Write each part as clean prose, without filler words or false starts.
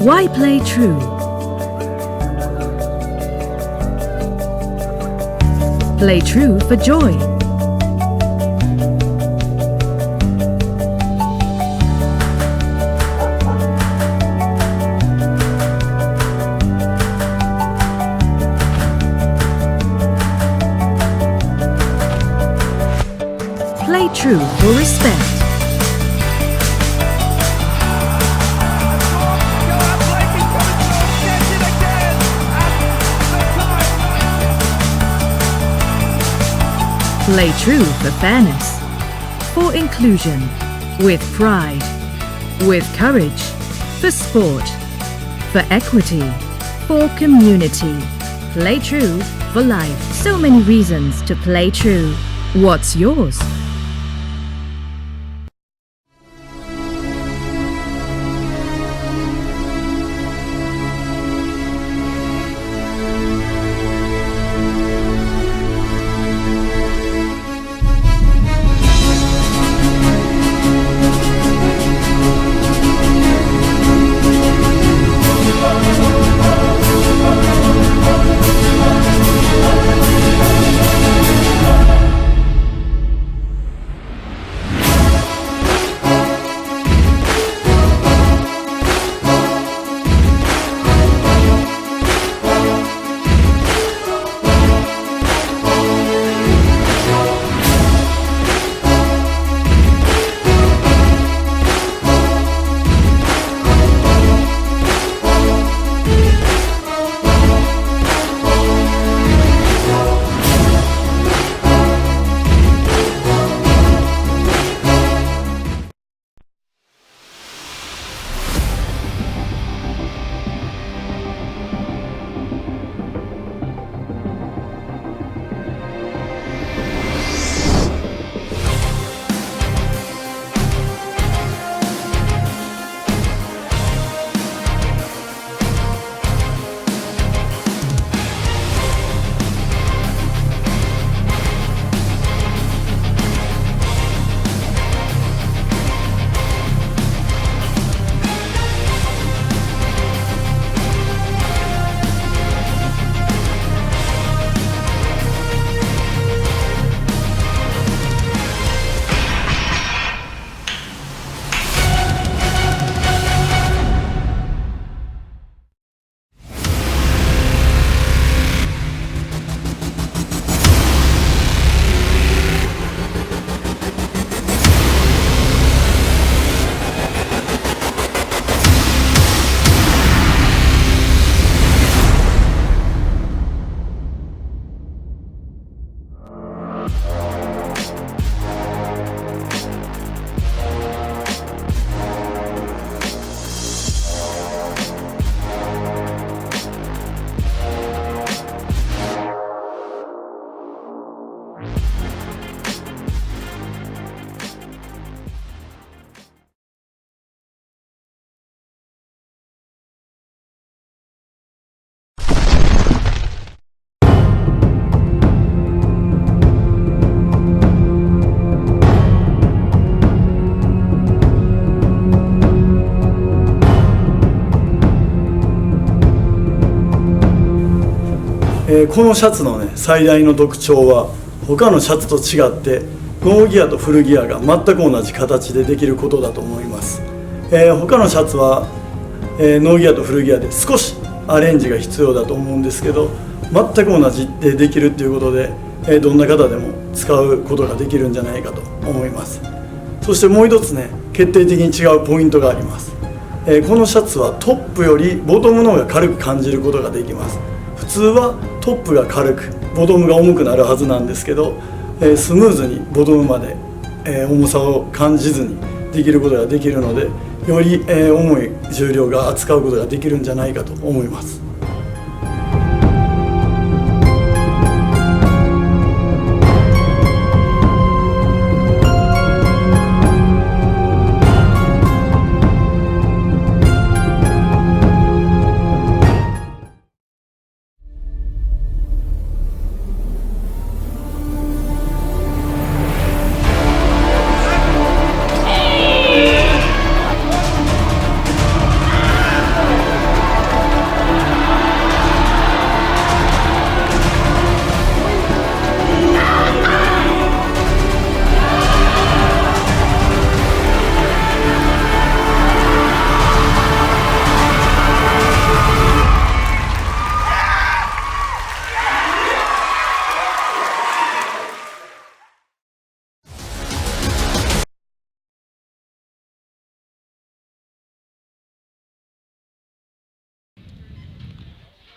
Why play true? Play true for joy. Play true for respect. Play true for fairness, for inclusion, with pride, with courage, for sport, for equity, for community. Play true for life. So many reasons to play true. What's yours?このシャツのね最大の特徴は他のシャツと違ってノーギアとフルギアが全く同じ形でできることだと思います。他のシャツは、ノーギアとフルギアで少しアレンジが必要だと思うんですけど、全く同じでできるっていうことで、どんな方でも使うことができるんじゃないかと思います。そしてもう一つね決定的に違うポイントがあります。このシャツはトップよりボトムの方が軽く感じることができます。普通はトップが軽くボトムが重くなるはずなんですけど、スムーズにボトムまで、重さを感じずにできることができるので、より、重い重量が扱うことができるんじゃないかと思います。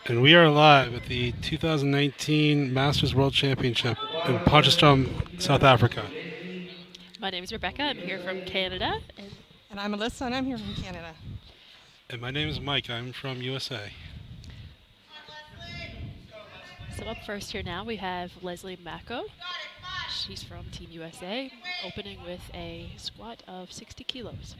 And we are live at the 2019 Masters World Championship in Potchefstroom, South Africa. My name is Rebecca. I'm here from Canada. And I'm Alyssa, and I'm here from Canada. And my name is Mike. I'm from USA. So up first here now we have Leslie Mako. She's from Team USA, opening with a squat of 60 kilos.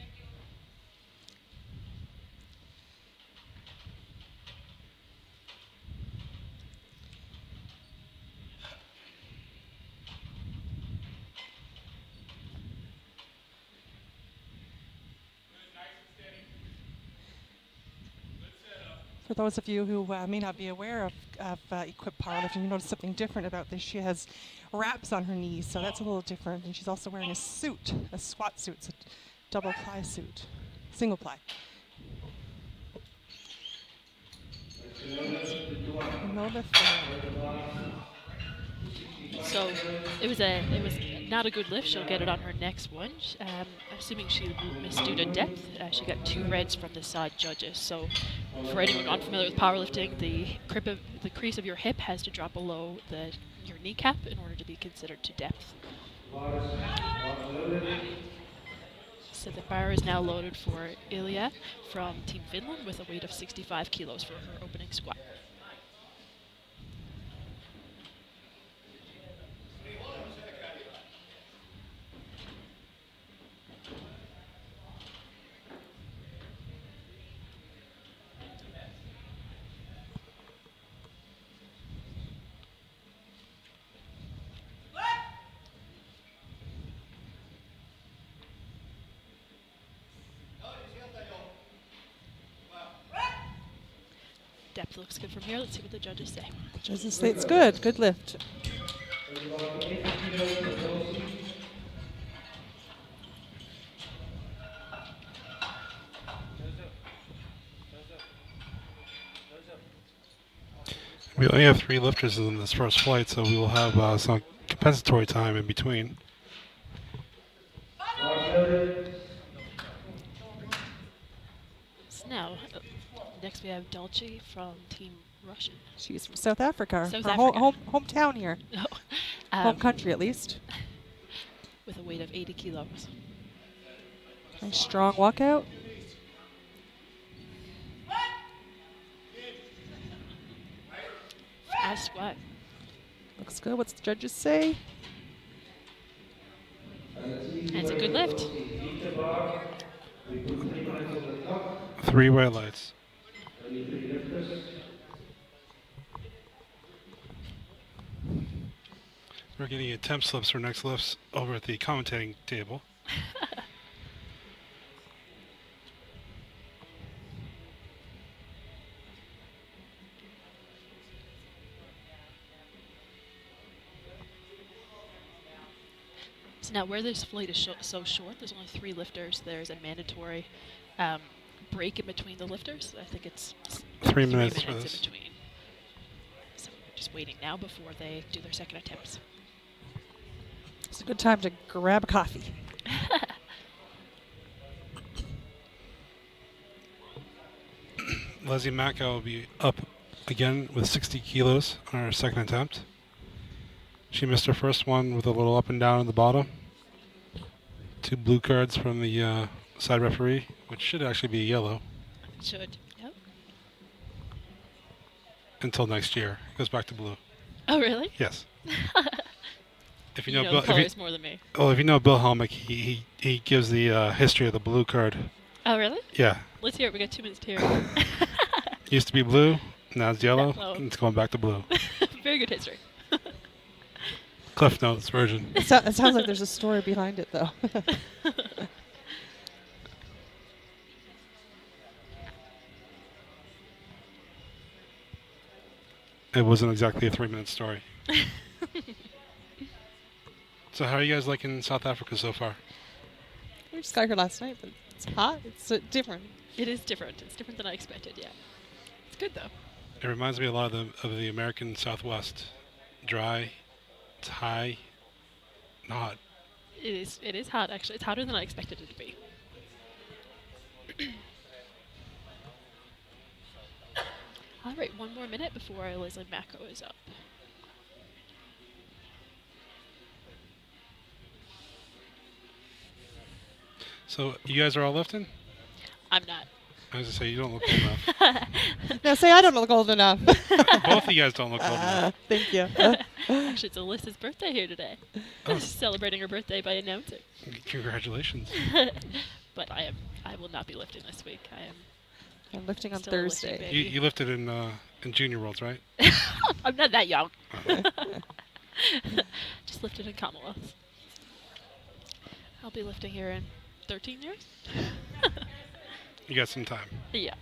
For those of you who may not be aware of equipped powerlifting, you notice something different about this. She has wraps on her knees, so that's a little different. And she's also wearing a suit, a squat suit. It's a double ply suit, single ply. No lift there. So it was not a good lift. She'll get it on her next one. I'm assuming she missed due to depth. She got 2 reds from the side judges. So for anyone unfamiliar with powerlifting, the crease of your hip has to drop below your kneecap in order to be considered to depth. So the bar is now loaded for Ilya from Team Finland with a weight of 65 kilos for her opening squat. Depth looks good from here. Let's see what the judges say. Judges say it's good. Good lift. We only have 3 lifters in this first flight, so we will have some compensatory time in between. So now, next we have Dolce from Team Russian. She's from South Africa. South her Africa. Hometown here. Home country, at least. With a weight of 80 kilos. Nice strong walkout. Fast squat. Looks good. What's the judges say? And it's a good lift. 3 white lights. We're getting attempt slips for next lifts over at the commentating table. So now where this flight is so short, there's only 3 lifters. There's a mandatory break in between the lifters. I think it's 3 minutes for in this. between. So we're just waiting now before they do their second attempts. It's a good time to grab a coffee. Leslie Mako will be up again with 60 kilos on her second attempt. She missed her first one with a little up and down at the bottom. 2 blue cards from the side referee, which should actually be yellow. It should. Yep. Until next year. It goes back to blue. Oh, really? Yes. If You know the colors more than me. Well, if you know Bill Helmick, he gives the history of the blue card. Oh, really? Yeah. Let's hear it. We got 2 minutes to hear it. Used to be blue, now it's yellow, Yeah, and it's going back to blue. Very good history. Cliff Notes version. It sounds like there's a story behind it, though. It wasn't exactly a 3-minute story. So how are you guys liking South Africa so far? We just got here last night, but it's hot. It's different. It is different. It's different than I expected, yeah. It's good, though. It reminds me a lot of the American Southwest. Dry, it's high, and hot. It is hot, actually. It's hotter than I expected it to be. All right, one more minute before Leslie Mako is up. So you guys are all lifting? I'm not. I was gonna say you don't look old enough. No, say I don't look old enough. Both of you guys don't look old enough. Thank you. Actually, it's Alyssa's birthday here today. Celebrating her birthday by announcing. Congratulations. But I will not be lifting this week. I'm lifting on Still a lifting Thursday. baby. You lifted in Junior Worlds, right? I'm not that young. Just lifted in Commonwealth. I'll be lifting here in 13 years. You got some time. Yeah.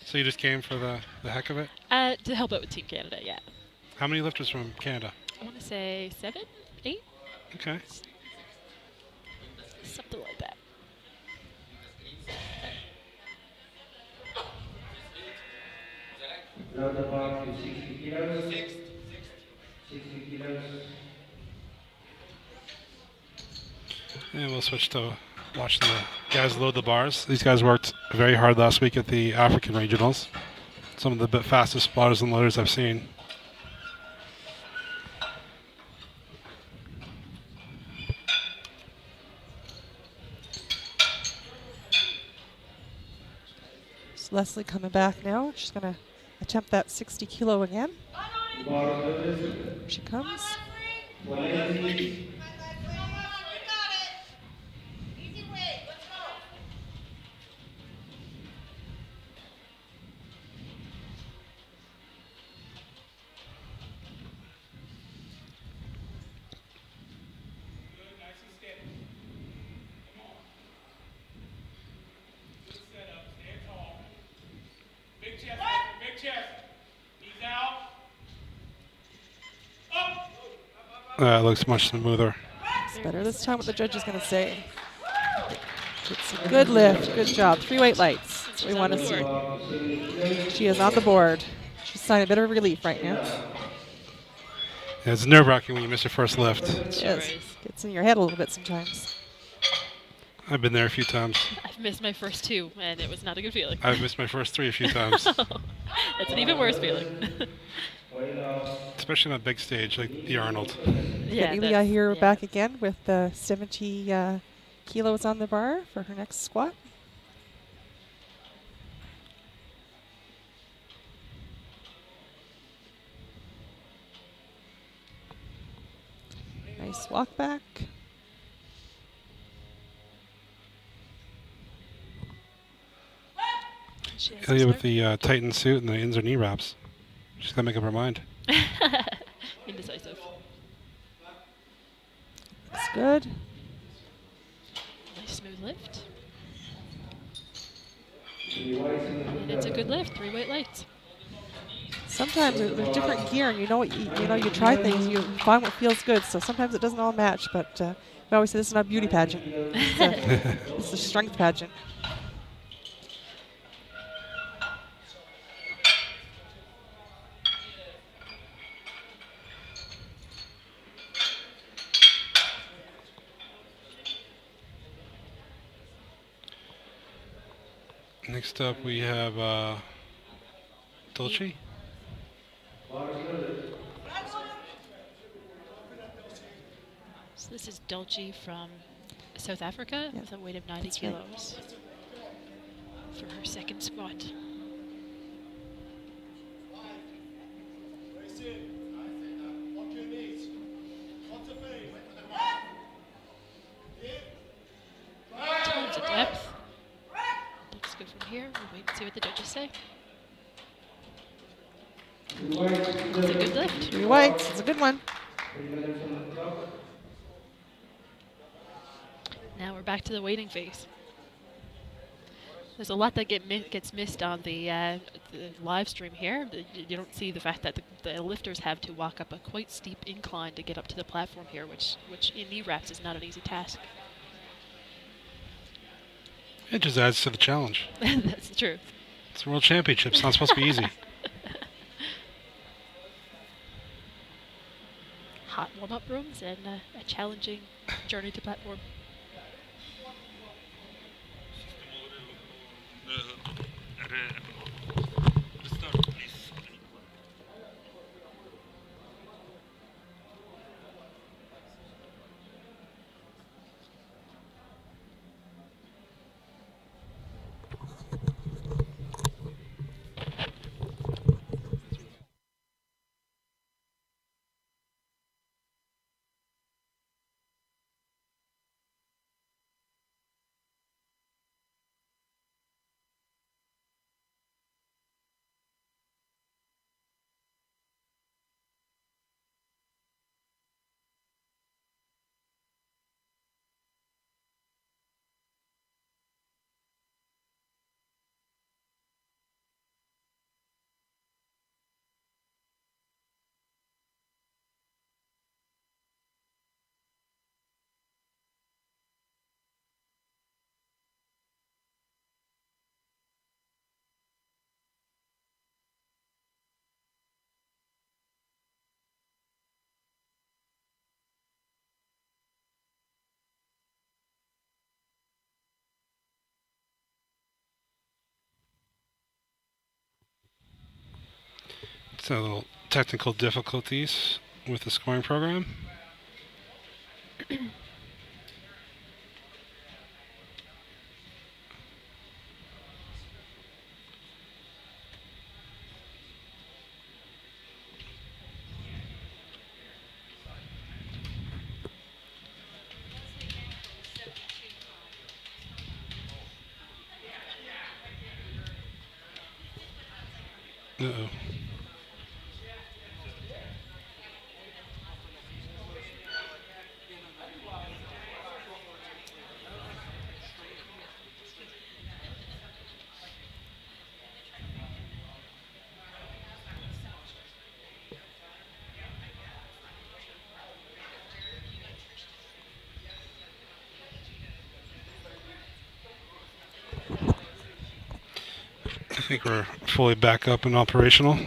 So you just came for the heck of it? To help out with Team Canada, yeah. How many lifters from Canada? I want to say 7, 8, Okay. something like that. Load the box to 60 kilos. 60 kilos. And we'll switch to watching the guys load the bars. These guys worked very hard last week at the African regionals. Some of the fastest spotters and loaders I've seen. So Leslie coming back now. She's going to attempt that 60 kilo again. Here she comes. It looks much smoother. It's better this time what the judge is going to say. It's a good lift. Good job. 3 weight lights. That's what we want to see. She is on the board. She's signing a bit of relief right now. Yeah, it's nerve-wracking when you miss your first lift. It is. Gets in your head a little bit sometimes. I've been there a few times. I've missed my first 2, and it was not a good feeling. I've missed my first 3 a few times. That's an even worse feeling. Especially on a big stage like the Arnold. Yeah, Elia here back again with 70 kilos on the bar for her next squat. Nice walk back. Elia with the Titan suit and the ins or knee wraps. She's got to make up her mind. Indecisive. That's good. Nice smooth lift. And it's a good lift. 3 weight lights. Sometimes there's different gear, and you you try things, you find what feels good. So sometimes it doesn't all match, but we always say this is not a beauty pageant. It's a strength pageant. Next up, we have Dolce. So this is Dolce from South Africa with a weight of 90 kilos for her second squat. Tons of depth. Looks good from here. We'll wait and see what the judges say. It's a good lift. 3 weights. It's a good one. Now we're back to the waiting phase. There's a lot that gets missed on the live stream here. You don't see the fact that the lifters have to walk up a quite steep incline to get up to the platform here, which in knee wraps is not an easy task. It just adds to the challenge. That's true. It's a World Championship. It's not supposed to be easy. Hot warm-up rooms and a challenging journey to platform. So, little technical difficulties with the scoring program. Uh-oh. I think we're fully back up and operational.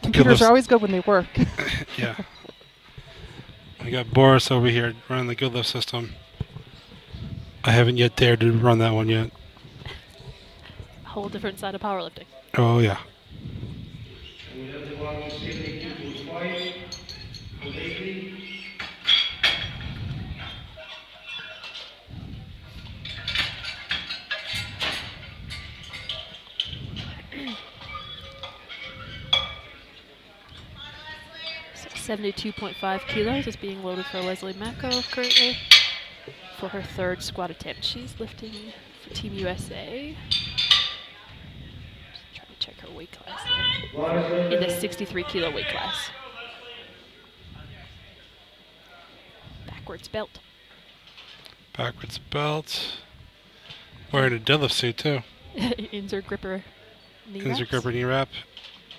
Computers are always good when they work. Yeah. We got Boris over here running the Goodlift system. I haven't yet dared to run that one yet. A whole different side of powerlifting. Oh, yeah. We have the one 72.5 for Daisy. So 72.5 kilos is being loaded for Leslie Mako currently for her third squat attempt. She's lifting for Team USA. Just trying to check her weight class there. In the 63 kilo weight class. Backwards belt. Backwards belt. Wearing a deadlift suit, too. Insert gripper knee Insert wraps. gripper knee wrap.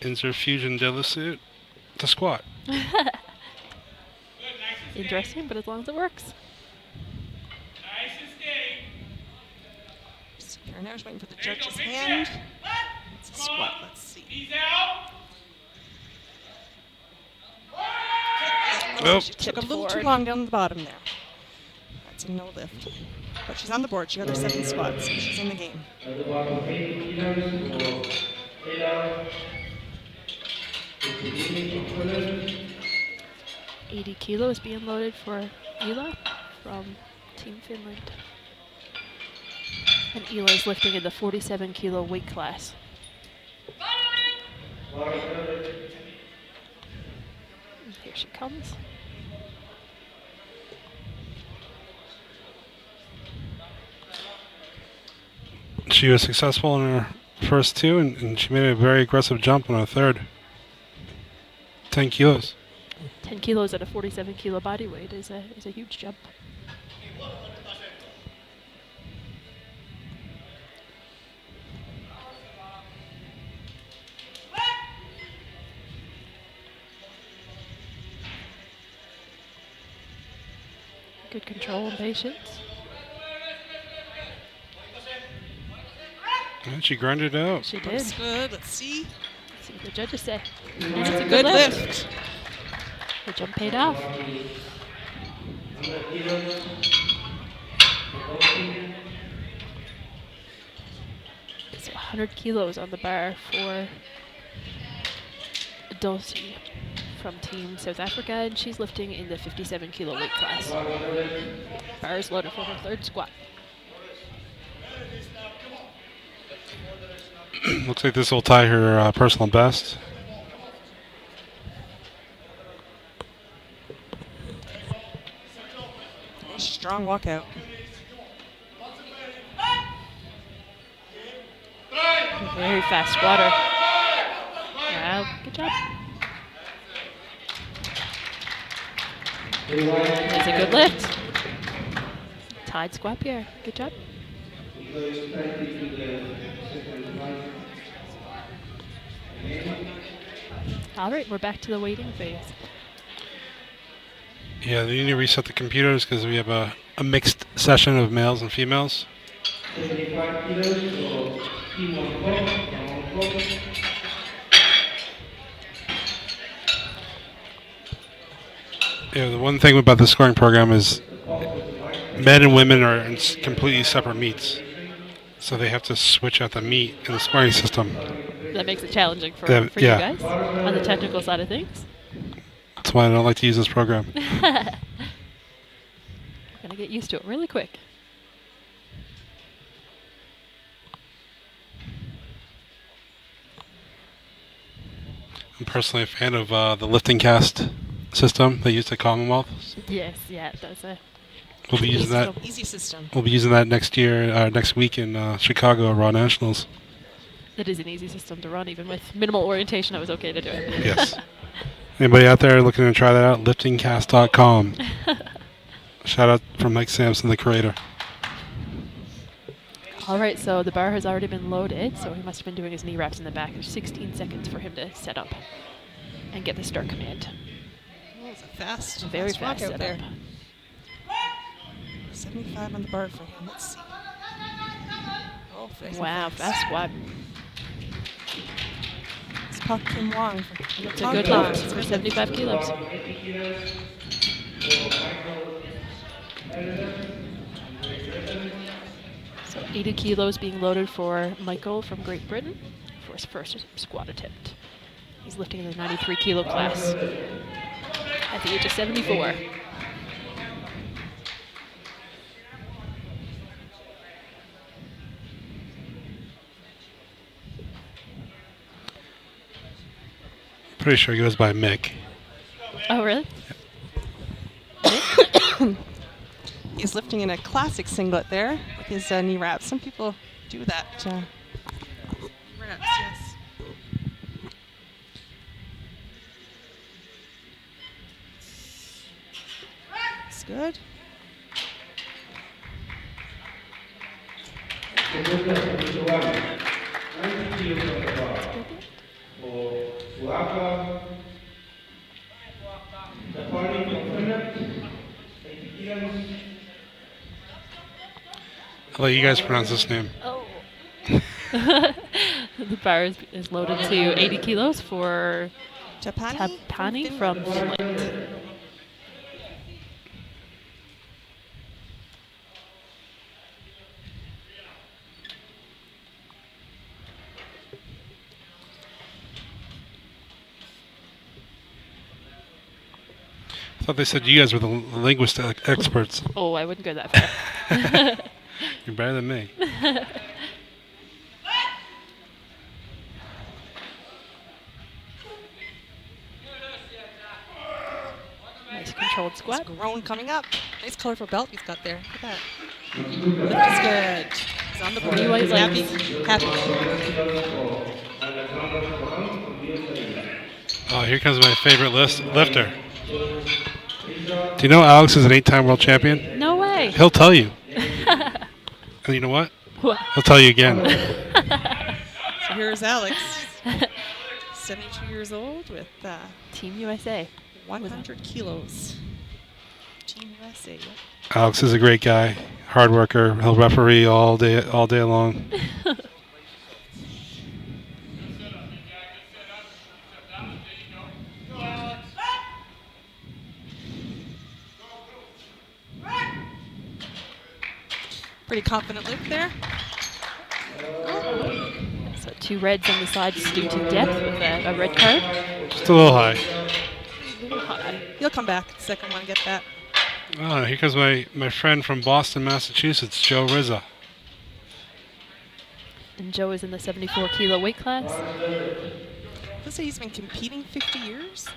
Insert fusion deadlift suit. To squat. Interesting, but as long as it works. So here now, just waiting for the judge's hand. It's a squat. Let's see. Nope. She took a little Forward. too long down the bottom there. That's a no lift. But she's on the board. She got her 7 squats, so she's in the game. At the bottom 80 kilos for Ella. 80 kilos being loaded for Ela from Team Finland. And Ela is lifting in the 47 kilo weight class. And here she comes. She was successful in her first two, and she made a very aggressive jump on her third. 10 kilos. 10 kilos at a 47 kilo body weight is a huge jump. Good control and patience. And she grinded out. She did. Looks good. Let's see. Let's see what the judges say. And it's a Good good lift. lift. The jump paid off. 100 kilos. So 100 kilos on the bar for Dulcie from Team South Africa, and she's lifting in the 57 kilo weight class. Bar is loaded for her third squat. Looks like this will tie her personal best. Nice strong walkout. Very fast squatter. Wow, good job. That's a good lift. Tied squat here. Good job. All right, we're back to the waiting phase. Yeah, they need to reset the computers because we have a mixed session of males and females. 75 kilos for Team Hong Kong. Yeah, the one thing about the scoring program is men and women are in completely separate meets. So they have to switch out the meet in the scoring system. that makes it challenging for Yeah, you yeah. guys on the technical side of things. That's why I don't like to use this program. We're gonna get used to it really quick. I'm personally a fan of the lifting cast system they use at Commonwealth. Yes, yeah, that's a We'll be using that. Easy system. We'll be using that next year, next week in Chicago at Raw Nationals. that is an easy system to run. Even with minimal orientation, I was okay to do it. Yes. Anybody out there looking to try that out? Liftingcast.com. Shout out from Mike Sampson, the creator. All right, so the bar has already been loaded, so he must have been doing his knee wraps in the back. There's 16 seconds for him to set up and get the start command. Oh, it's a fast, Very fast walk fast out setup. there. 75 on the bar for him. Let's see. Oh, nice Wow, and fast squat. It's Park Kim Wong. From It's a good lift for 75 kilos. So 80 kilos being loaded for Michael from Great Britain for his first squat attempt. He's lifting in the 93 kilo class at the age of 74. Pretty sure he goes by Mick. Oh, really? He's lifting in a classic singlet there with his knee wraps. Some people do that. Wraps, yes. It's good. I'll let you guys pronounce this name. Oh. The bar is loaded to 80 kilos for Tapani from Finland. I thought they said you guys were the linguist experts. Oh, I wouldn't go that far. You're better than me. Nice controlled squat. It's grown coming up. Nice colorful belt he's got there. Look at that. Lift is good. He's on the board. He was He's like- happy. Oh, here comes my favorite lifter. Do you know Alex is an 8-time world champion? No way. He'll tell you. And you know what? What? He'll tell you again. So here's Alex, 72 years old with Team USA. 100 kilos. Team USA. Yep. Alex is a great guy, hard worker. He'll referee all day long. Pretty confident lift there. So 2 reds on the side, Stu to depth with a red card. Just a little high. He'll come back. Second one, get that. Oh, here comes my friend from Boston, Massachusetts, Joe Rizza. And Joe is in the 74 kilo weight class. Let's say he's been competing 50 years.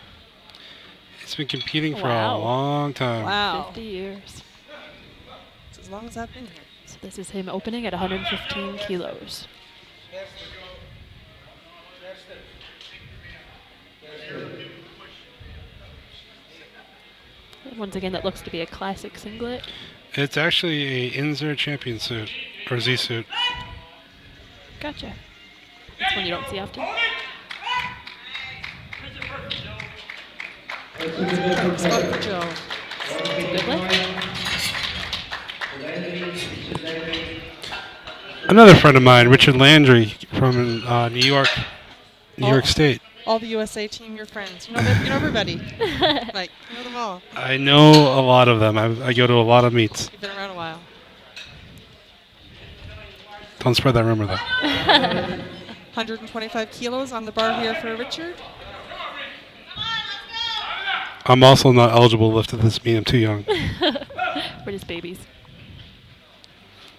He's been competing for Wow. a long time. Wow. 50 years. It's as long as I've been here. So this is him opening at 115 kilos. Once again, that looks to be a classic singlet. It's actually a Inzer champion suit, or Z suit. Gotcha. That's one you don't see often. Spot for Joe. It's a good lift. Another friend of mine, Richard Landry from New York State. All the USA team, your friends. You know everybody. Like, you know them all. I know a lot of them. I go to a lot of meets. You've been around a while. Don't spread that rumor, though. 125 kilos on the bar here for Richard. I'm also not eligible to lift at this meet. I'm too young. We're just babies.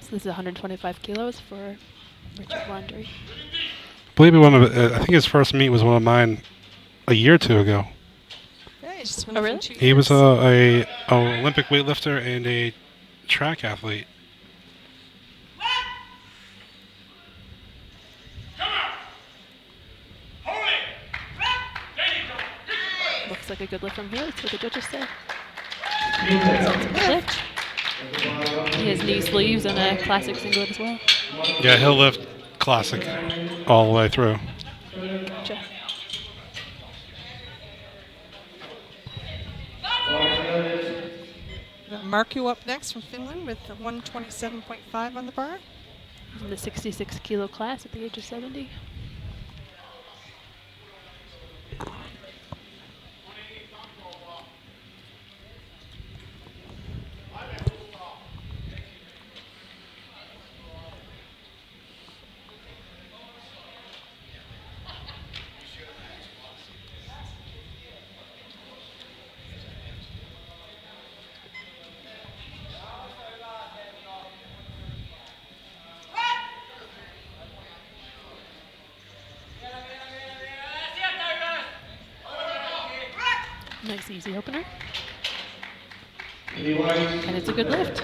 So this is 125 kilos for Richard Wandry. Believe me, I think his first meet was one of mine a year or two ago. Yeah, he's just been Oh, lifting really? 2 He was years. a Olympic weightlifter and a track athlete. Looks like a good lift from here. That's what the judges say. That's a good lift. He has knee sleeves and a classic singlet as well. Yeah, he'll lift classic all the way through. Gotcha. Got Markku up next from Finland with the 127.5 on the bar. In the 66 kilo class at the age of 70. Nice easy opener. And it's a good lift.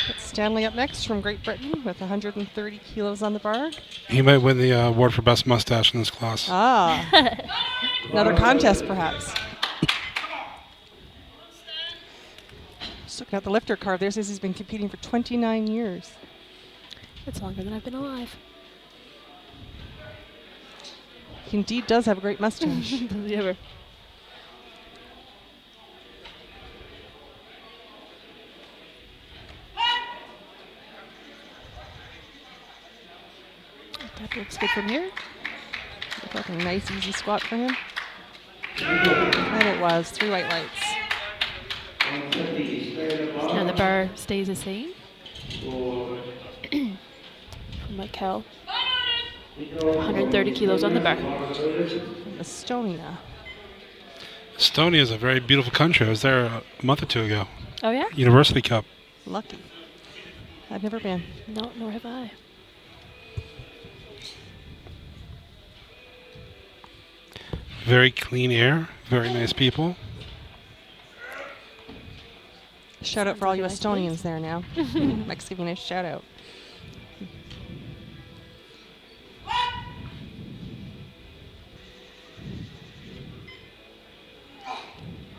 Got Stanley up next from Great Britain with 130 kilos on the bar. He might win the award for best mustache in this class. Ah, another contest perhaps. Just looking at the lifter card, there says he's been competing for 29 years. That's longer than I've been alive. He indeed does have a great mustache. Does he ever? That looks good from here. Looked like a nice easy squat for him. And it was 3 white lights. Now the bar stays the same. From Michael. 130 kilos on the bar. Estonia. Estonia is a very beautiful country. I was there a month or two ago. Oh yeah? University Cup. Lucky. I've never been. No, nor have I. Very clean air. Very nice people. Shout out for all you Sounds like a nice Estonians there now. Mike's giving a shout out.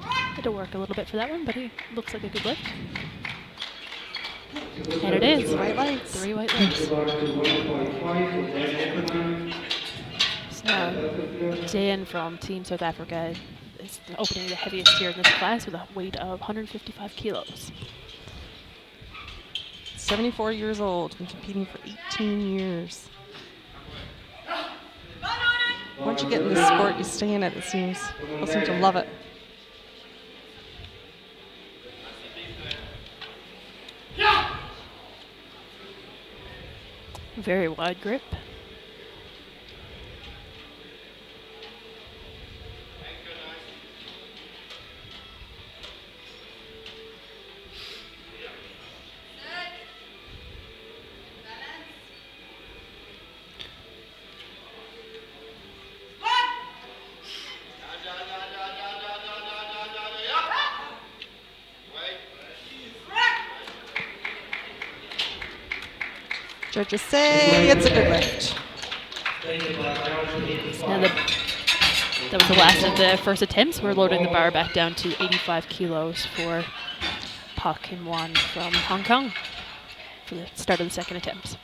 Had to work a little bit for that one, but he looks like a good lift. And it is. White lights. 3 white lights. So, Dan from Team South Africa is opening the heaviest here in this class with a weight of 155 kilos. 74 years old, been competing for 18 years. Once you get in this sport, you stay in it, it seems. People seem to love it. Very wide grip. Judges say it's a good lift. Now that was the last of the first attempts. We're loading the bar back down to 85 kilos for Park Kim-won from Hong Kong for the start of the second attempt.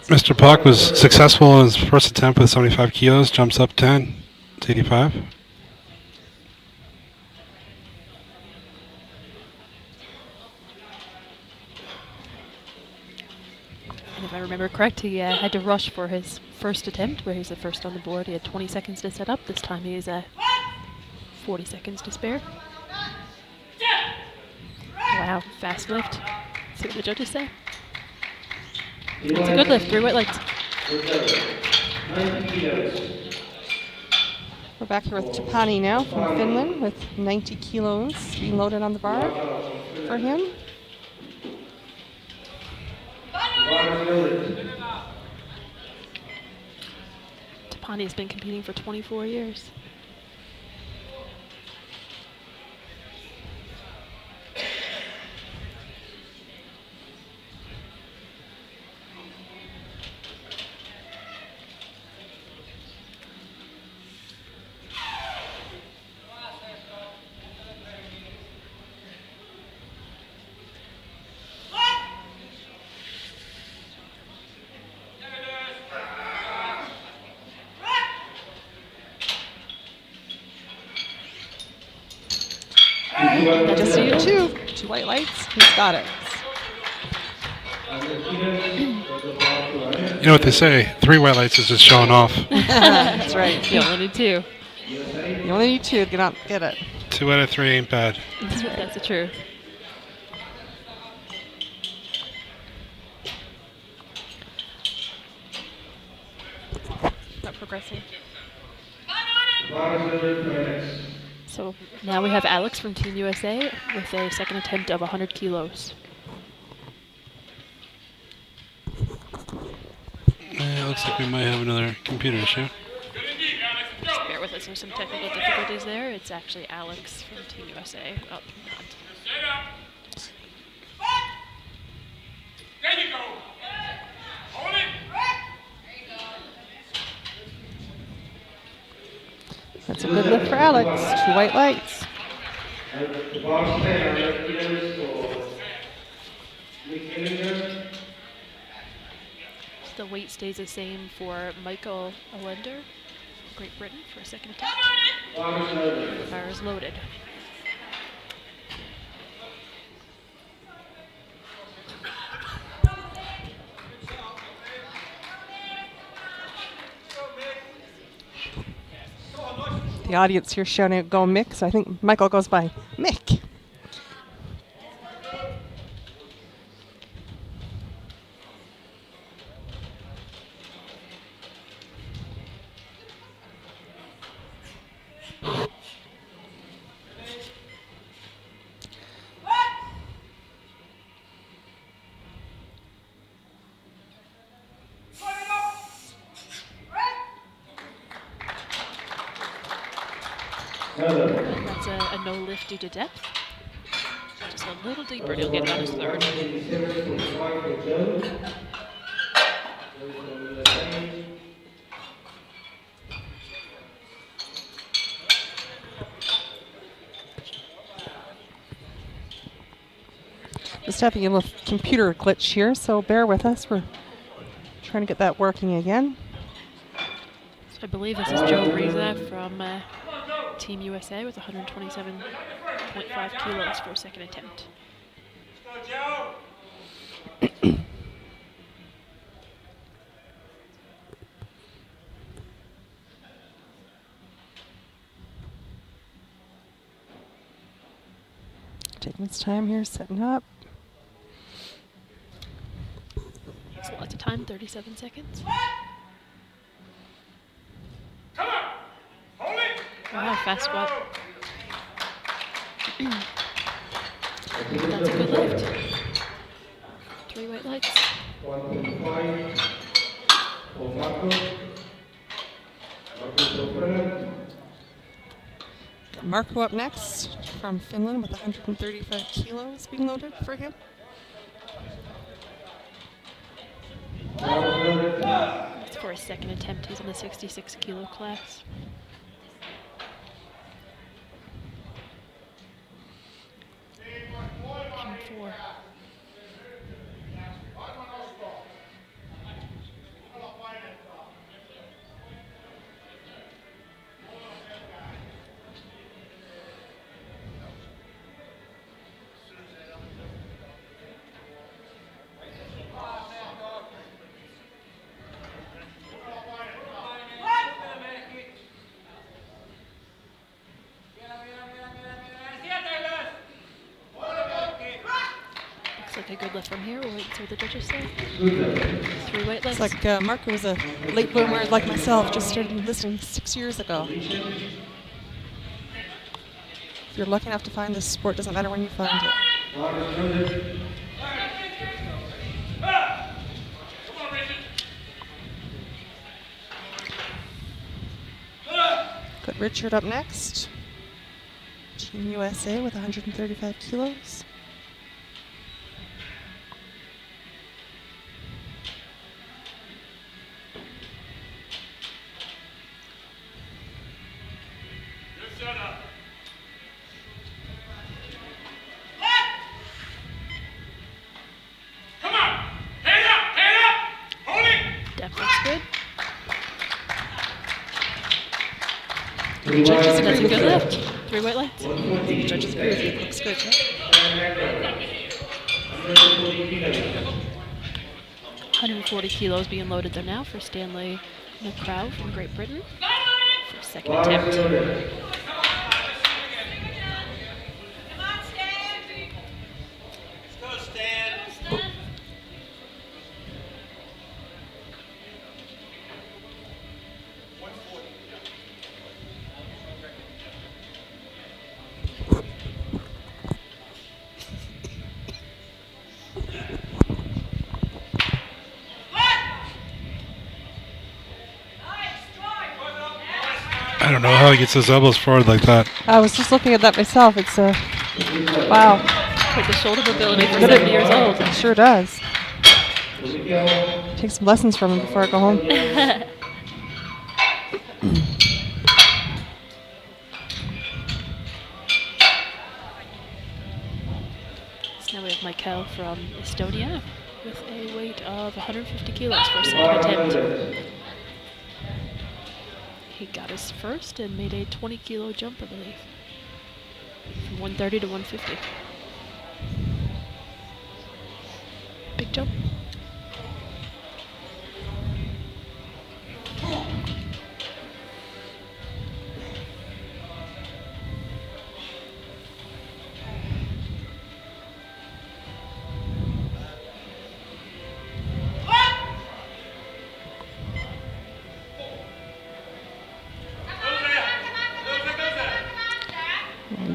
Mr. Park was successful in his first attempt with 75 kilos, jumps up 10 to 85. if I remember correct, he had to rush for his first attempt, where he was the first on the board. He had 20 seconds to set up. This time he has 40 seconds to spare. Wow, fast lift. See what the judges say. It's a good lift, 3 white lights. We're back here with Tapani now from Finland with 90 kilos being loaded on the bar for him. Tapani has been competing for 24 years. Just needed 2 white lights. He's got it. You know what they say? 3 white lights is just showing off. That's right. You only need 2. You only need 2 to get it. 2 out of 3 ain't bad. That's the truth. Not progressing. So now we have Alex from Team USA with a second attempt of 100 kilos. It looks like we might have another computer issue. Just bear with us, there's some technical difficulties there. It's actually Alex from Team USA. Oh, not. There you go. Hold it. That's a good lift for Alex. 2 white lights. The weight stays the same for Michael Allender, Great Britain, for a second attempt. Bar is loaded. The audience here shouting out, "Go Mick!" So I think Michael goes by Mick. That's a no lift due to depth. Just a little deeper, he'll get it on his third. Just having a little computer glitch here, so bear with us. We're trying to get that working again. So I believe this is Joe Riza from Team USA with 127.5 kilos for a second attempt. Let's go, Joe. Taking its time here, setting up. That's lots of time, 37 seconds. Come on. Hold it. Wow, fast squat. That's a good lift. 3 white lights. 1.5 for Marco. Marco Sofrena. Marco up next from Finland with 135 kilos being loaded for him. That's for a second attempt. He's in the 66 kilo class. M4. Looks like a good lift from here. We'll wait and see what the judges say. 3 weight It's lifts. like Marco was a late bloomer like myself, just started listening 6 years ago. If you're lucky enough to find this sport, doesn't matter when you find it. Come on, Richard. Got Richard up next. Team USA with 135 kilos. Good setup. Come on. Head up. Hold it. Depth looks good. The Judges, that's a good lift. 3 weight lifts. The judges agree with you. It looks good. 140 kilos being loaded there now for Stanley McCrow from Great Britain for second attempt. I don't know how he gets his elbows forward like that. I was just looking at that myself. It's wow. Quite the shoulder mobility for 70 years old. It sure does. Take some lessons from him before I go home. So now we have Michael from Estonia with a weight of 150 kilos for a second attempt. He got his first and made a 20 kilo jump, I believe, from 130 to 150. Big jump.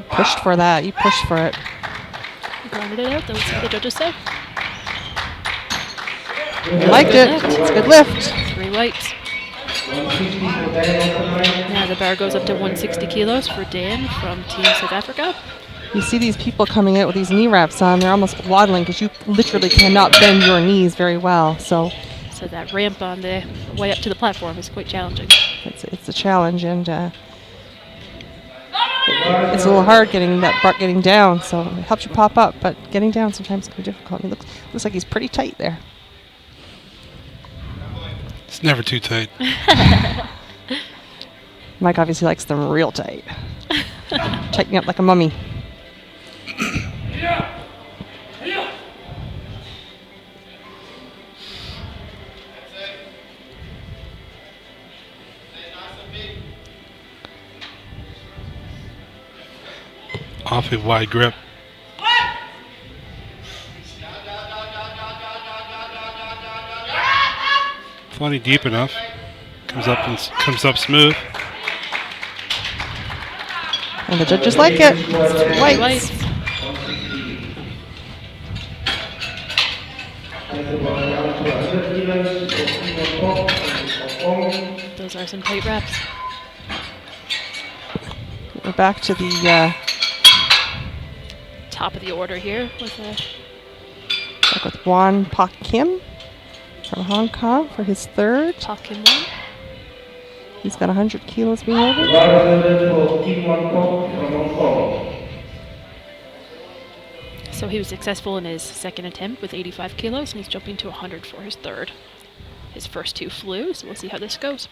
Pushed for that. You pushed for it. He grounded it out. Let's see what the judges say. You liked it. It's a good lift. 3 weights. Now the bar goes up to 160 kilos for Dan from Team South Africa. You see these people coming out with these knee wraps on. They're almost waddling because you literally cannot bend your knees very well. So that ramp on the way up to the platform is quite challenging. it's a challenge, and it's a little hard getting that bar getting down. So it helps you pop up, but getting down sometimes can be difficult. He looks like he's pretty tight there. It's never too tight. Mike obviously likes them real tight. Tightening up like a mummy. Awfully wide grip. Plenty deep enough. Comes up smooth. And the judges like it. It's white. Those are some tight reps. We're back to the top of the order here with Juan Pak Kim from Hong Kong for his third. Pak Kim Won. He's got 100 kilos being loaded. So he was successful in his second attempt with 85 kilos, and he's jumping to 100 for his third. His first 2 flew, so we'll see how this goes.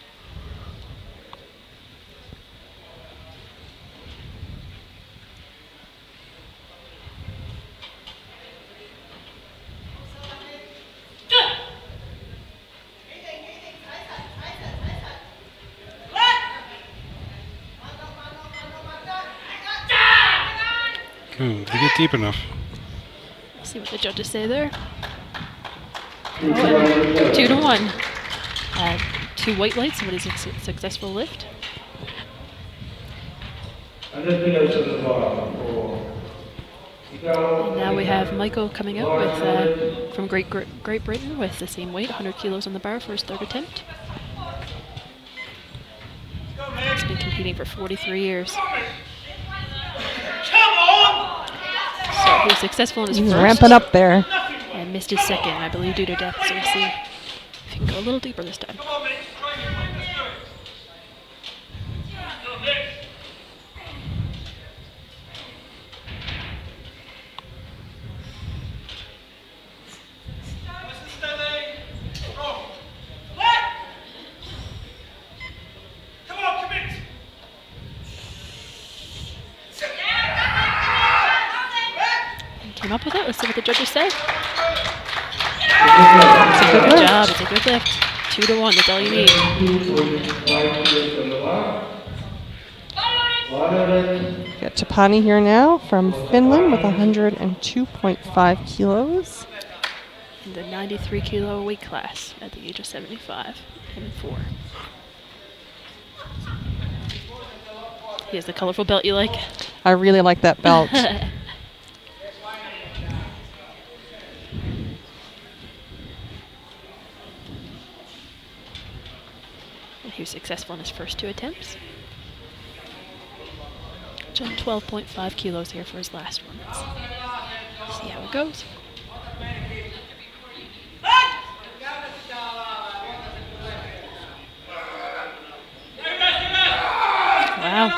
Did he get deep enough? See what the judges say there. Oh, and 2-1. 2 white lights, somebody's successful lift. And And now we have Michael coming out with from Great Britain with the same weight, 100 kilos on the bar for his 3rd attempt. He's been competing for 43 years. So he was successful in his He's first. ramping up there. And missed his second, I believe, due to death. So we'll see if he can go a little deeper this time. Came up with it. Let's see what the judges say. It's a good job. It's a good lift. 2-1. That's all you need. Got Tapani here now from Finland with 102.5 kilos. In the 93 kilo weight class at the age of 75 and 4. He has the colorful belt you like. I really like that belt. He was successful in his first 2 attempts. Jumped 12.5 kilos here for his last one. Let's see how it goes. Wow.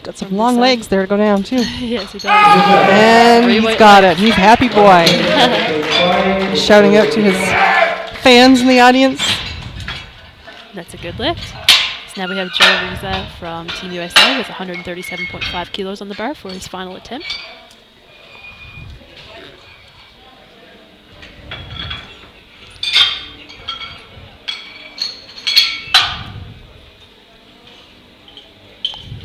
Got some long legs there to go down too. Yes, he does. And he's got it. He's happy boy. Shouting out to his fans in the audience. That's a good lift. So now we have Joe Riza from Team USA with 137.5 kilos on the bar for his final attempt.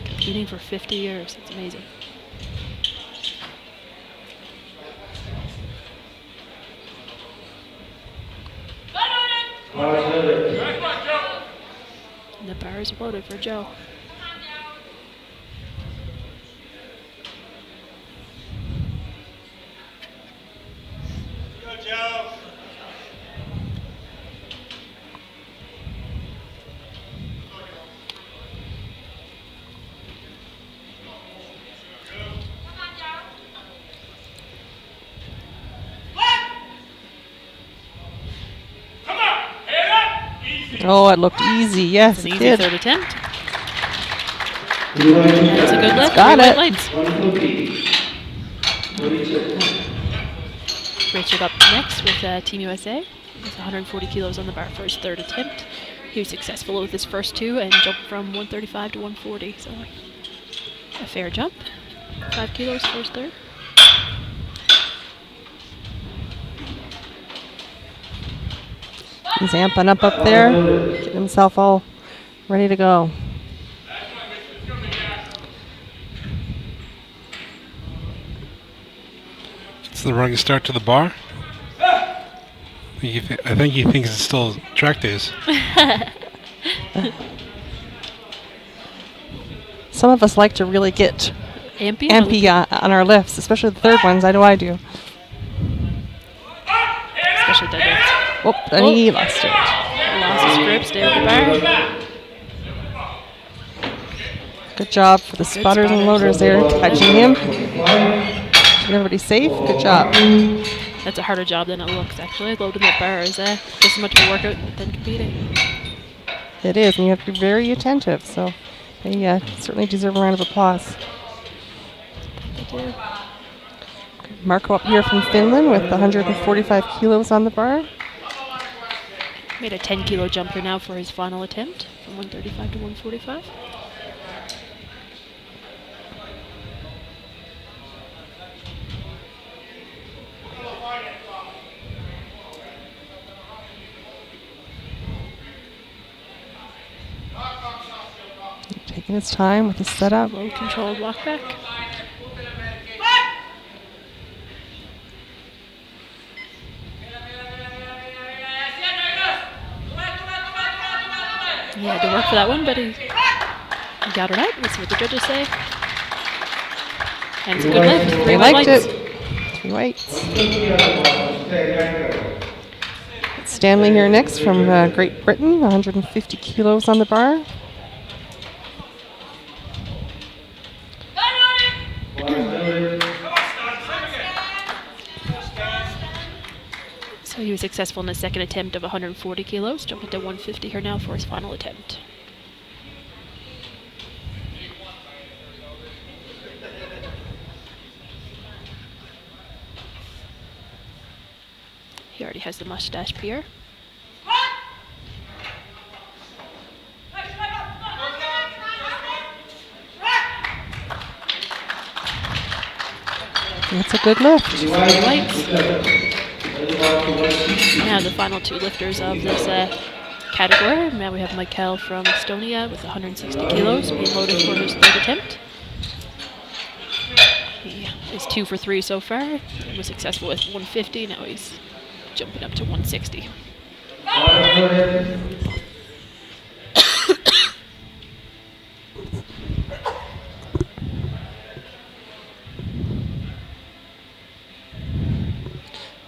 Competing for 50 years. It's amazing. And the bar is loaded for Joe. Go, Joe. Oh, it looked easy. Yes, It's an it easy did. 3rd attempt. That's a good lift. Got 3 it. white lights. Richard up next with Team USA. With 140 kilos on the bar for his 3rd attempt. He was successful with his first 2 and jumped from 135 to 140. So a fair jump. 5 kilos for his 3rd. He's amping up there, getting himself all ready to go. It's the running start to the bar. I think he thinks it's still track days. Some of us like to really get Ampy on our lifts, especially the 3rd ones. I know I do. especially deadlifts. Whoop, and he lost it. Lost his grip, stay with the bar. Good job for the spotters and loaders there, catching him. Keeping everybody safe. Good job. That's a harder job than it looks, actually. Loading that bar is just as much of a workout than competing. It is, and you have to be very attentive. So they certainly deserve a round of applause. They do. Marco up here from Finland with 145 kilos on the bar. Made a 10-kilo jump here now for his final attempt, from 135 to 145. Taking his time with the setup. Low controlled walk back. He had to work for that one, but he got it out. Let's see what the judges say. And it's a good lift. They liked it. 3 whites. Stanley here next from Great Britain, 150 kilos on the bar. So he was successful in his second attempt of 140 kilos, jumping to 150 here now for his final attempt. He already has the mustache pierre. That's a good lift. Whites. Now the final 2 lifters of this category. Now we have Michael from Estonia with 160 kilos being loaded for his 3rd attempt. He is 2 for 3 so far. He was successful with 150. Now he's jumping up to 160.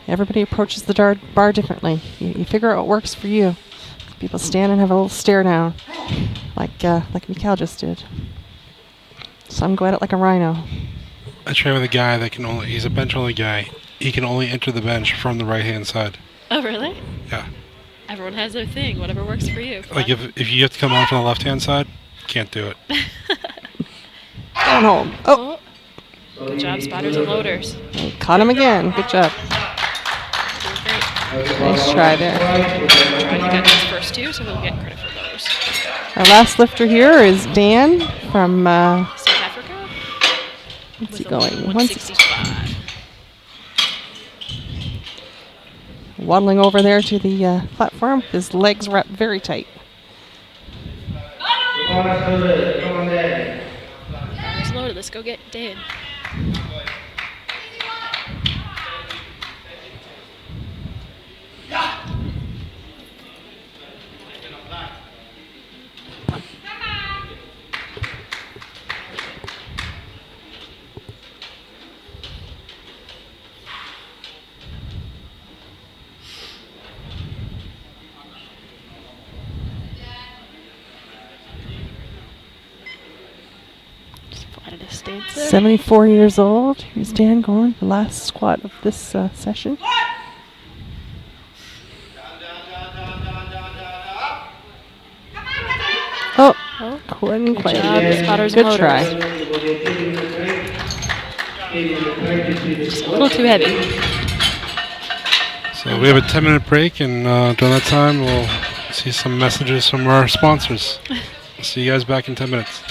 Everybody approaches the bar differently. You figure out what works for you. People stand and have a little stare down, like Mikhail just did. Some go at it like a rhino. I train with a guy that can only, he's a bench only guy. He can only enter the bench from the right hand side. Oh, really? Yeah. Everyone has their thing, whatever works for you. Like if you have to come on from the left hand side, can't do it. Down home. Oh. Good job, spotters and loaders. Caught him again. Good job. Doing great. Nice try there. He got his first 2, so he'll get credit for those. Our last lifter here is Dan from South Africa. what's he With a going? 165. Waddling over there to the platform. His legs wrapped very tight. Bars loaded. Let's go get Dan. At a stance there. 74 years old. Here's Dan going. The last squat of this session. Oh, couldn't Good quite. job, spotters Good and try. Just a little too heavy. So we have a 10-minute break, and during that time, we'll see some messages from our sponsors. See you guys back in 10 minutes.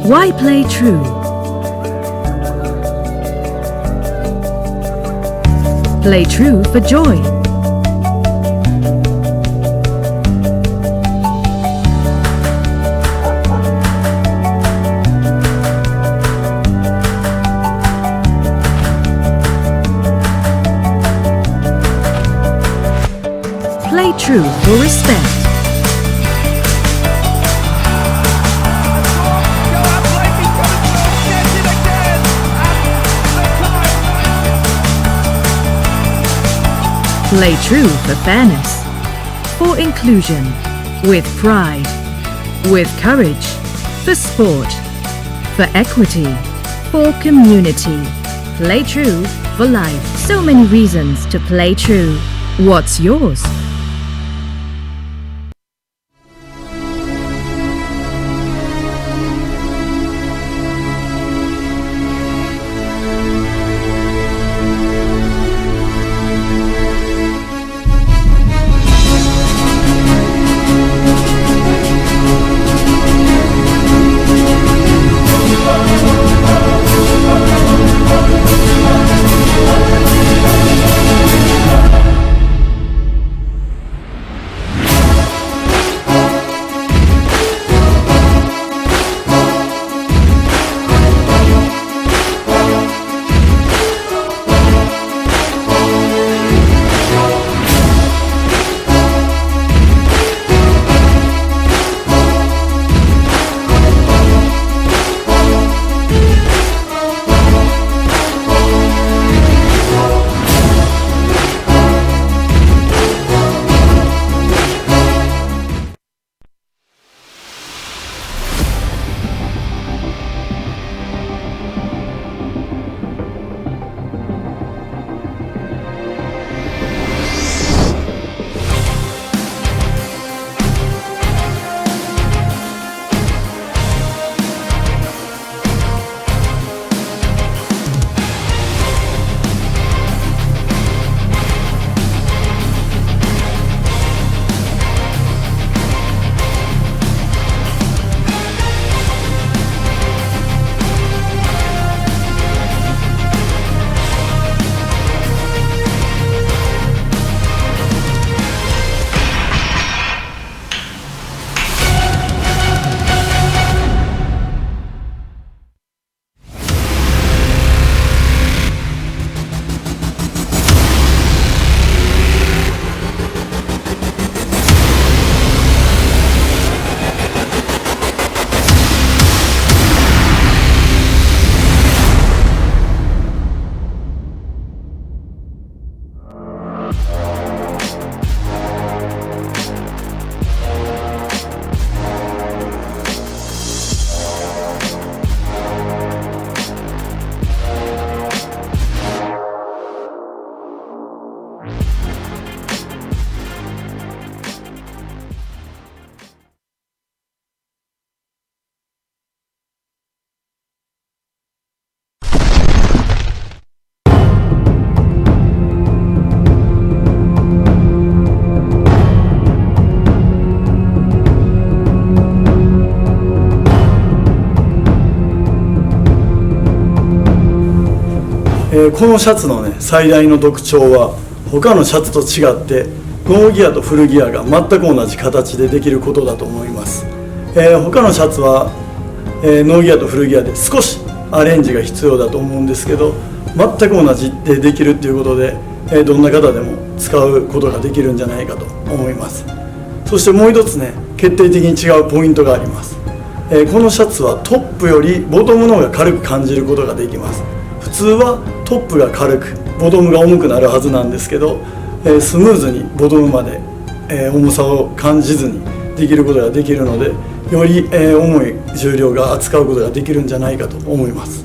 Why play true? Play true for joy. Play true for respect. Play true for fairness, for inclusion, with pride, with courage, for sport, for equity, for community. Play true for life. So many reasons to play true. What's yours?このシャツのね最大の特徴は他のシャツと違ってノーギアとフルギアが全く同じ形でできることだと思います。他のシャツは、ノーギアとフルギアで少しアレンジが必要だと思うんですけど、全く同じでできるっていうことで、どんな方でも使うことができるんじゃないかと思います。そしてもう一つね決定的に違うポイントがあります。このシャツはトップよりボトムの方が軽く感じることができます。普通はトップが軽くボトムが重くなるはずなんですけど、スムーズにボトムまで、重さを感じずにできることができるので、より、重い重量が扱うことができるんじゃないかと思います。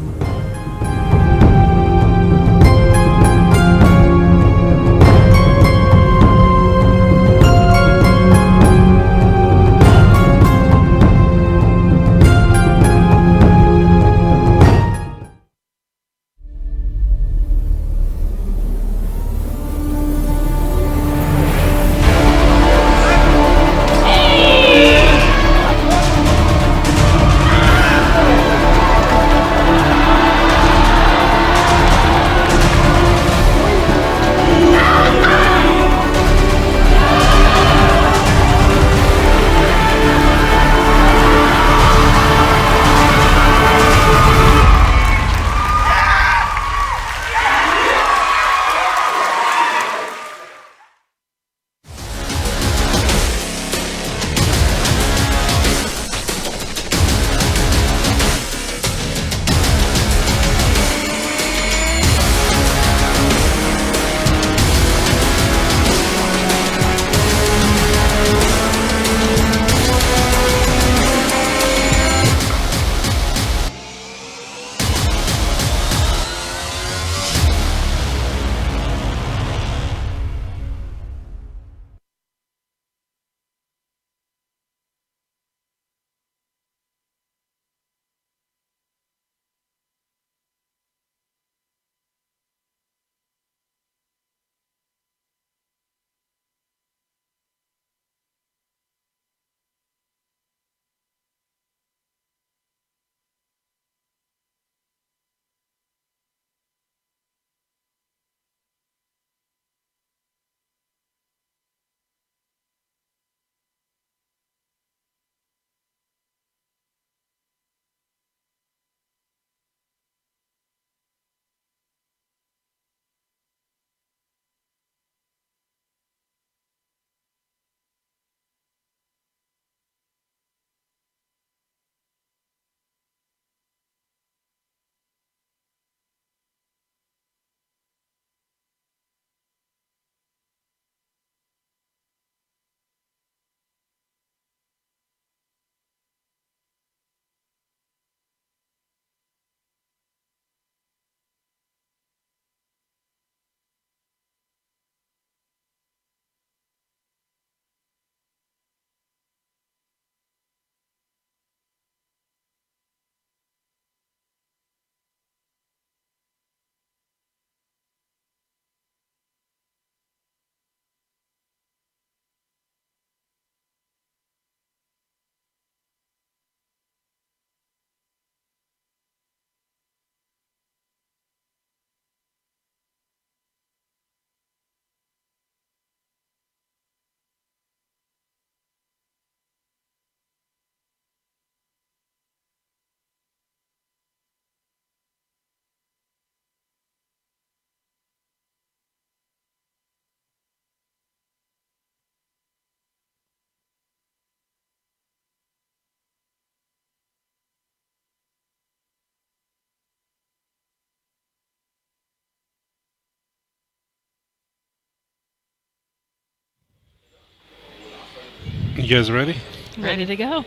You guys ready? Ready to go.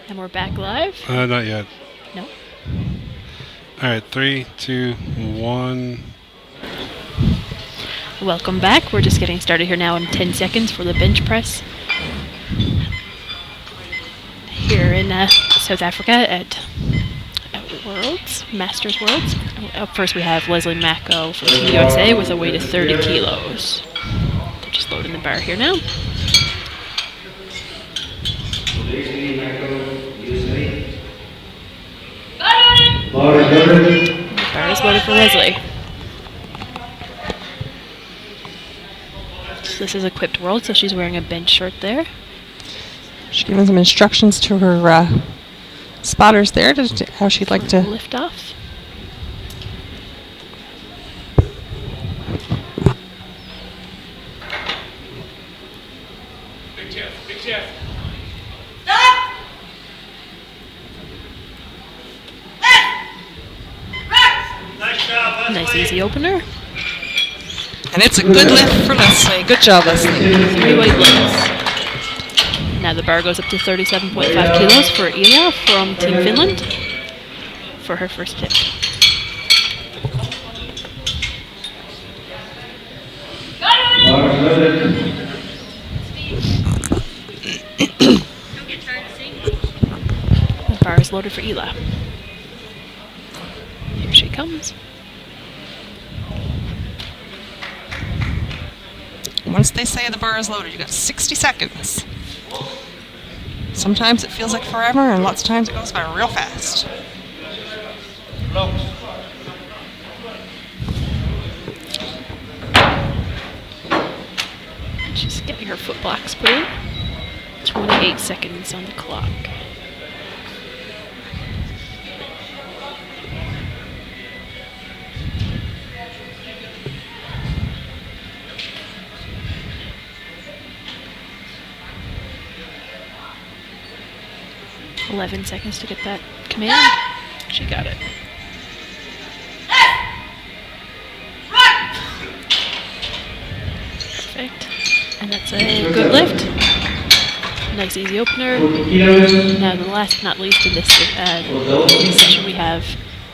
And we're back live. Not yet. No. All right, 3, 2, 1. Welcome back. We're just getting started here now in 10 seconds for the bench press. Here in South Africa at Worlds, Masters Worlds. Up first we have Leslie Macko from Team USA with a weight of 30 kilos. They're just loading the bar here now. The bar is loaded for Leslie. So this is equipped world, so she's wearing a bench shirt there. She's giving some instructions to her spotters there to how she'd like to lift off. Big chest, big chest. Nice job, Leslie. Nice easy opener. And it's a good lift for Leslie. Good job, Leslie. 3 weight lifts. Now the bar goes up to 37.5 kilos for Ilya from Team Finland for her first hit. The bar is loaded for Ilya. Here she comes. Once they say the bar is loaded, you got 60 seconds. Sometimes it feels like forever, and lots of times it goes by real fast. She's getting her foot blocks put in. 28 seconds on the clock. $11 seconds to get that command. She got it. Perfect. And that's a good lift. Nice easy opener. Now the last but not least in this session we have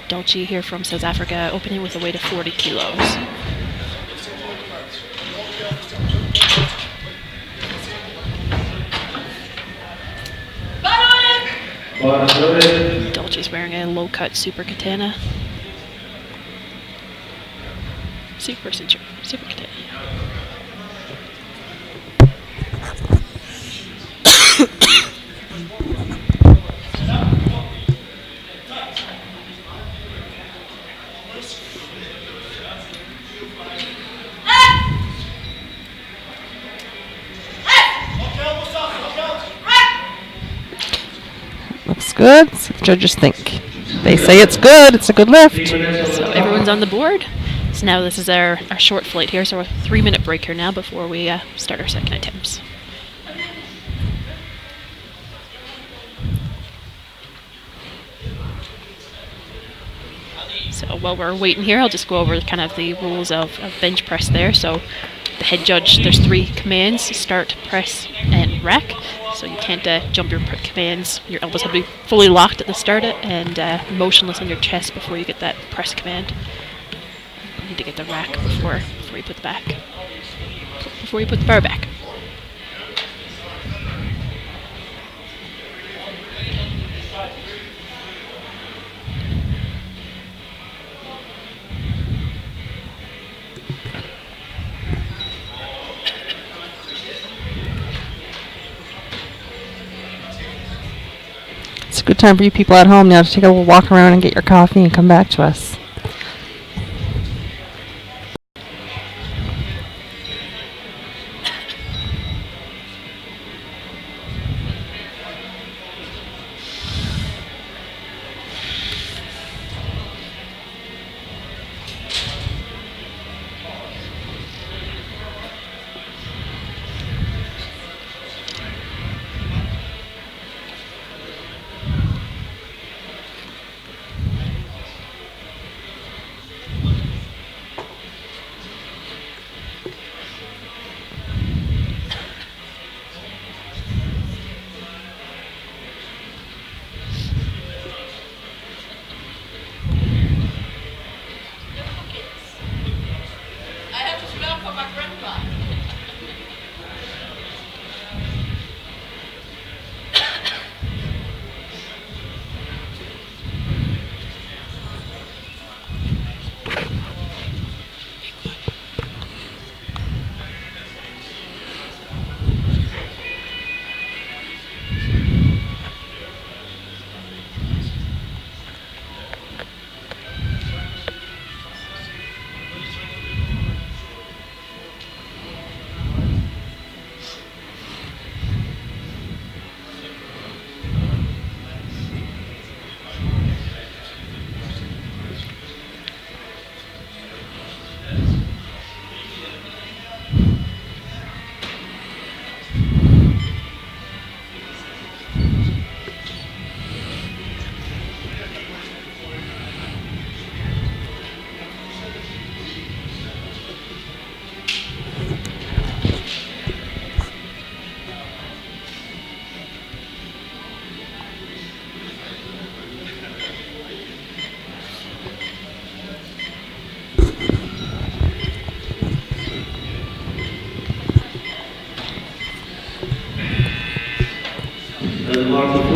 Dolce here from South Africa opening with a weight of 40 kilos. Dolce's wearing a low-cut super katana. Super katana. Looks good. So the judges think. They say it's good. It's a good lift. So everyone's on the board. So now this is our short flight here. So a 3-minute break here now before we start our second attempts. So while we're waiting here, I'll just go over kind of the rules of bench press there. So the head judge, there's 3 commands: start, press, and rack. So you can't jump your commands. Your elbows have to be fully locked at the start and motionless on your chest before you get that press command. You need to get the rack before you put the bar back. It's a good time for you people at home now to take a little walk around and get your coffee and come back to us.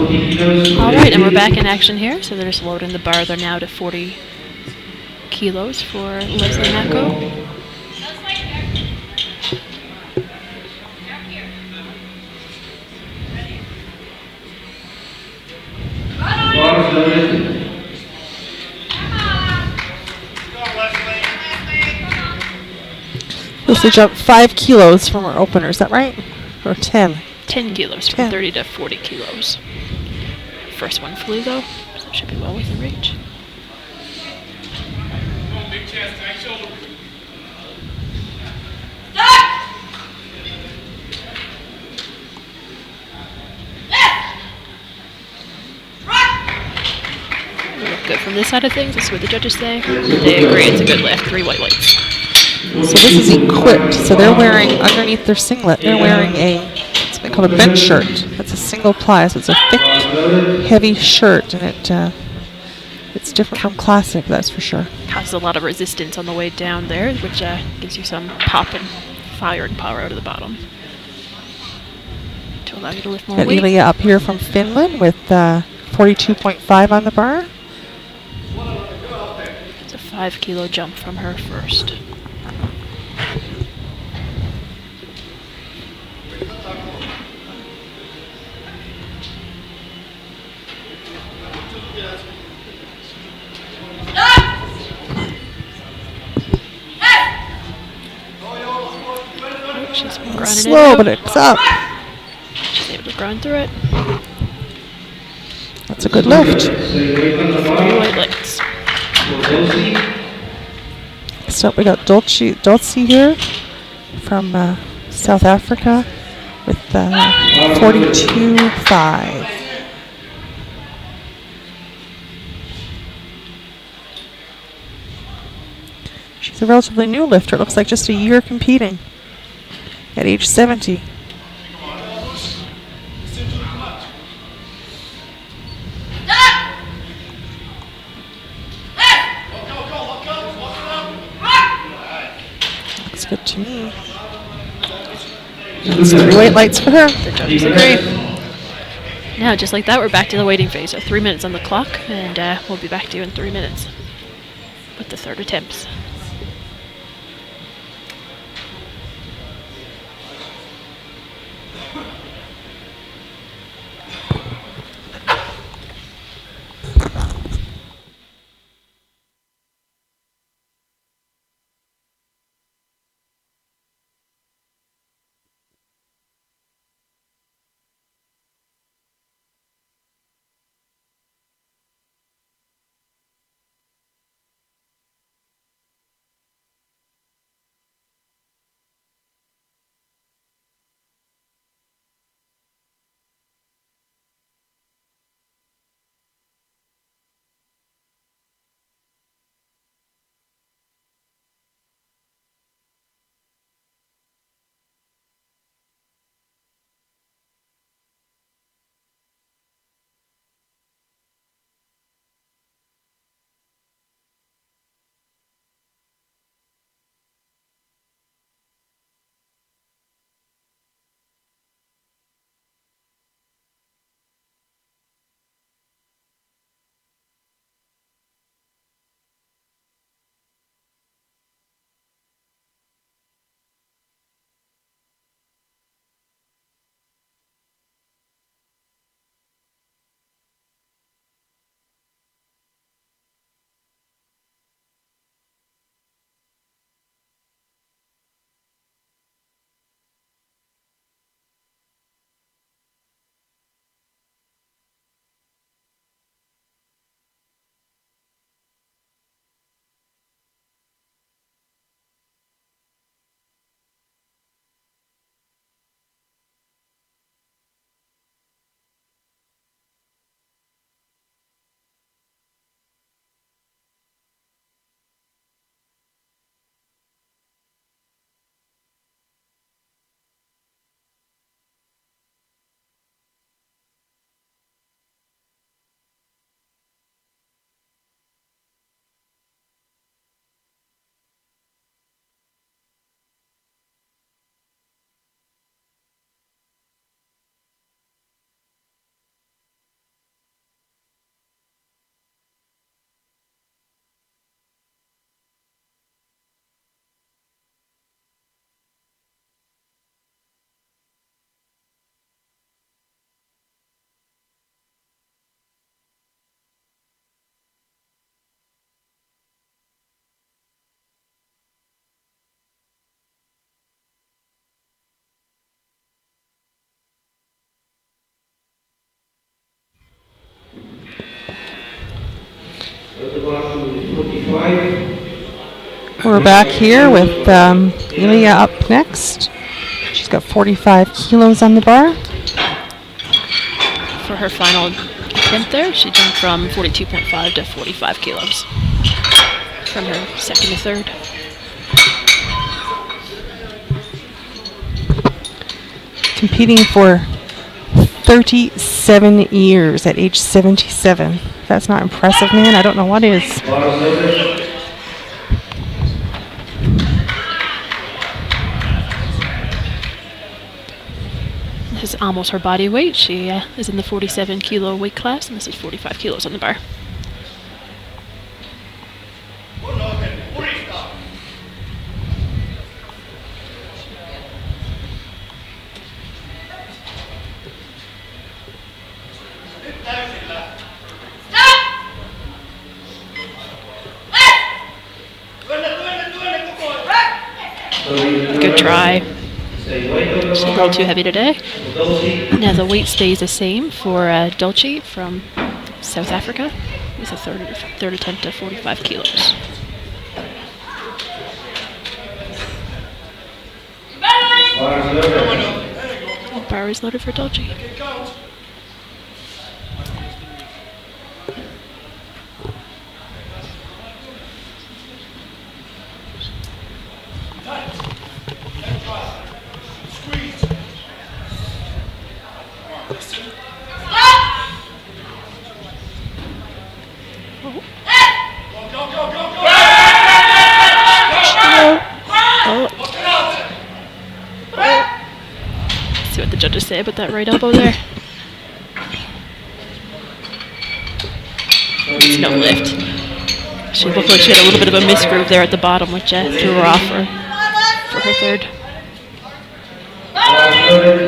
All right, and we're back in action here. So they're just loading the bar. They're now to 40 kilos for Leslie Mako. Leslie jumped 5 kilos from our opener, is that right? Or 10? 10 kilos from 10. 30 to 40 kilos. First one flew though, so it should be well within reach. Big chest, tight shoulder. Look good from this side of things. This is what the judges say. They agree it's a good lift. 3 white lights. So this is equipped. So they're wearing, underneath their singlet, they're wearing something called a bench shirt. That's a single ply, so it's a thick, heavy shirt, and it's different from classic, that's for sure. Causes a lot of resistance on the way down there, which gives you some pop and fire and power out of the bottom to allow you to lift more Got weight. Ilya up here from Finland with 42.5 on the bar. It's a 5 kilo jump from her first. She's been grinding Slow, it out. but it's up. She's able to grind through it. That's a good lift. 3 white lights. Next up, we got Dulce here from South Africa with 42.5. She's a relatively new lifter. It looks like just a year competing at age 70. Looks good to me. That's 3 white lights for her. The judges agree. Now, just like that, we're back to the waiting phase. So 3 minutes on the clock, and we'll be back to you in 3 minutes with the third attempts. Go to bar to 45. We're back here with Ilya up next. She's got 45 kilos on the bar. For her final attempt there, she jumped from 42.5 to 45 kilos from her second to third. Competing for 37 years at age 77. If that's not impressive, man, I don't know what is. Bar loaded. This is almost her body weight. She is in the 47 kilo weight class, and this is 45 kilos on the bar. Good try. She's a little too heavy today. Now the weight stays the same for Dulce from South Africa. It's a third attempt at 45 kilos. Bar is loaded for Dulce. See what the judges say about that right elbow there. It's no lift. She looked like she had a little bit of a misgroove there at the bottom, which threw her off for her third.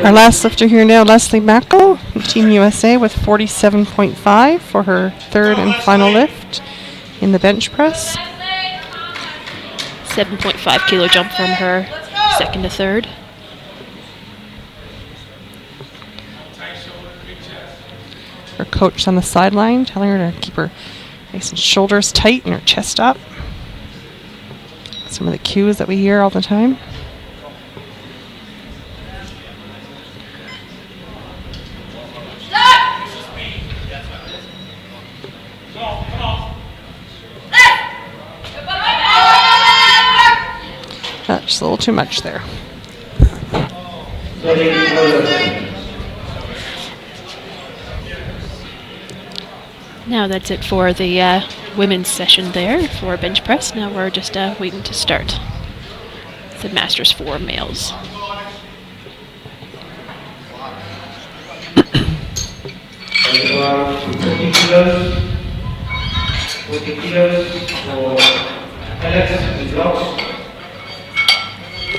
Our last lifter here now, Leslie Mackel, Team USA, with 47.5 for her third and final lift in the bench press. 7.5 kilo jump from her second to third. Her coach on the sideline telling her to keep her nice and shoulders tight and her chest up. Some of the cues that we hear all the time. Just a little too much there. Now that's it for the women's session there for bench press. Now we're just waiting to start the Masters for males.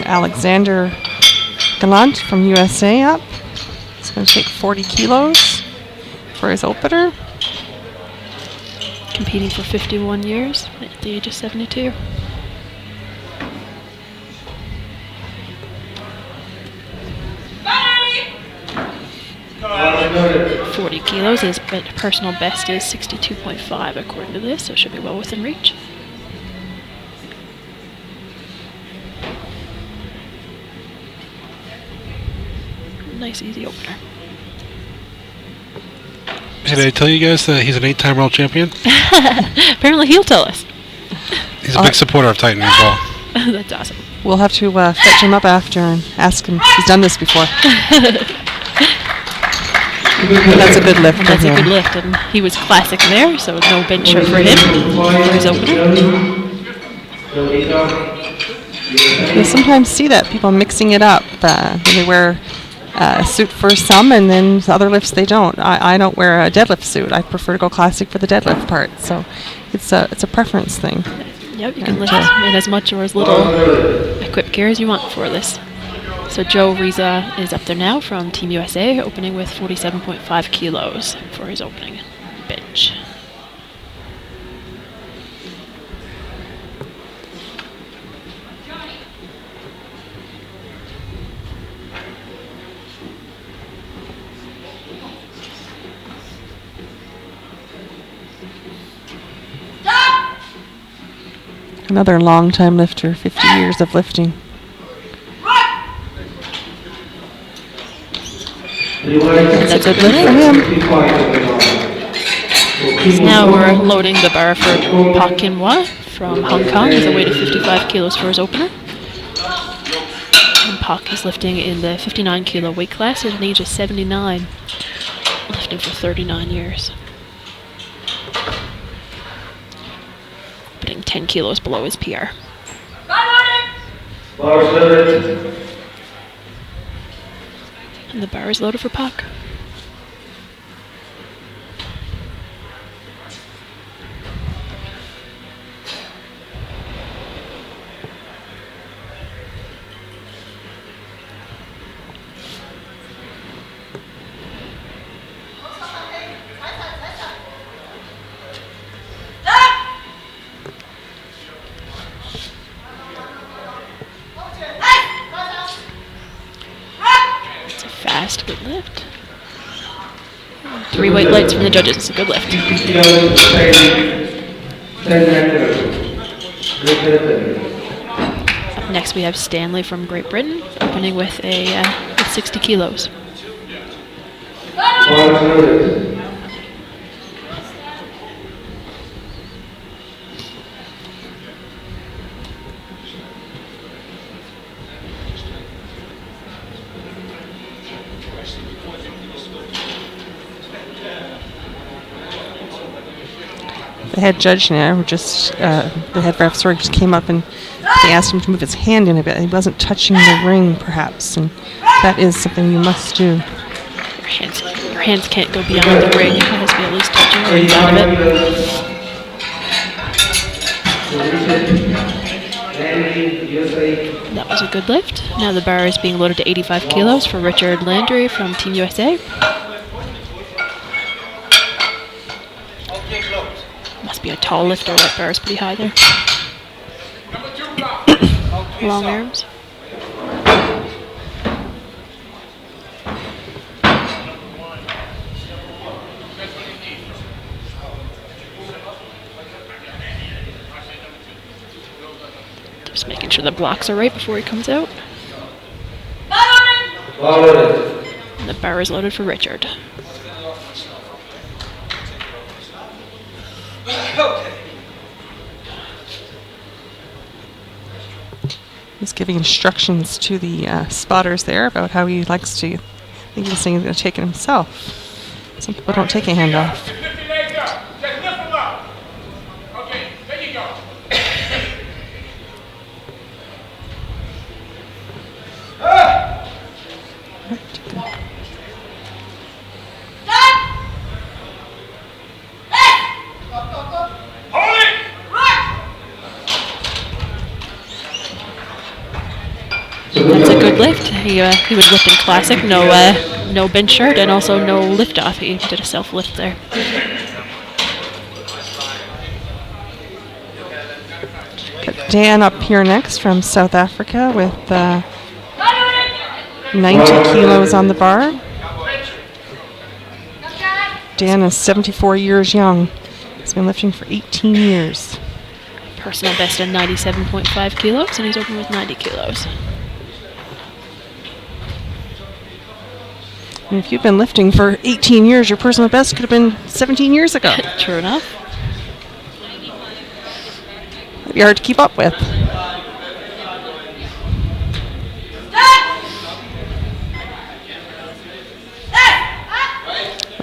Alexander Gallant from USA up. He's going to take 40 kilos for his opener. Competing for 51 years at the age of 72. Loaded. 40 kilos. His personal best is 62.5 according to this, so should be well within reach. Nice, easy opener. Did I tell you guys that he's an 8-time world champion? Apparently he'll tell us. He's a big supporter of Titan as well. That's awesome. We'll have to fetch him up after and ask him. He's done this before. That's a good lift. That's a good lift, and he was classic there, so no bench shirt for him for his opener. You sometimes see that, people mixing it up. They wear a suit for some, and then the other lifts they don't. I don't wear a deadlift suit. I prefer to go classic for the deadlift part. So it's a preference thing. Yep, you can lift in as much or as little equipped gear as you want for this. So Joe Riza is up there now from Team USA, opening with 47.5 kilos for his opening bench. Another long-time lifter, 50 years of lifting. That's a good For him. Now we're loading the bar for Park Kin-hwa from Hong Kong with a weight of 55 kilos for his opener. And Park is lifting in the 59 kilo weight class at an age of 79, lifting for 39 years. Putting 10 kilos below his PR. And the bar is loaded for Park. Fast, good lift. 3 weight lights from the judges. It's a good lift. Up next we have Stanley from Great Britain, opening with 60 kilos. The head judge now, the head ref, just came up and they asked him to move his hand in a bit. He wasn't touching the ring, perhaps, and that is something you must do. Your hands can't go beyond the ring. It has to be at least touching the ring down a bit. That was a good lift. Now the bar is being loaded to 85 kilos for Richard Landry from Team USA. Must be a tall lifter. That bar is pretty high there. Long arms. Just making sure the blocks are right before he comes out. And the bar is loaded for Richard. He's giving instructions to the spotters there about how he likes to. I think he was saying he's going to take it himself. Some people don't take a hand off. Lift your legs up. Just lift them up. Okay, there you go. Hold it. That's a good lift. He was lifting classic, no bench shirt, and also no lift off. He did a self lift there. Got Dan up here next from South Africa with 90 kilos on the bar. Dan is 74 years young. He's been lifting for 18 years. Personal best at 97.5 kilos, and he's open with 90 kilos. And if you've been lifting for 18 years, your personal best could have been 17 years ago. True enough. It'd be hard to keep up with.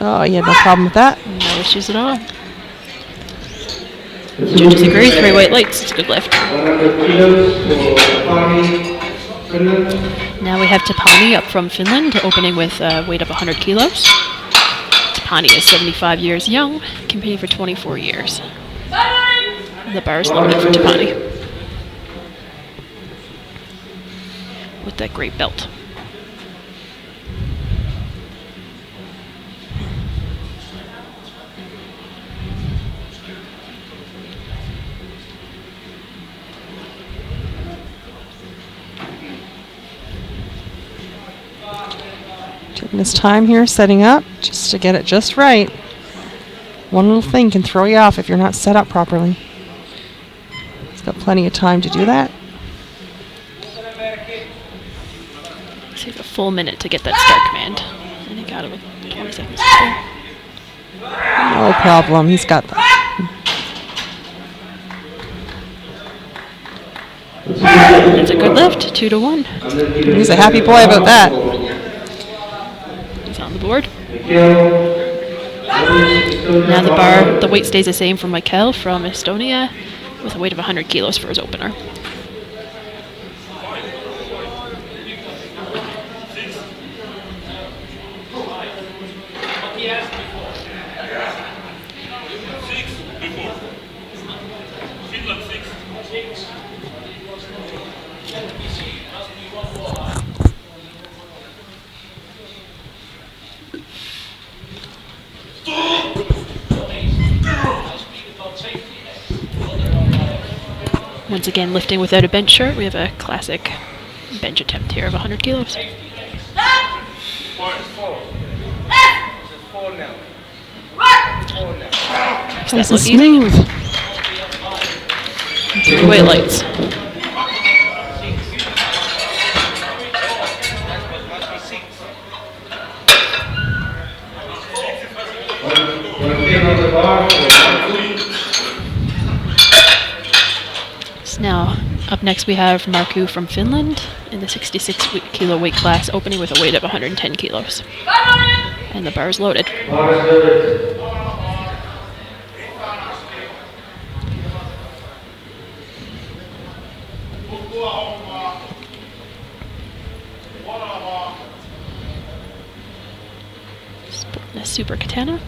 Oh, you had no problem with that. No issues at all. Judges agree, 3 weight lights. It's a good lift. Now we have Tapani up from Finland, opening with a weight of 100 kilos. Tapani is 75 years young, competing for 24 years. The bar is loaded for Tapani. With that great belt. Taking his time here, setting up, just to get it just right. One little thing can throw you off if you're not set up properly. He's Got plenty of time to do that. Takes a full minute to get that start command. And he got it with 20 seconds to spare. No problem. He's got that. It's a good lift, 2-1. He's a happy boy about that. He's on the board. Now the weight stays the same for Michael from Estonia with a weight of 100 kilos for his opener. Once again, lifting without a bench shirt, we have a classic bench attempt here of 100 kilos. Nice and smooth. 3 weight lights. Now, up next we have Markku from Finland in the 66 kilo weight class, opening with a weight of 110 kilos. And the bar is loaded. Sporting a super katana.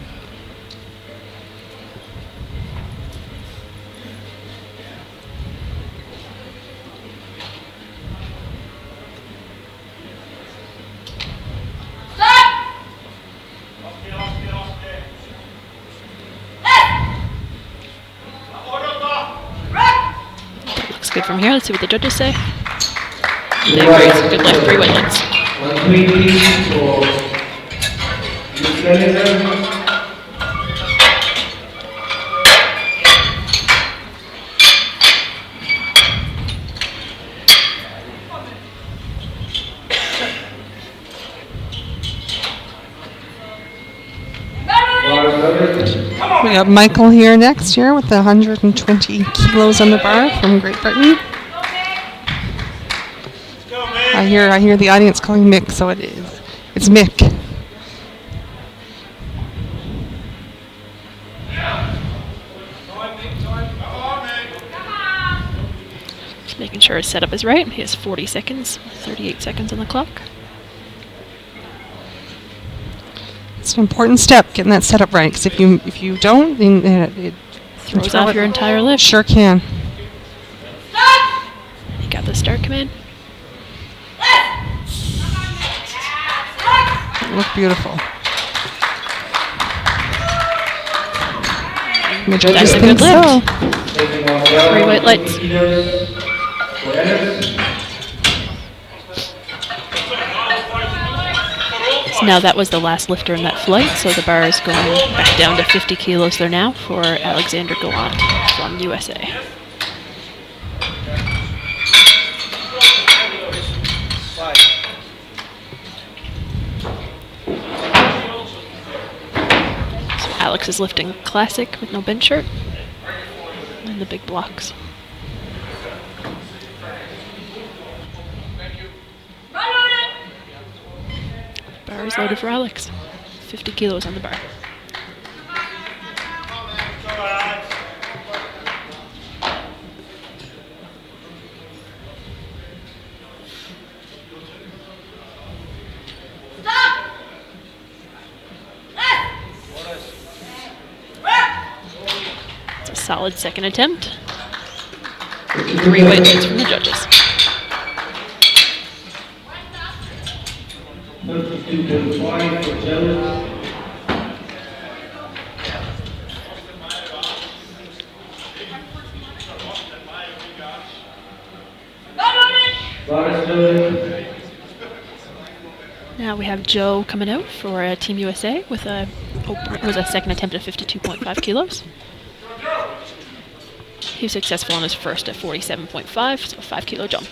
Good from here. Let's see what the judges say. They agree. It's a good lift. 3 weight lights. We got Michael here next year with the 120 kilos on the bar from Great Britain. I hear the audience calling Mick, so it is. It's Mick. Just making sure his setup is right. He has 40 seconds, 38 seconds on the clock. It's an important step, getting that set up right, because if you don't, then it throws off your entire lift. Sure can. You got the start command. Look beautiful. The judges That's a think good so. lift. 3 white lights. So now that was the last lifter in that flight, so the bar is going back down to 50 kilos there now for Alexander Gallant from USA. Alex is lifting classic with no bench shirt and the big blocks. Bar is loaded for Alex. 50 kilos on the bar. Solid second attempt. 3 weight lights from the judges. Now we have Joe coming out for Team USA with a second attempt at 52.5 kilos. He was successful on his first at 47.5, so a 5 kilo jump.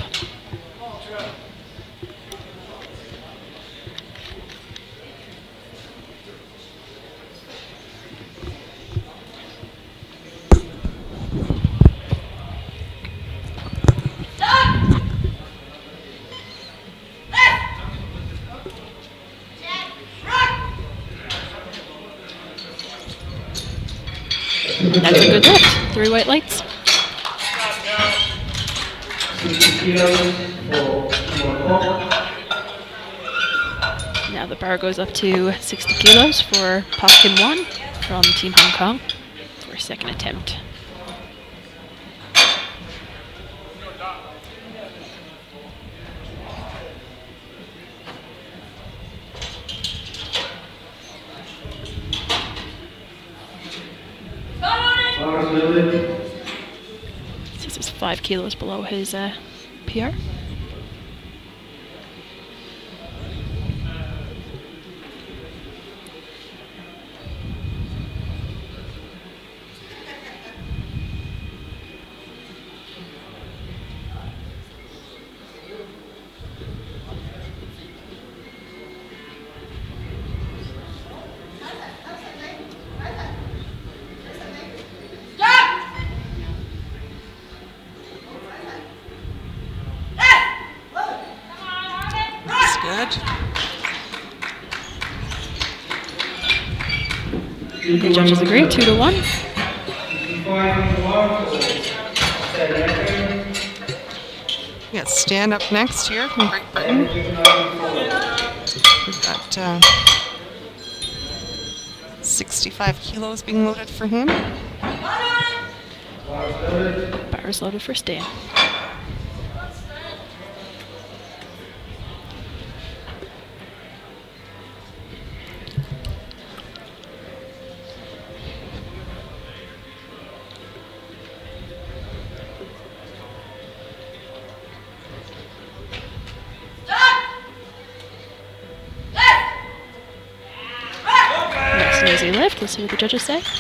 That's a good lift. 3 white lights. 60 kilos for Now the bar goes up to 60 kilos for Park Kim Won from Team Hong Kong for his second attempt. This is 5 kilos below his PR. The judges agree, 2-1. We got Stan up next here from Great Britain. We've got 65 kilos being loaded for him. Bars loaded for Stan. Easy lift. Let's see what the judges say. 3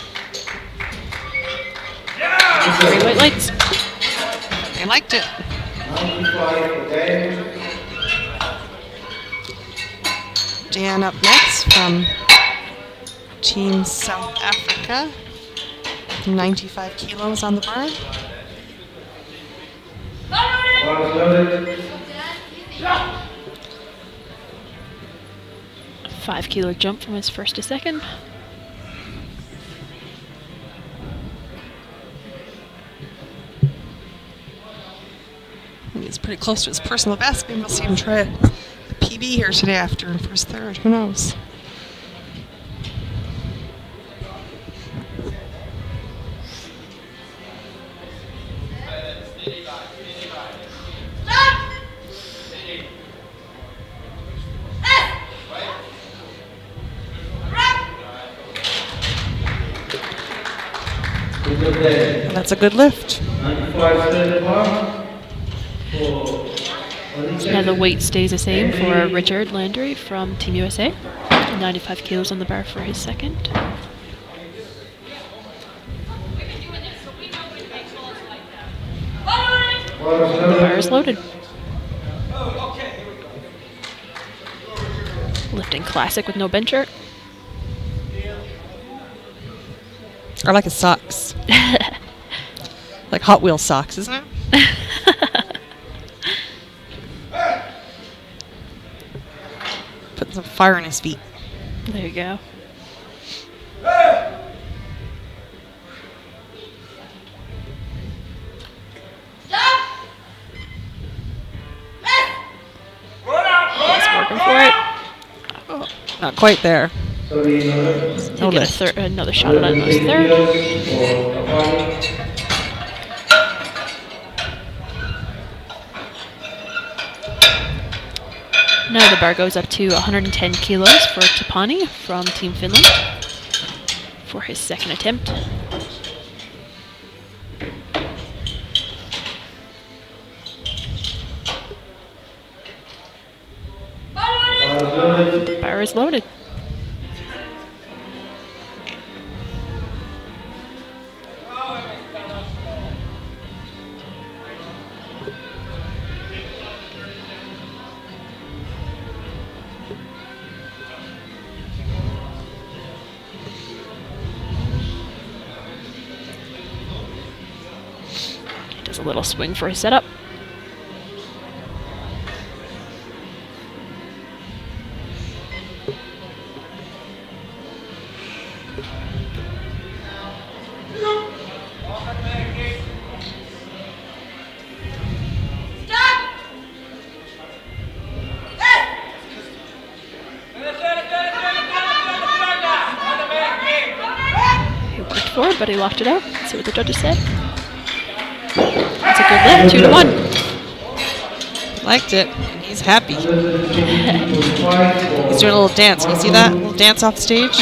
white lights. They liked it. Dan up next from Team South Africa. 95 kilos on the bar. 5 kilo jump from his first to second. He's pretty close to his personal best. Maybe we'll see him try a PB here today after for his third. Who knows? That's a good lift. Now the weight stays the same for Richard Landry from Team USA. 95 kilos on the bar for his second. The bar is loaded. Lifting classic with no bench shirt. I like his socks. Like Hot Wheels socks, isn't it? Putting some fire in his feet. There you go. He's working for it. Oh, not quite there. He'll get another shot at his third. Now the bar goes up to 110 kilos for Tapani from Team Finland for his second attempt. Bar is loaded. Does a little swing for his setup. He worked for it, but he locked it out. Let's see what the judges said. That's a good lift, 2 to 1. Liked it. He's happy. He's doing a little dance. Can you see that? A little dance off stage.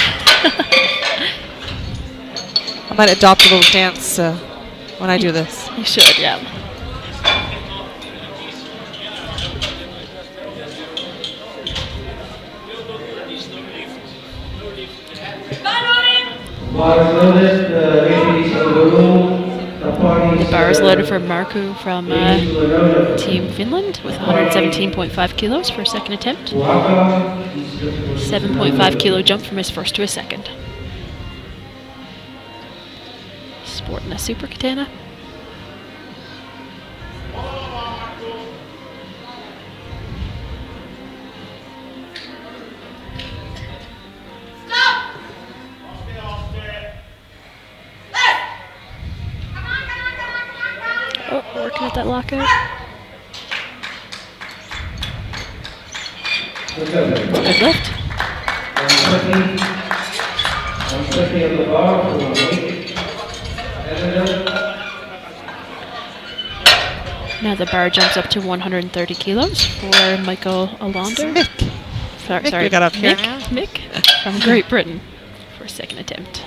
I might adopt a little dance when I do this. You should, yeah. The bar is loaded for Markku from Team Finland with 117.5 kilos for a second attempt. 7.5 kilo jump from his first to his second. Sporting a super katana. Oh, working at that lockout. Good lift. Now the bar jumps up to 130 kilos for Michael Alander. Mick. Sorry, we got up here now. Mick from Great Britain for a second attempt.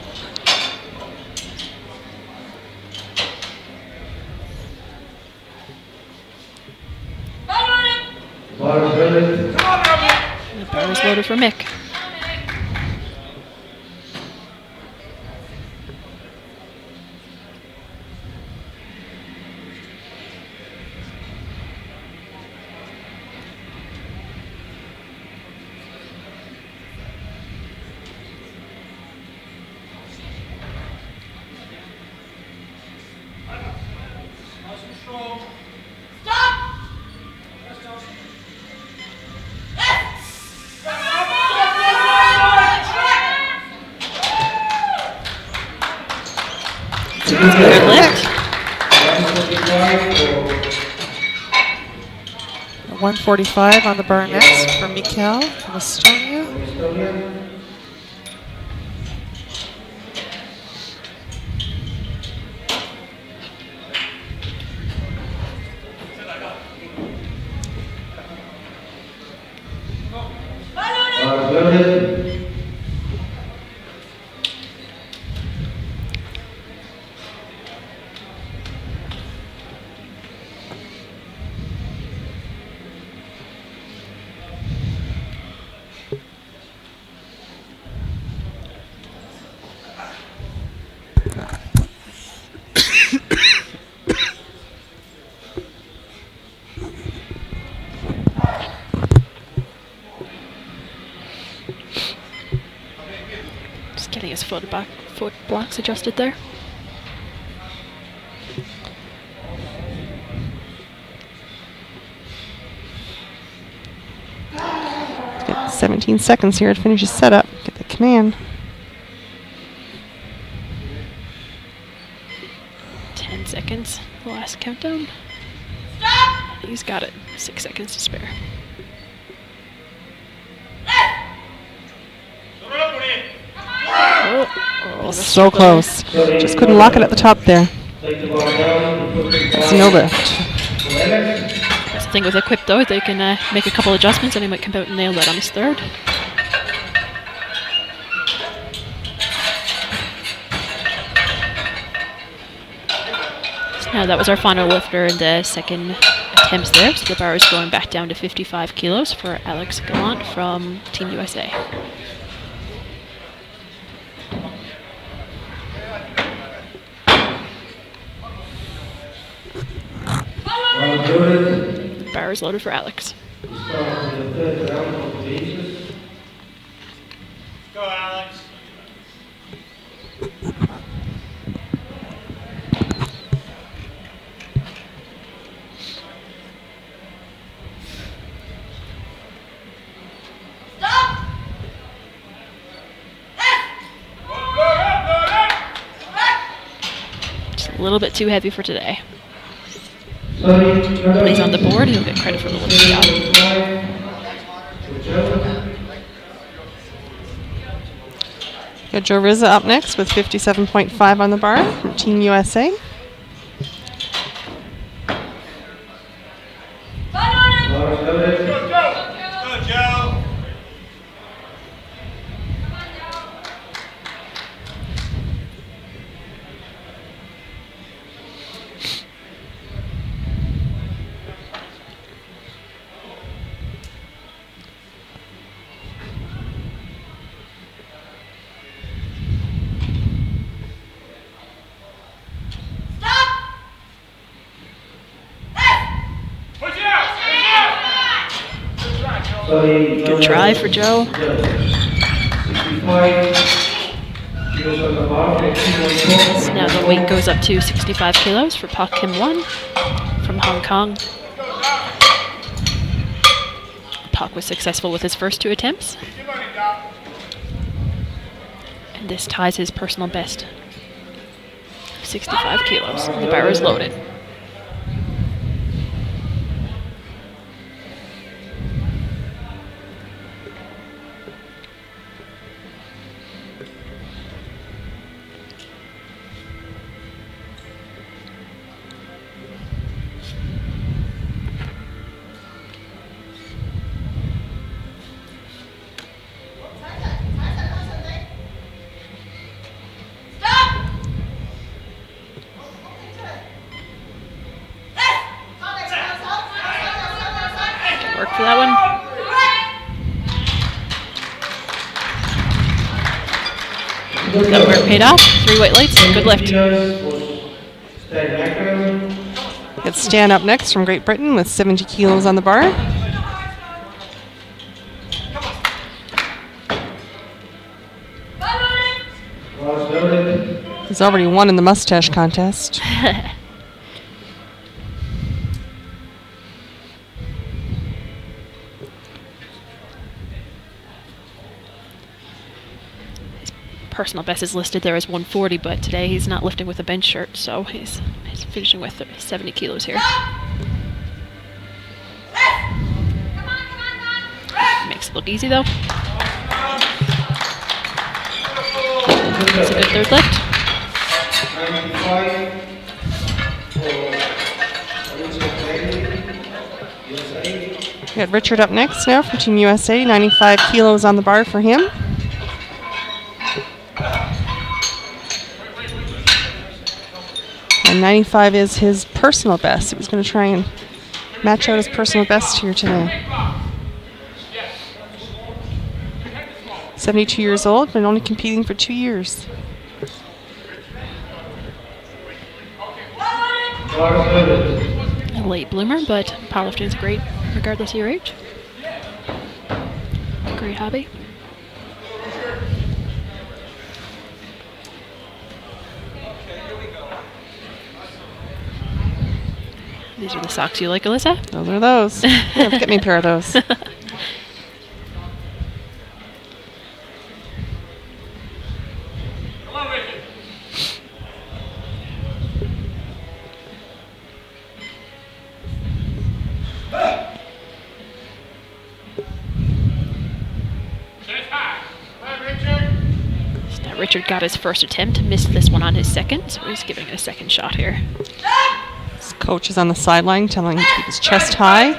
The bar is loaded for Mick. Good lift. 145 on the bar next for Mikkel from Estonia. Just getting his foot blocks adjusted there. Got 17 seconds here to finish his setup. Get the command. 10 seconds. The last countdown. Stop! He's got it. 6 seconds to spare. Oh, So close. Just couldn't lock it at the top there. That's no lift. That's the thing with Equip though, they can make a couple adjustments and he might come out and nail that on his third. So now that was our final lifter in the second attempts there, so the bar is going back down to 55 kilos for Alex Gallant from Team USA. Bar is loaded for Alex. Go, Alex. A little bit too heavy for today. Sorry, Plays on the board, he'll get credit for the lift shot. Got Joe Rizza up next with 57.5 on the bar from Team USA. Go, Joe. Push it out. Sorry, Good try for Joe. 65 kilos on the bar for Team USA. So now the weight goes up to 65 kilos for Pak Kim Won from Hong Kong. Pak was successful with his first 2 attempts. And this ties his personal best. 65 kilos. The bar is loaded. Work for that one. That work paid off. 3 weight lights, good lift. Got Stan up next from Great Britain with 70 kilos on the bar. He's already won in the mustache contest. Personal best is listed there as 140, but today he's not lifting with a bench shirt, so he's finishing with 70 kilos here. Makes it look easy though. It's a good third lift. 95 for original USA. We got Richard up next now from Team USA. 95 kilos on the bar for him. And 95 is his personal best. He was going to try and match out his personal best here today. 72 years old, but only competing for 2 years. A late bloomer, but powerlifting is great regardless of your age. Great hobby. These are the socks you like, Alyssa? Those are those. Yeah, get me a pair of those. Richard got his first attempt, missed this one on his second, so he's giving it a second shot here. His coach is on the sideline telling him to keep his chest high.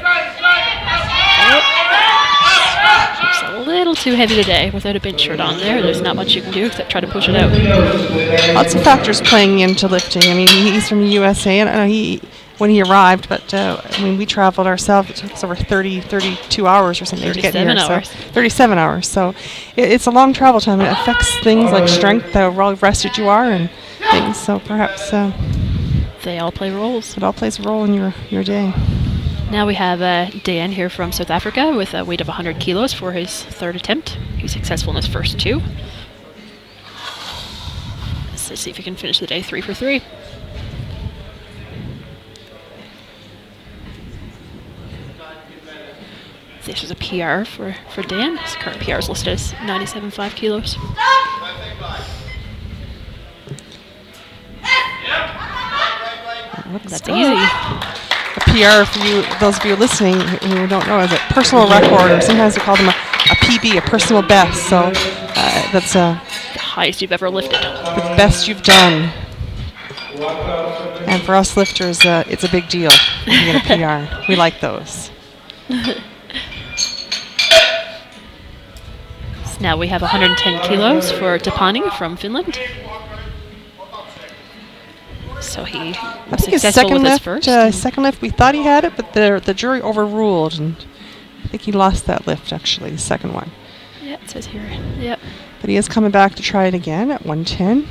Just a little too heavy today. Without a bench shirt on there's not much you can do except try to push it out. Lots of factors playing into lifting. I mean, he's from the USA, and I know when he arrived, but I mean, we traveled ourselves. It took us over 32 hours or something to get here. 37 hours. So 37 hours. So it's a long travel time. It affects things like strength, how well rested you are, and things. So perhaps they all play roles. It all plays a role in your day. Now we have Dan here from South Africa with a weight of 100 kilos for his third attempt. He was successful in his first two. Let's see if he can finish the day 3 for 3. This is a PR for Dan. His current PR is listed as 97.5 kilos. That's easy. A PR for you, those of you listening who don't know, is a personal record, or sometimes they call them a PB, a personal best. So that's The highest you've ever lifted. the best you've done. And for us lifters, it's a big deal when you get a PR. We like those. So now we have 110 kilos for Tapani from Finland. So he was I think his successful second with his lift, first. second lift, we thought he had it, but the jury overruled, and I think he lost that lift, actually, the second one. Yeah, it says here. Yep. But he is coming back to try it again at 110.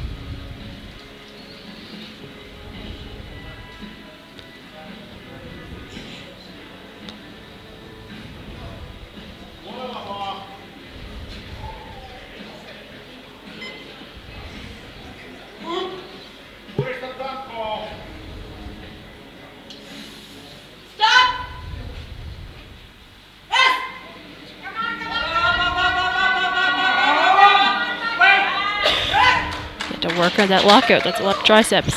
To work on that lockout. That's a lot of triceps.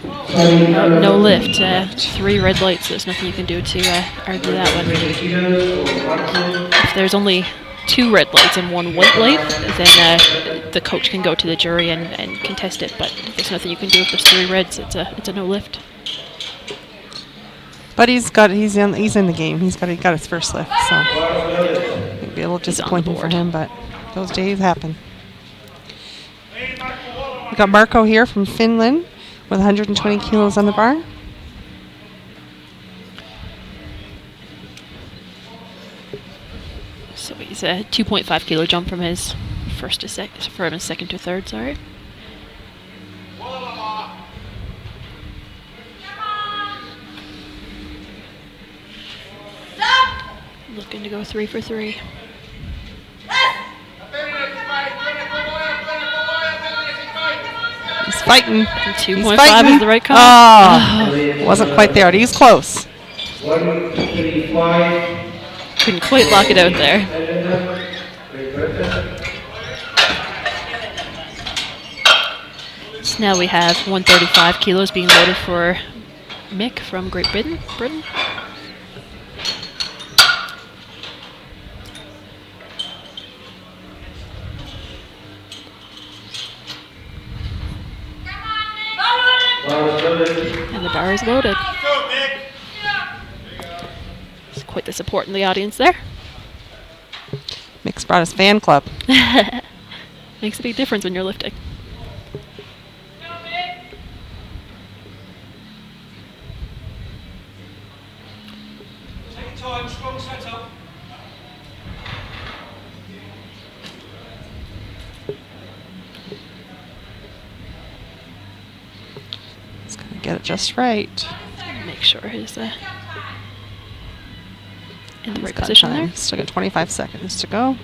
No lift. 3 red lights. There's nothing you can do to argue that one. If there's only 2 red lights and 1 white light, then the coach can go to the jury and contest it. But if there's nothing you can do if there's 3 reds, it's a no lift. But he's in the game. He got his first lift, so it'd be a little disappointing for him, but those days happen. We got Marco here from Finland with 120 kilos on the bar. So he's a 2.5 kilo jump from his second to third. Sorry. Looking to go 3 for 3. He's fighting. 2.5 is the right call. Oh, wasn't quite there. He's close. 135. Couldn't quite lock it out there. So now we have 135 kilos being loaded for Mick from Great Britain. And the bar is loaded. It's quite the support in the audience there. Mick's brought his fan club. Makes a big difference when you're lifting. He's going to get it just right. Make sure he's in the He's right got position time. there. Still got 25 seconds to go.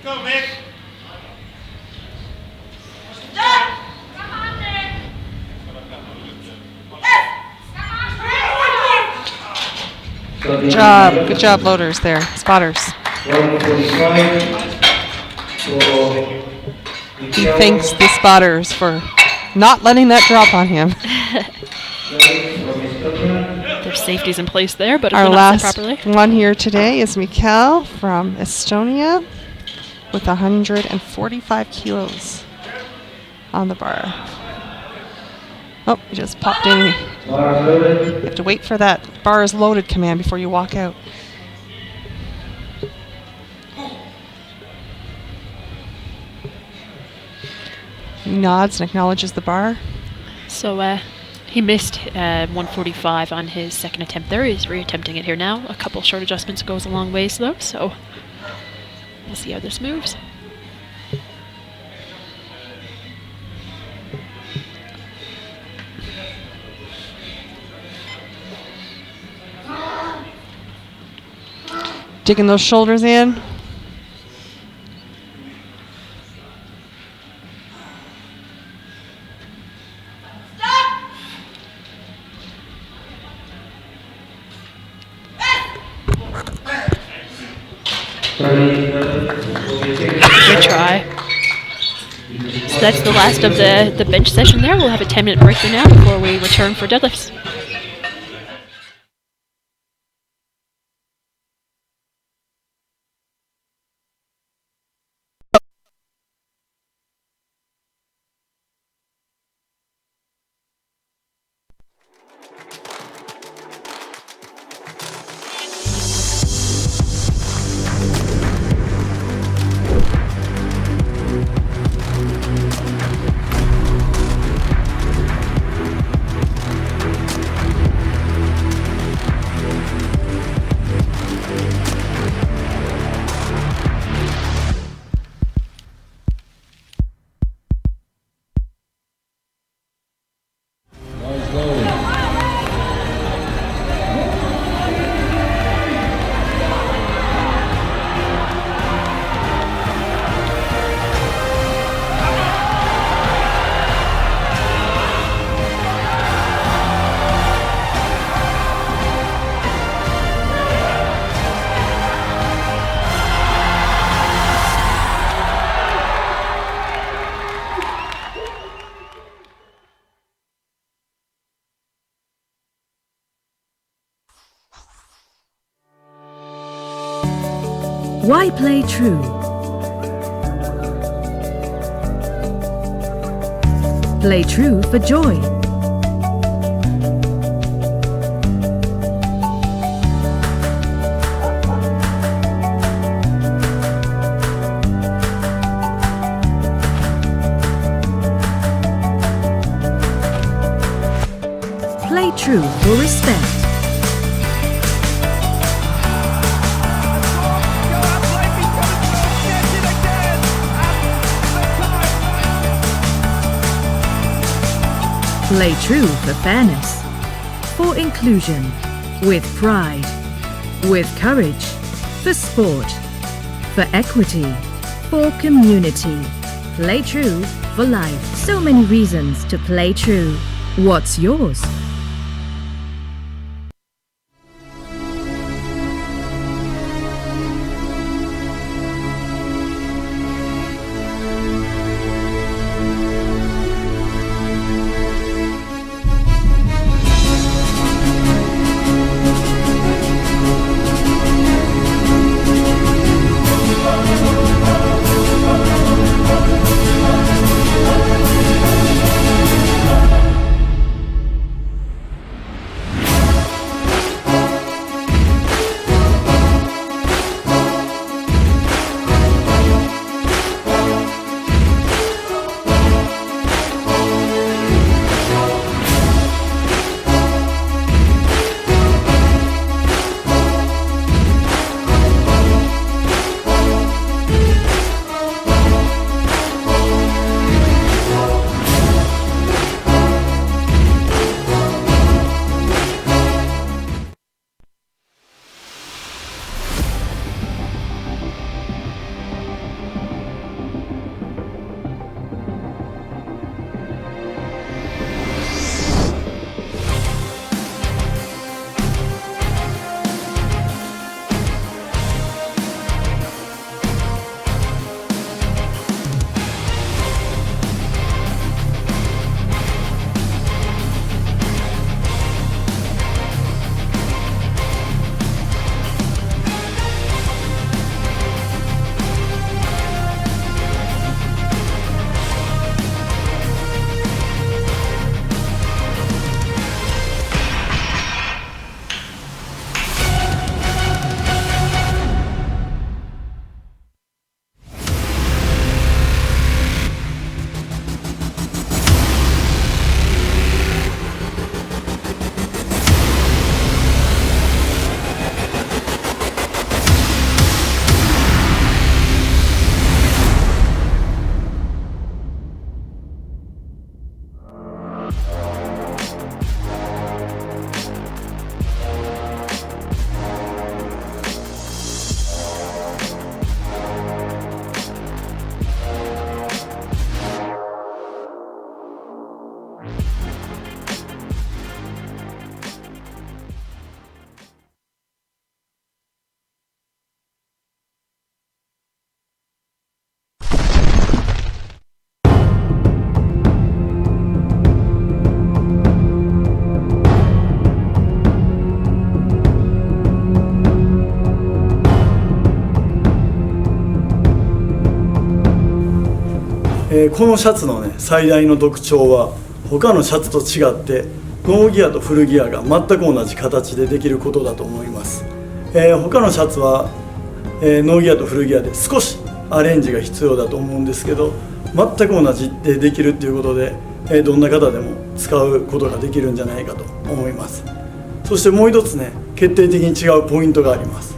Go, Mick. Good job. Good job, loaders there. Spotters. 145. He thanks the spotters for not letting that drop on him. There's safeties in place there, but if Our they're not set last properly. one here today is Mikkel from Estonia with 145 kilos on the bar. Oh, he just popped in. You have to wait for that bar is loaded command before you walk out. He nods and acknowledges the bar. So he missed 145 on his second attempt there. He's reattempting it here now. A couple short adjustments goes a long ways though, so we'll see how this moves. Digging those shoulders in. Good try. So that's the last of the bench session there. We'll have a 10-minute break for now before we return for deadlifts. Why play true? Play true for joy. Play true for respect. Play true for fairness, for inclusion, with pride, with courage, for sport, for equity, for community. Play true for life. So many reasons to play true. What's yours? このシャツのね最大の特徴は他のシャツと違ってノーギアとフルギアが全く同じ形でできることだと思います。他のシャツは、ノーギアとフルギアで少しアレンジが必要だと思うんですけど、全く同じでできるっていうことで、どんな方でも使うことができるんじゃないかと思います。そしてもう一つね決定的に違うポイントがあります。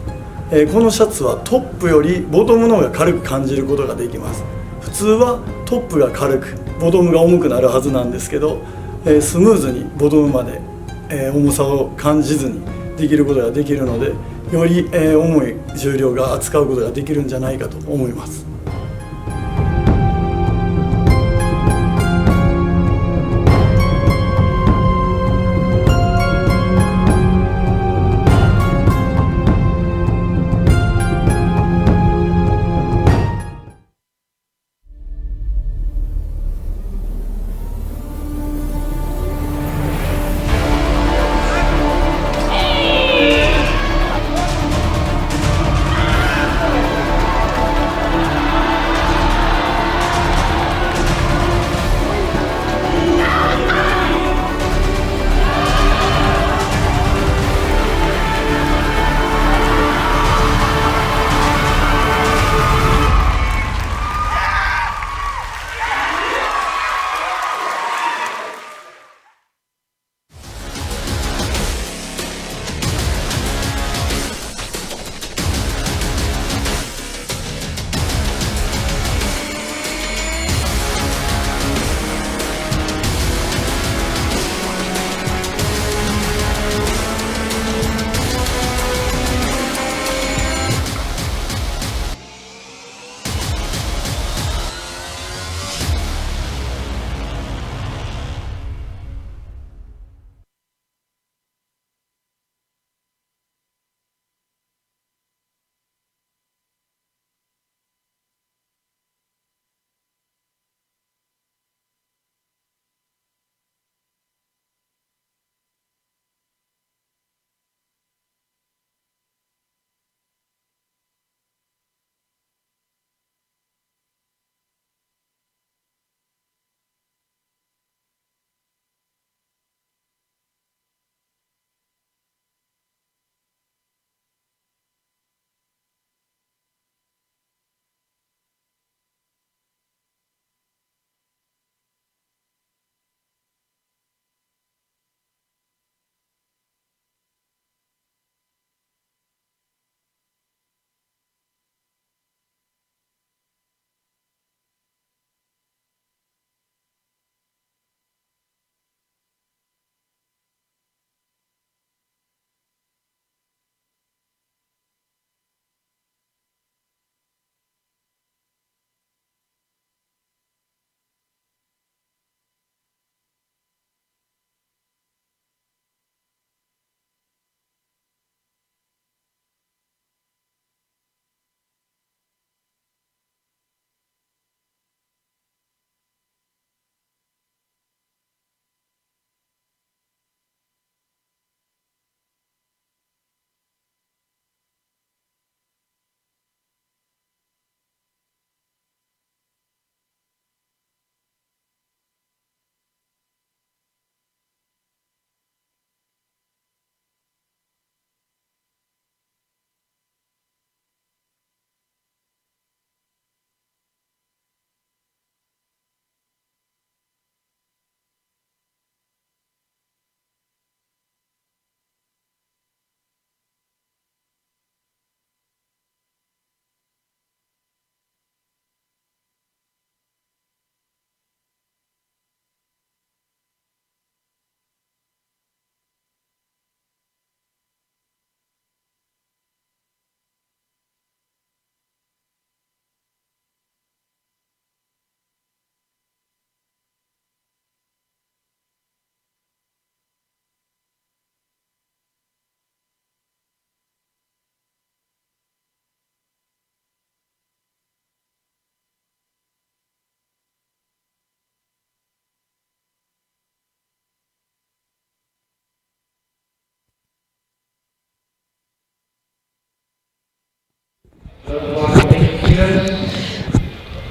このシャツはトップよりボトムの方が軽く感じることができます。普通はトップが軽くボトムが重くなるはずなんですけど、スムーズにボトムまで、重さを感じずにできることができるので、より、重い重量が扱うことができるんじゃないかと思います。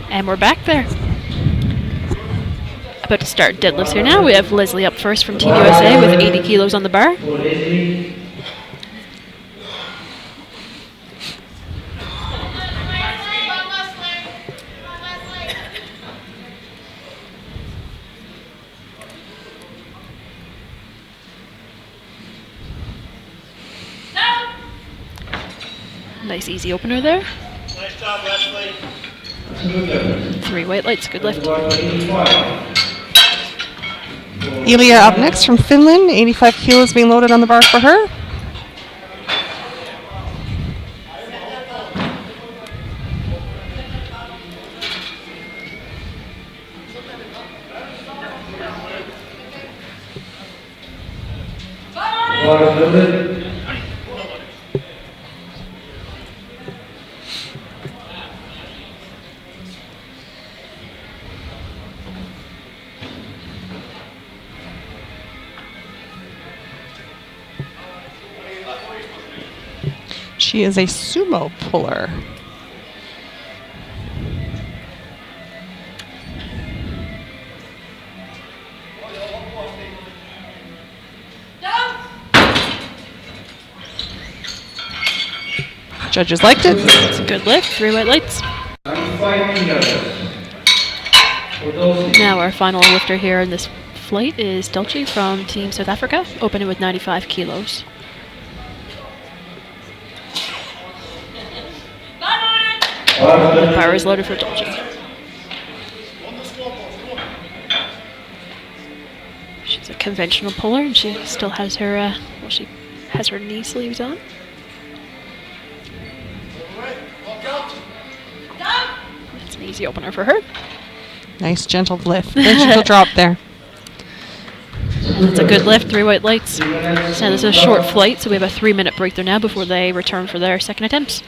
And we're back there. About to start deadlifts here now. We have Leslie up first from Team USA with 80 kilos on the bar. For Leslie. Nice easy opener there. Nice job, Leslie. 3 white lights, good lift. Ilya up next from Finland. 85 kilos being loaded on the bar for her. She is a sumo puller. Judges liked it. It's a good lift, 3 white lights. Now our final lifter here in this flight is Dulce from Team South Africa, opening with 95 kilos. The power is loaded for Dulce. She's a conventional puller and she still has her, she has her knee sleeves on. That's an easy opener for her. Nice gentle lift. Then she'll drop there. It's a good lift, 3 white lights. So this is a short flight, so we have a 3-minute break there now before they return for their second attempts.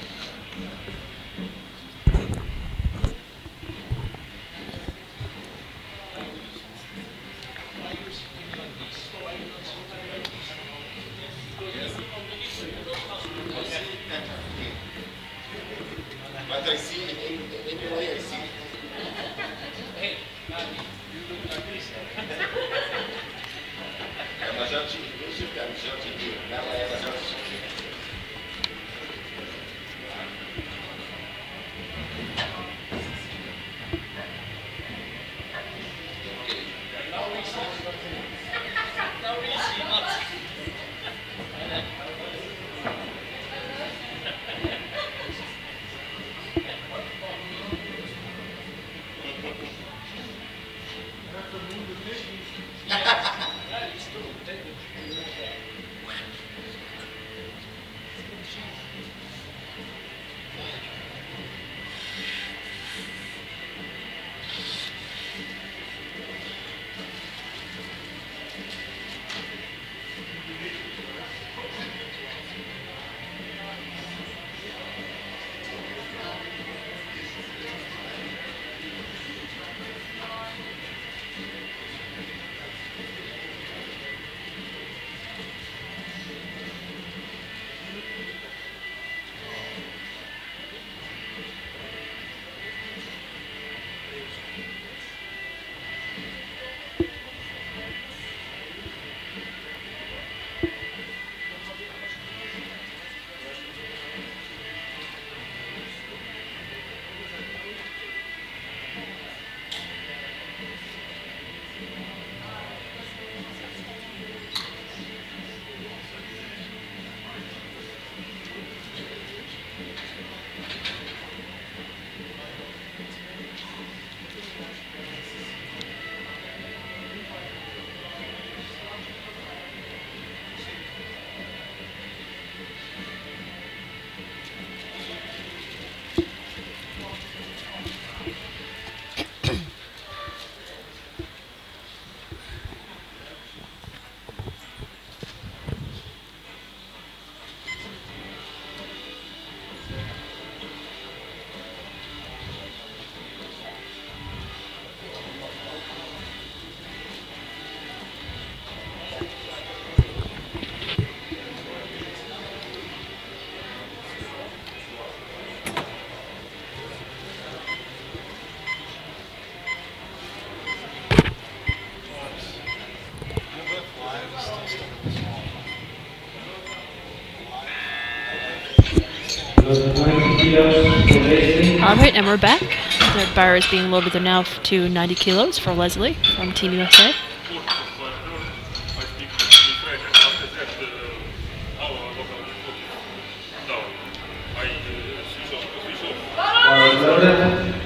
20 kilos for Leslie. Alright, and we're back. The bar is being loaded there now to 90 kilos for Leslie from Team USA.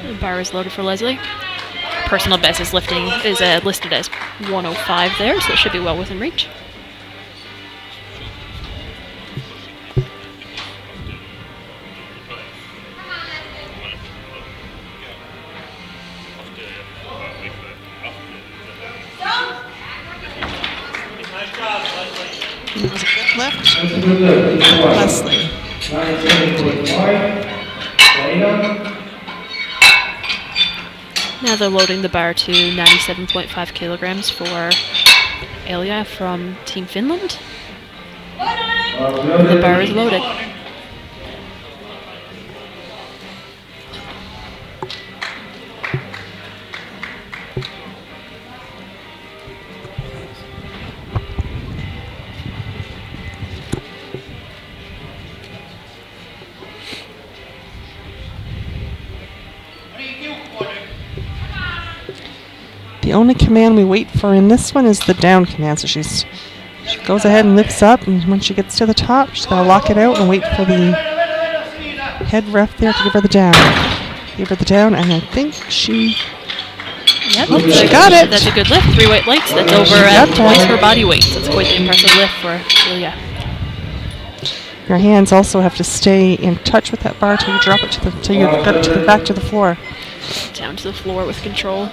The bar is loaded for Leslie. Personal best is listed as 105 there, so it should be well within reach. Left. That's a good look. Leslie. 97.5. Dana. Now they're loading the bar to 97.5 kilograms for Elia from Team Finland. The bar is loaded. The only command we wait for in this one is the down command. So she goes ahead and lifts up, and when she gets to the top, she's going to lock it out and wait for the head ref there to give her the down. Give her the down, and I think she... Yep, Oh, she got it. That's a good lift. 3 weight lights. That's over twice her body weight. That's quite the impressive lift for Elia. Your hands also have to stay in touch with that bar till you drop it till you got it to the back to the floor. Down to the floor with control.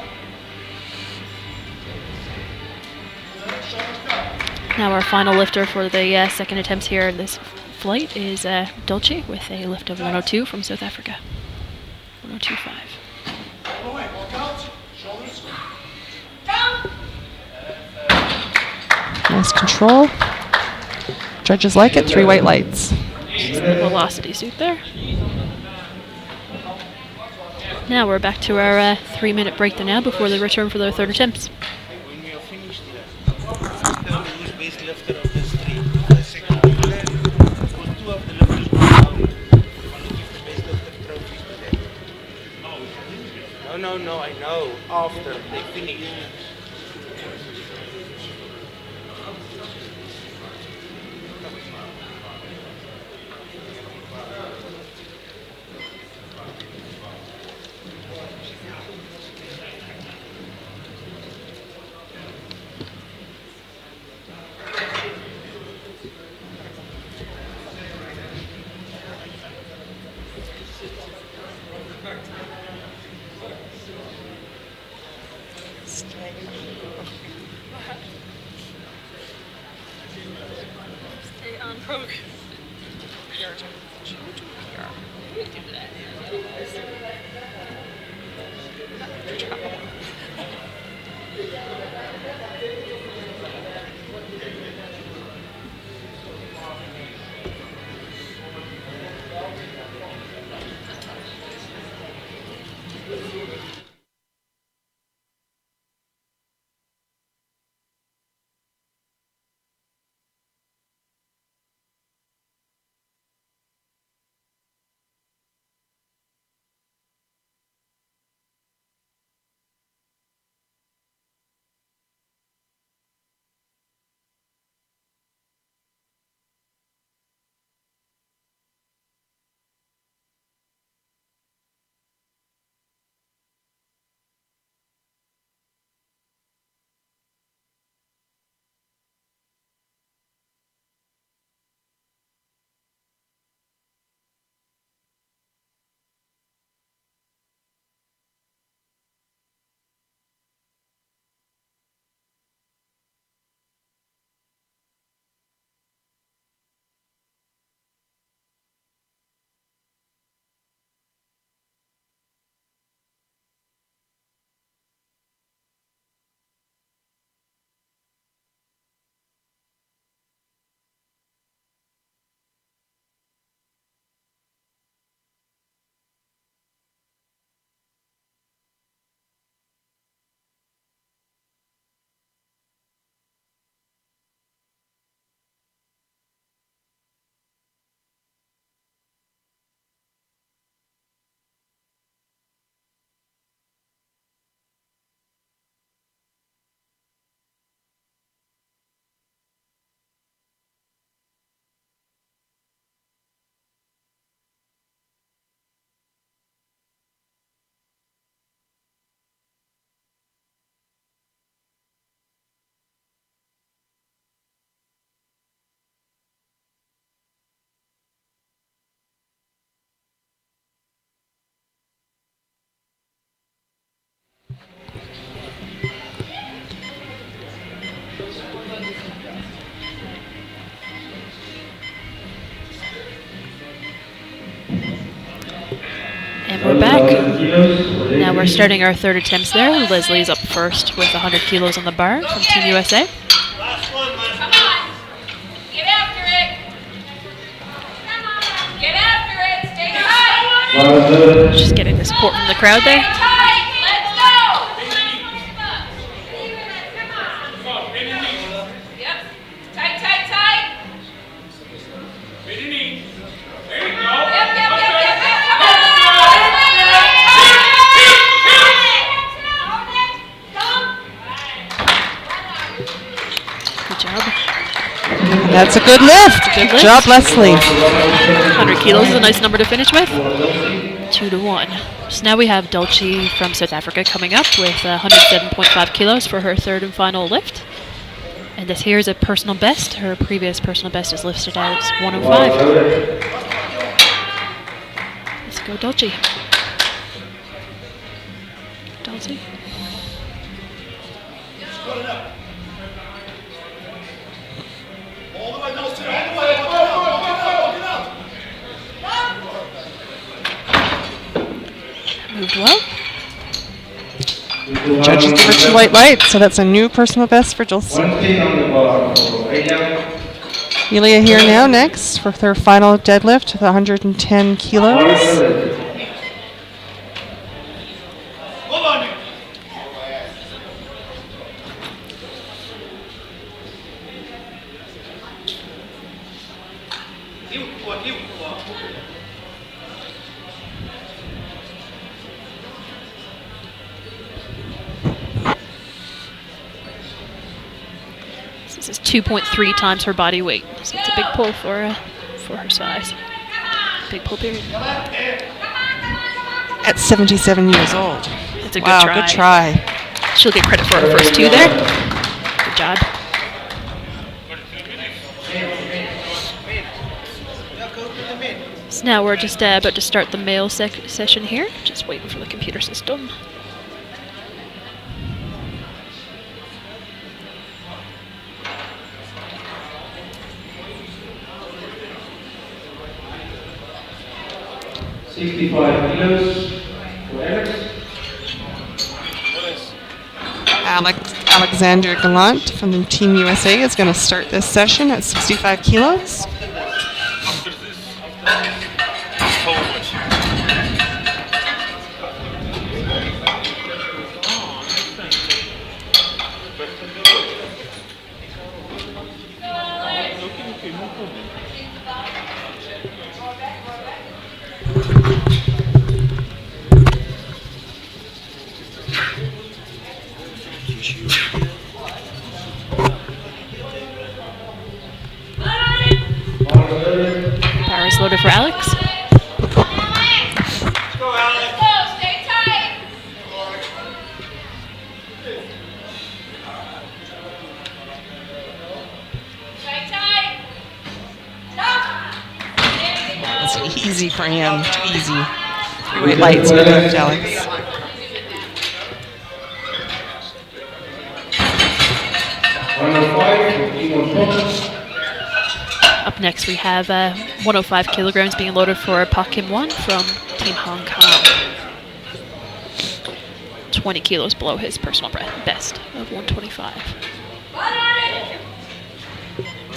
Now our final lifter for the second attempts here in this flight is Dulce with a lift of 102 from South Africa. 102.5. Nice control. Judges like it. 3 white lights. Just the velocity suit there. Now we're back to our 3-minute break there now before they return for their third attempts. When we are finished, tell me who's best lifter of this three. The second player, because 2 of the lifters go down. I want to give the best lifter trophies to them. No, I know. After they finish. Stay on program. And we're back. Now we're starting our third attempts there. Leslie's up first with 100 kilos on the bar from Team USA. Last one, last one. Come on. Get after it. Come on. Get after it. Stay tight. Just getting the support from the crowd there. Stay tight. Let's go. Yep. Tight, tight, tight. There you go. Yep, yep, yep, yep, yep. Come on. Good job. That's a good lift. Good Good job, lift. Leslie. 100 kilos is a nice number to finish with. 2-1. So now we have Dulce from South Africa coming up with 107.5 kilos for her third and final lift. And this here is a personal best. Her previous personal best is lifted at 105. Let's go, Dulce. Dulce. Moved well. The judges give her 2 white lights, so that's a new personal best for Dulce. Elia here now next for their final deadlift with 110 kilos. This is 2.3 times her body weight, so it's a big pull for her size. Big pull period. At 77 years old. It's a good Wow, try. good try. She'll get credit for her first 2 there. Good job. So now we're just about to start the male session here. Just waiting for the computer system. Alexander Gallant from the Team USA is going to start this session at 65 kilos. Bar is loaded for Alex. Stay tight. Tight, tight. It's easy for him. Too easy. 3 white lights. Good lift, Alex. Up next we have 105 kilograms being loaded for Pak Kim Won from Team Hong Kong. 20 kilos below his personal best of 125.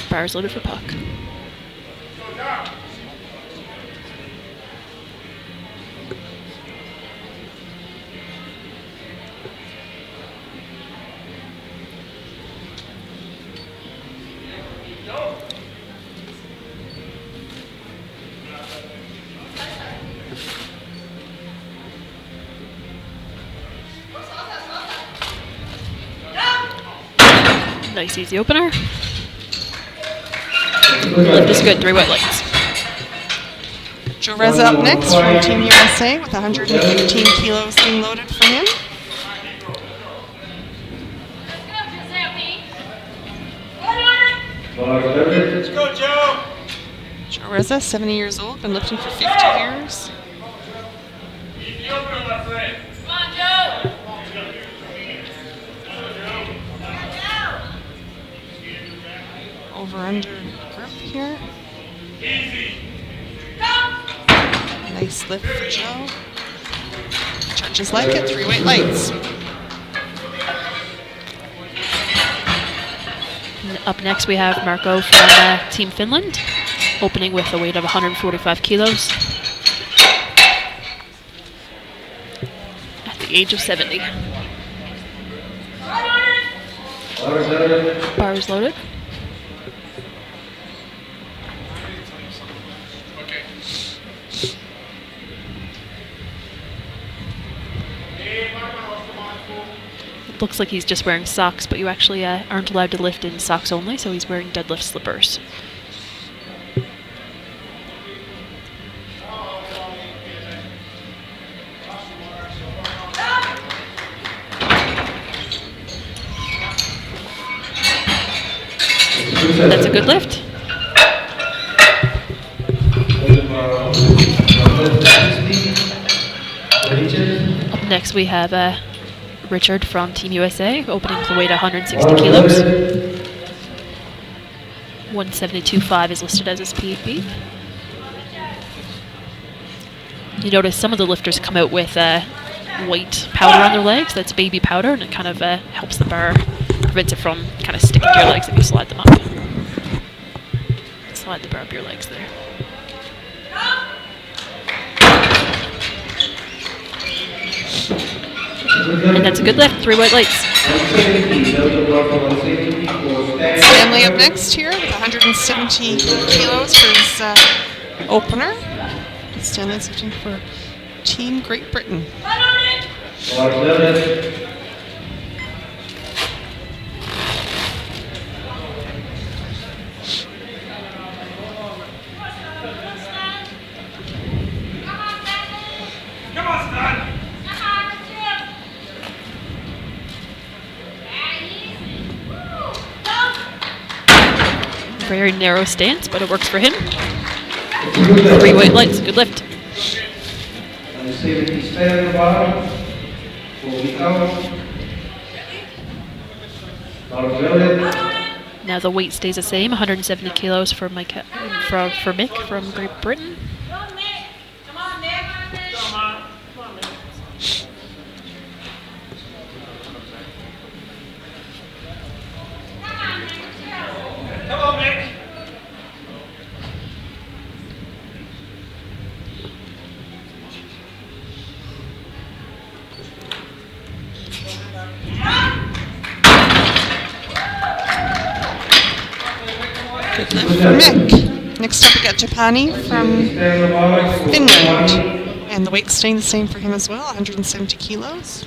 Bar is loaded for Pak. Nice easy opener. Lift is good, 3 white lights. Jereza up next from Team USA with 115 kilos being loaded for him. Let's go, Joe. Jereza, 70 years old, been lifting for 50 years. The opener, my friend. Come on, Joe. over-under grip here. Nice lift for Joe. Judges like it. 3 weight lights. Up next we have Marco from Team Finland, opening with a weight of 145 kilos at the age of 70. Bars loaded. Looks like he's just wearing socks, but you actually aren't allowed to lift in socks only, so he's wearing deadlift slippers. That's a good lift. Up next we have Richard from Team USA, opening with a weight of 160 kilos. 172.5 is listed as his PB. You notice some of the lifters come out with white powder on their legs. That's baby powder, and it kind of helps the bar, prevents it from kind of sticking to your legs if you slide them up. Slide the bar up your legs there. And that's a good lift. 3 white lights. Stanley up next here with 170 kilos for his opener. Stanley's lifting for Team Great Britain. Very narrow stance, but it works for him. 3 white lights, good lift. Now the weight stays the same, 170 kilos for Mick from Great Britain. Good lift for Mick. Next up we got Japani from Finland. And the weight staying the same for him as well, 170 kilos.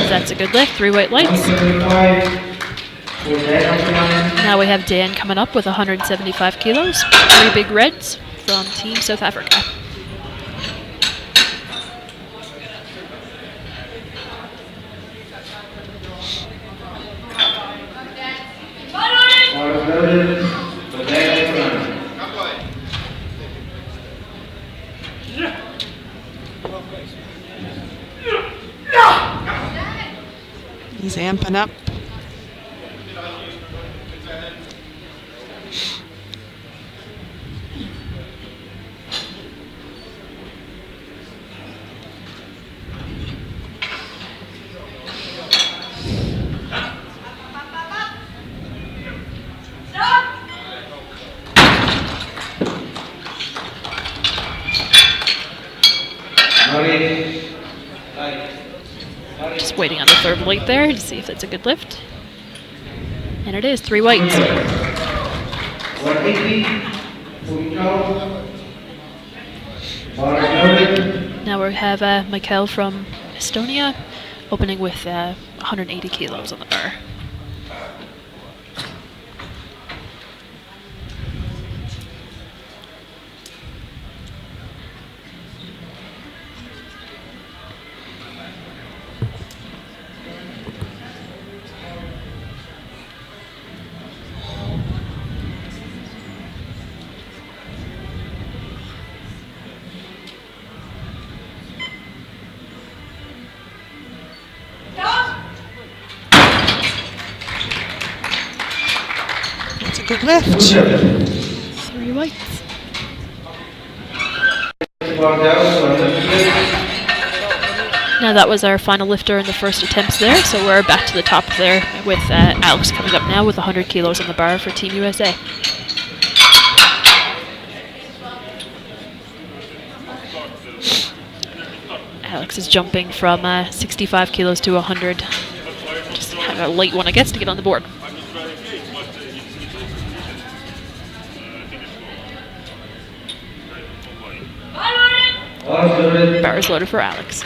That's a good lift, 3 white lights. Now we have Dan coming up with 175 kilos, 3 big reds from Team South Africa. He's amping up. Just waiting on the third weight there to see if that's a good lift. And it is, 3 whites. Now we have Michael from Estonia, opening with 180 kilos on the bar. It's a good lift. 3 whites. Now that was our final lifter in the first attempts there, so we're back to the top there with Alex coming up now with 100 kilos on the bar for Team USA. Alex is jumping from 65 kilos to 100. Just kind of a light one, I guess, to get on the board. Bar is loaded for Alex.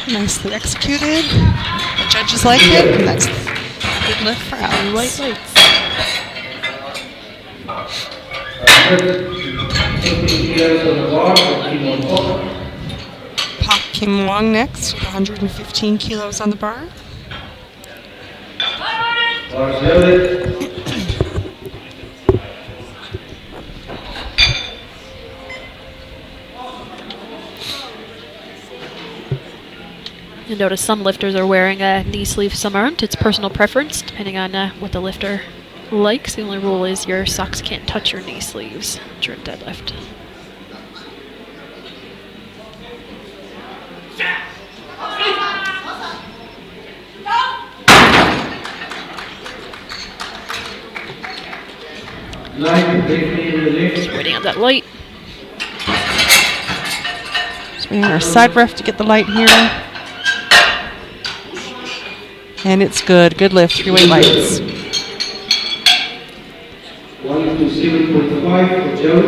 Nicely executed. The judges like it, and that's a good lift for Alex. White lights. Pak Kim Wong next with 115 kilos on the bar. You notice some lifters are wearing a knee sleeve, some aren't. It's personal preference, depending on what the lifter likes. The only rule is your socks can't touch your knee sleeves during deadlift. Just waiting on that light. Just waiting on our side ref to get the light here. And it's good. Good lift. 3 weight lights. 127.5 for Joe.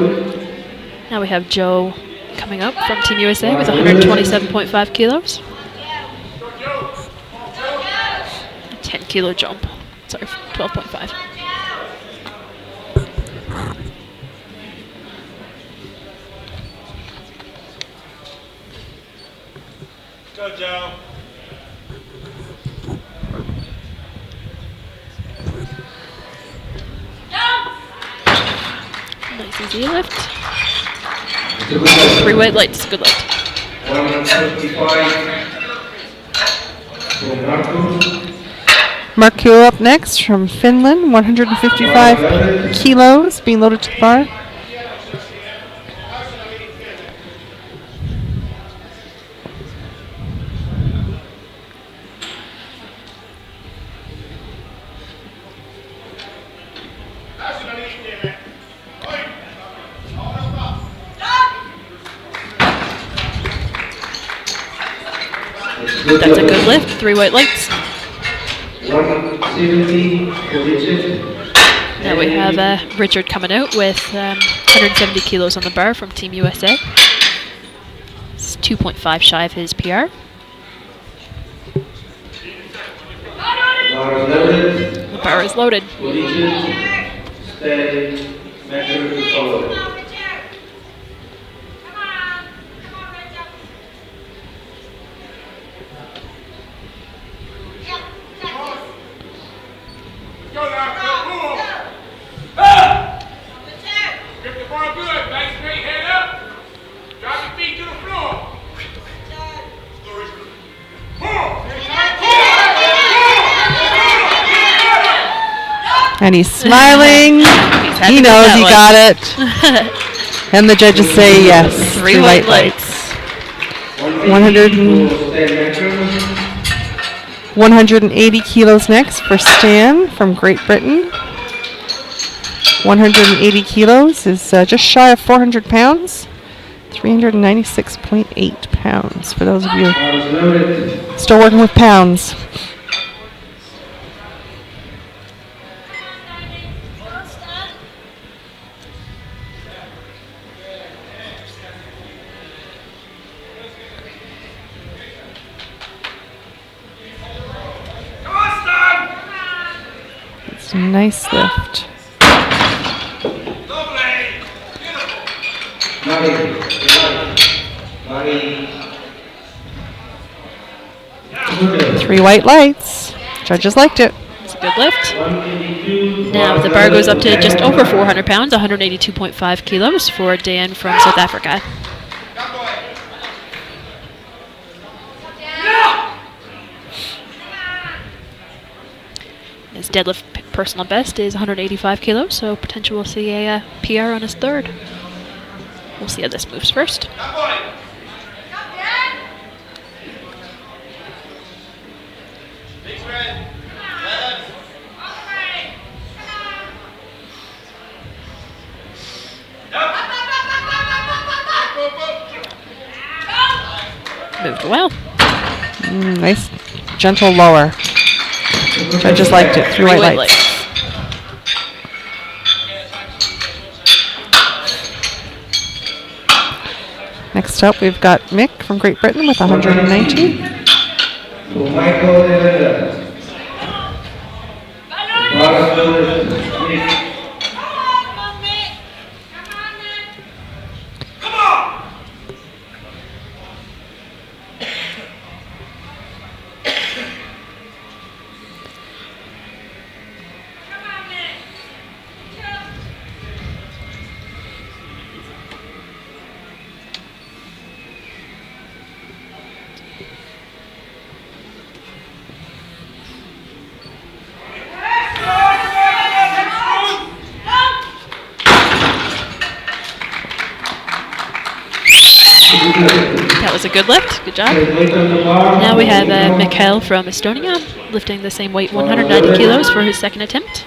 Now we have Joe coming up from Team USA with 127.5 kilos. 10 kilo jump. Sorry, 12.5. Go, Joe. Nice easy lift. 3 weight lights, good lift. 155 for Marco. Marco up next from Finland, 155 kilos being loaded to the bar. That's a good lift, 3 white lights. 170 for Richard. Now we have Richard coming out with 170 kilos on the bar from Team USA. It's 2.5 shy of his PR. Bar loaded. The bar is loaded. For Richard. Stand. Measure to follow. Grip the bar good. Nice straight head up. Drop your feet to the floor. And he's smiling. He knows he got it. And the judges say yes. 3 white lights. 180 kilos next for Stan from Great Britain. 180 kilos is just shy of 400 pounds. 396.8 pounds for those of you Bars loaded. still working with pounds. It's a nice lift. Three white lights. Judges liked it. It's a good lift. Now the bar goes up to just over 400 pounds, 182.5 kilos for Dan from South Africa. His deadlift personal best is 185 kilos, so potential we'll see a PR on his third. We'll see how this moves first. Moved well. Nice, gentle lower. Judges liked it. Three white lights. Next up, we've got Mick from Great Britain with 190. Michael Deadlift. Bars loaded. That was a good lift. Good job. Now we have Mikhail from Estonia lifting the same weight, 190 kilos for his second attempt.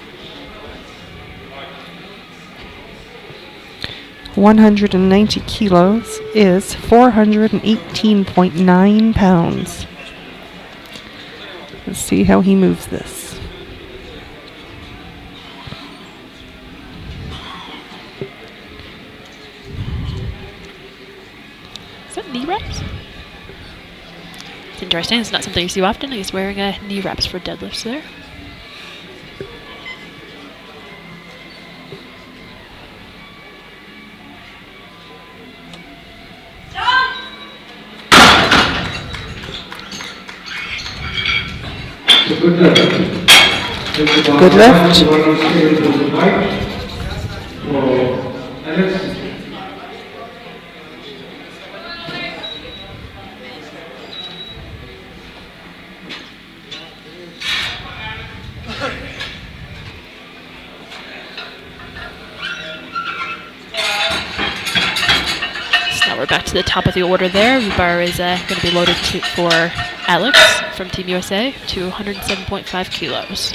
190 kilos is 418.9 pounds. Let's see how he moves this. Is that knee wraps? It's interesting. It's not something you see often. He's wearing knee wraps for deadlifts there. Good lift. Now we're back to the top of the order there. The bar is going to be loaded for Alex from Team USA to 107.5 kilos.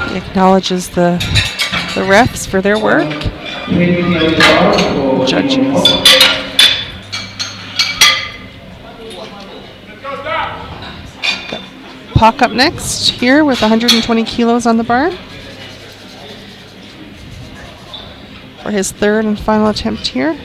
He acknowledges the refs for their work. Judges. Puck up next here with 120 kilos on the bar for his third and final attempt here.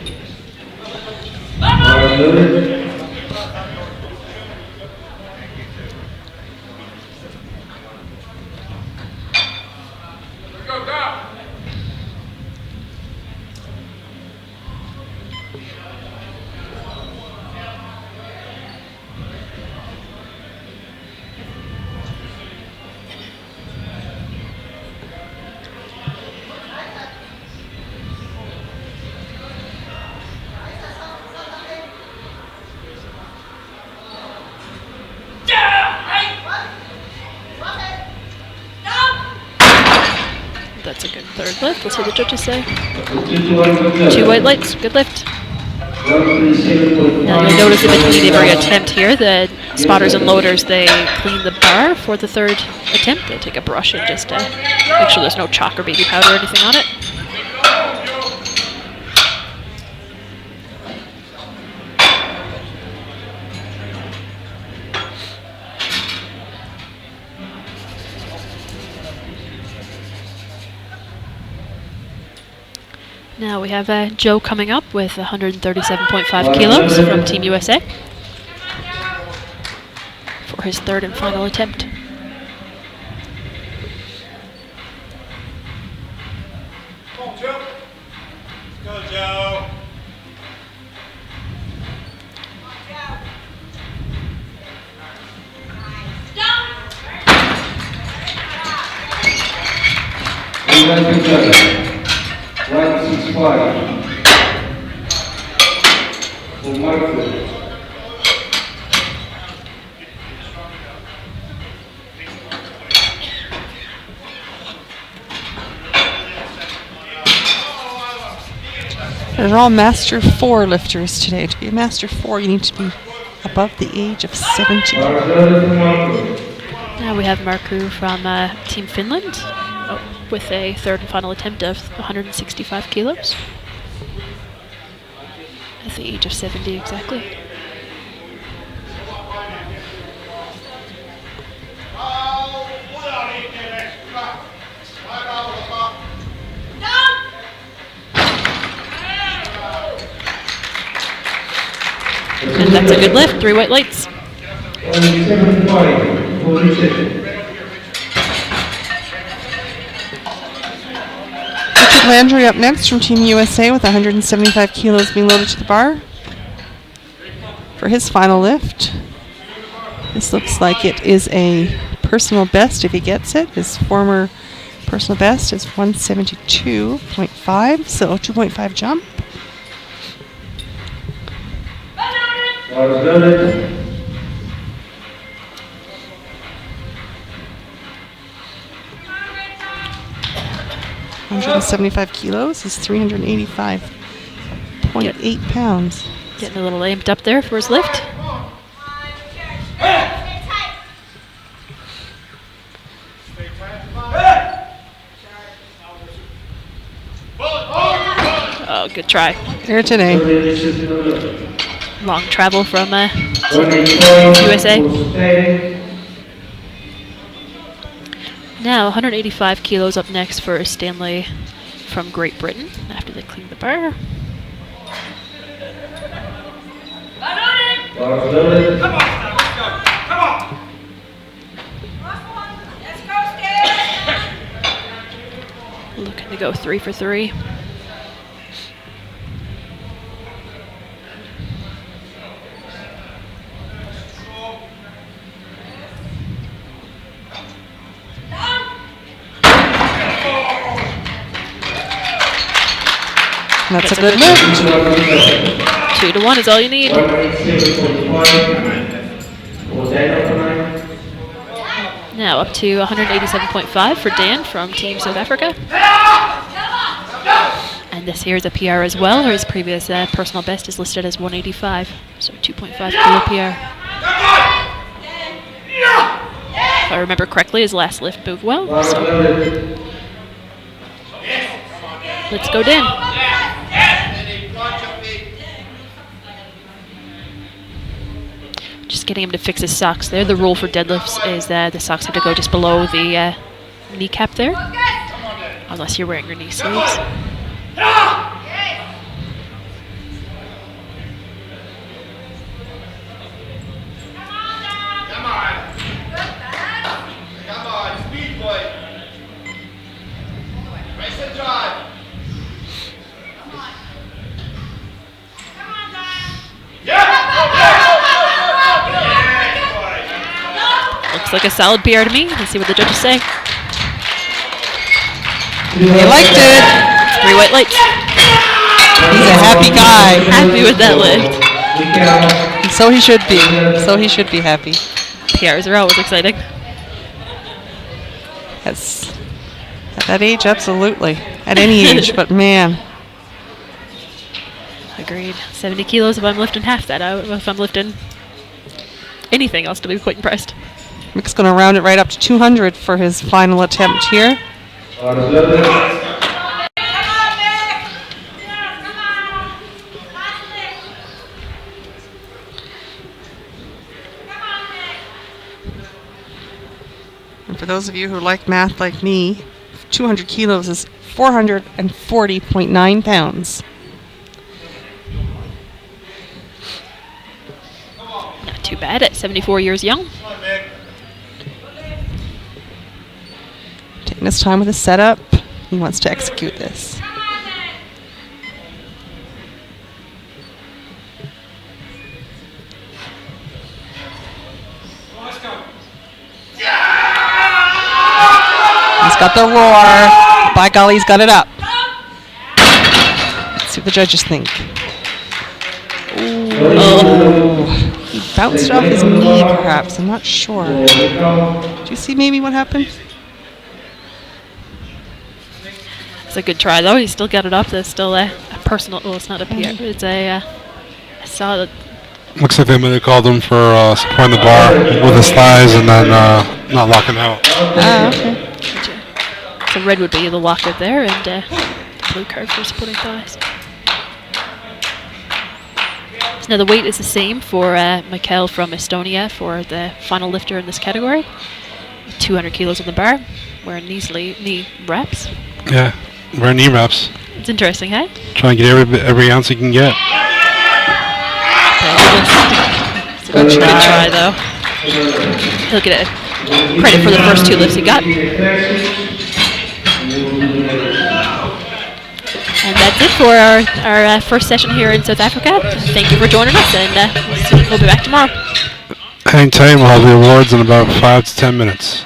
third lift. Let's see what the judges say. 2 white lights. Good lift. Now you'll notice in between every attempt here, the spotters and loaders, they clean the bar for the third attempt. They take a brush and just make sure there's no chalk or baby powder or anything on it. Now we have Joe coming up with 137.5 kilos from Team USA for his third and final attempt. Come on, Joe. Go, Joe. Stop. 165. For Michael. They're all Master 4 lifters today. To be a Master 4, you need to be above the age of 70. Now we have Markku from Team Finland with a third and final attempt of 165 kilos at the age of 70 exactly. And that's a good lift, 3 white lights. 75. 46. Landry up next from Team USA with 175 kilos being loaded to the bar for his final lift. This looks like it is a personal best if he gets it. His former personal best is 172.5, so 2.5 jump. Loaded. 175 kilos is 385.8 pounds. Getting a little amped up there for his lift. Oh, good try. Here today. Long travel from USA. Now 185 kilos up next for Stanley from Great Britain after they clean the bar. Come on, let's go. Come on. Let's go, Stan. Looking to go 3 for 3. That's a good lift. 2 to 1 is all you need. Now up to 187.5 for Dan from Team South Africa. And this here is a PR as well. His previous personal best is listed as 185, so 2.5 kilo PR. If I remember correctly, his last lift moved well. So let's go, Dan. Just getting him to fix his socks there. The rule for deadlifts is that the socks have to go just below the kneecap there, unless you're wearing your knee sleeves. Looks like a solid PR to me. Let's see what the judges say. They liked it. 3 white lights. He's a happy guy. Happy with that lift. So he should be. So he should be happy. PRs are always exciting. Yes. At that age, absolutely. At any age, but man. Agreed. 70 kilos if I'm lifting half that out. If I'm lifting anything else, to be quite impressed. Mick's going to round it right up to 200 for his final attempt here. And for those of you who like math like me, 200 kilos is 440.9 pounds. Not too bad at 74 years young. Taking his time with his setup. He wants to execute this. He's got the roar. By golly, he's got it up. Let's see what the judges think. Oh, he bounced off his knee, perhaps. I'm not sure. Did you see maybe what happened? It's a good try, though. He still got it up. There's still a personal. Well, it's not a PR. It's a solid. Looks like they might have called him for supporting the bar with his thighs and then not locking out. Okay. So red would be the lockout there, and the blue card for supporting thighs. So now the weight is the same for Mikhail from Estonia for the final lifter in this category. 200 kilos on the bar, wearing knee wraps. Yeah, wearing knee wraps. It's interesting, hey? Trying to get every ounce he can get. It's a good try, though. He'll get credit for the first two lifts he got. And that's it for our first session here in South Africa. Thank you for joining us, and we'll be back tomorrow. Hang tight, we'll have the awards in about 5 to 10 minutes.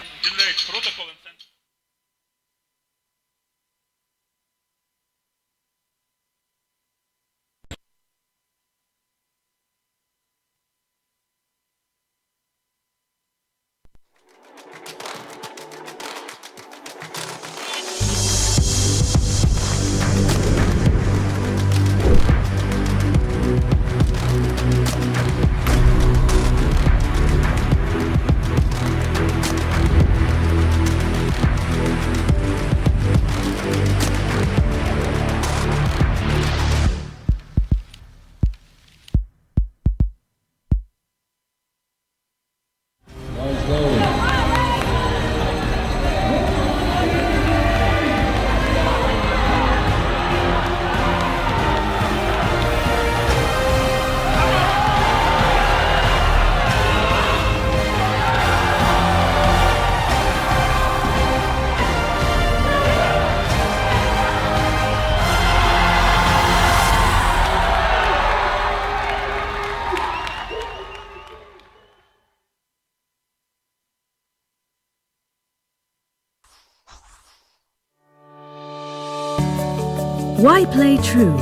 Why play true?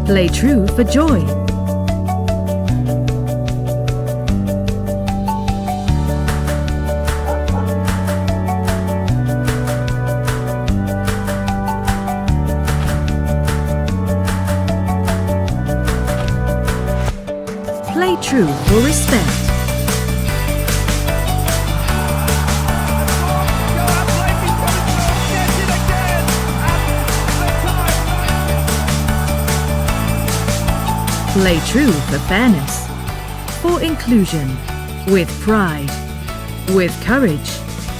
Play true for joy. Play true for respect. Play true for fairness, for inclusion, with pride, with courage,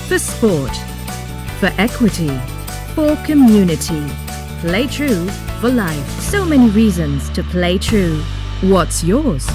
for sport, for equity, for community. Play true for life. So many reasons to play true. What's yours?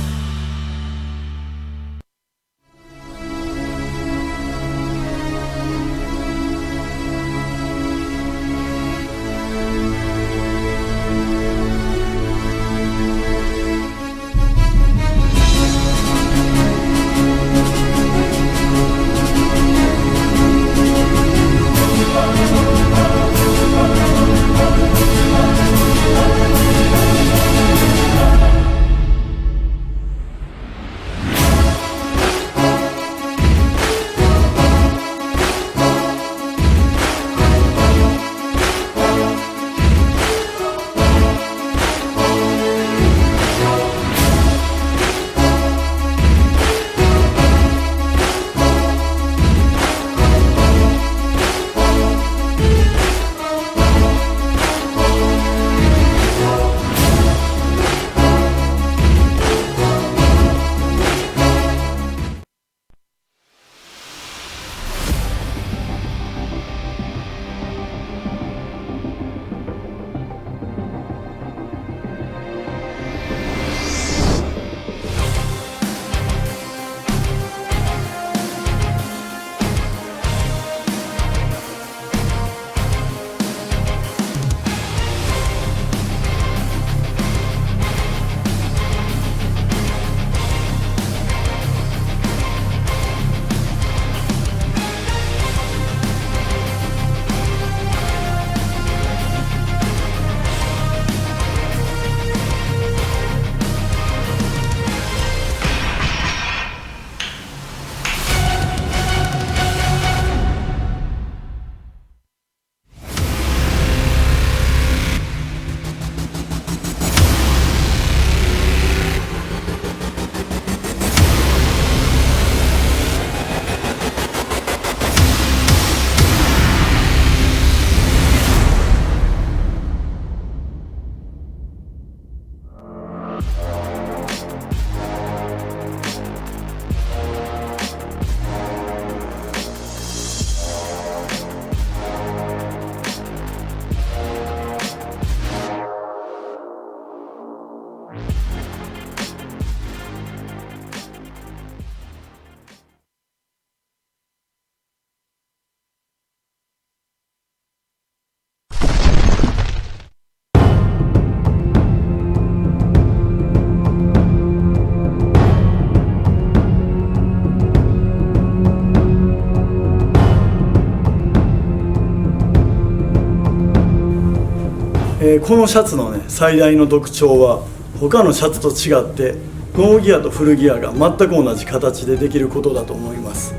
このシャツのね最大の特徴は他のシャツと違ってノーギアとフルギアが全く同じ形でできることだと思います。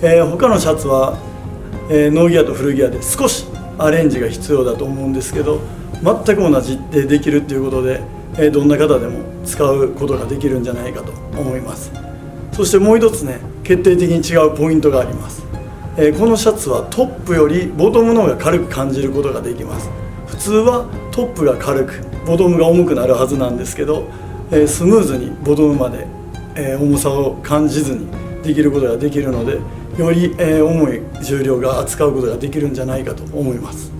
他のシャツは、ノーギアとフルギアで少しアレンジが必要だと思うんですけど、全く同じでできるっていうことで、どんな方でも使うことができるんじゃないかと思います。そしてもう一つね決定的に違うポイントがあります。このシャツはトップよりボトムの方が軽く感じることができます。普通はトップが軽くボトムが重くなるはずなんですけど、スムーズにボトムまで、重さを感じずにできることができるので、より、重い重量が扱うことができるんじゃないかと思います。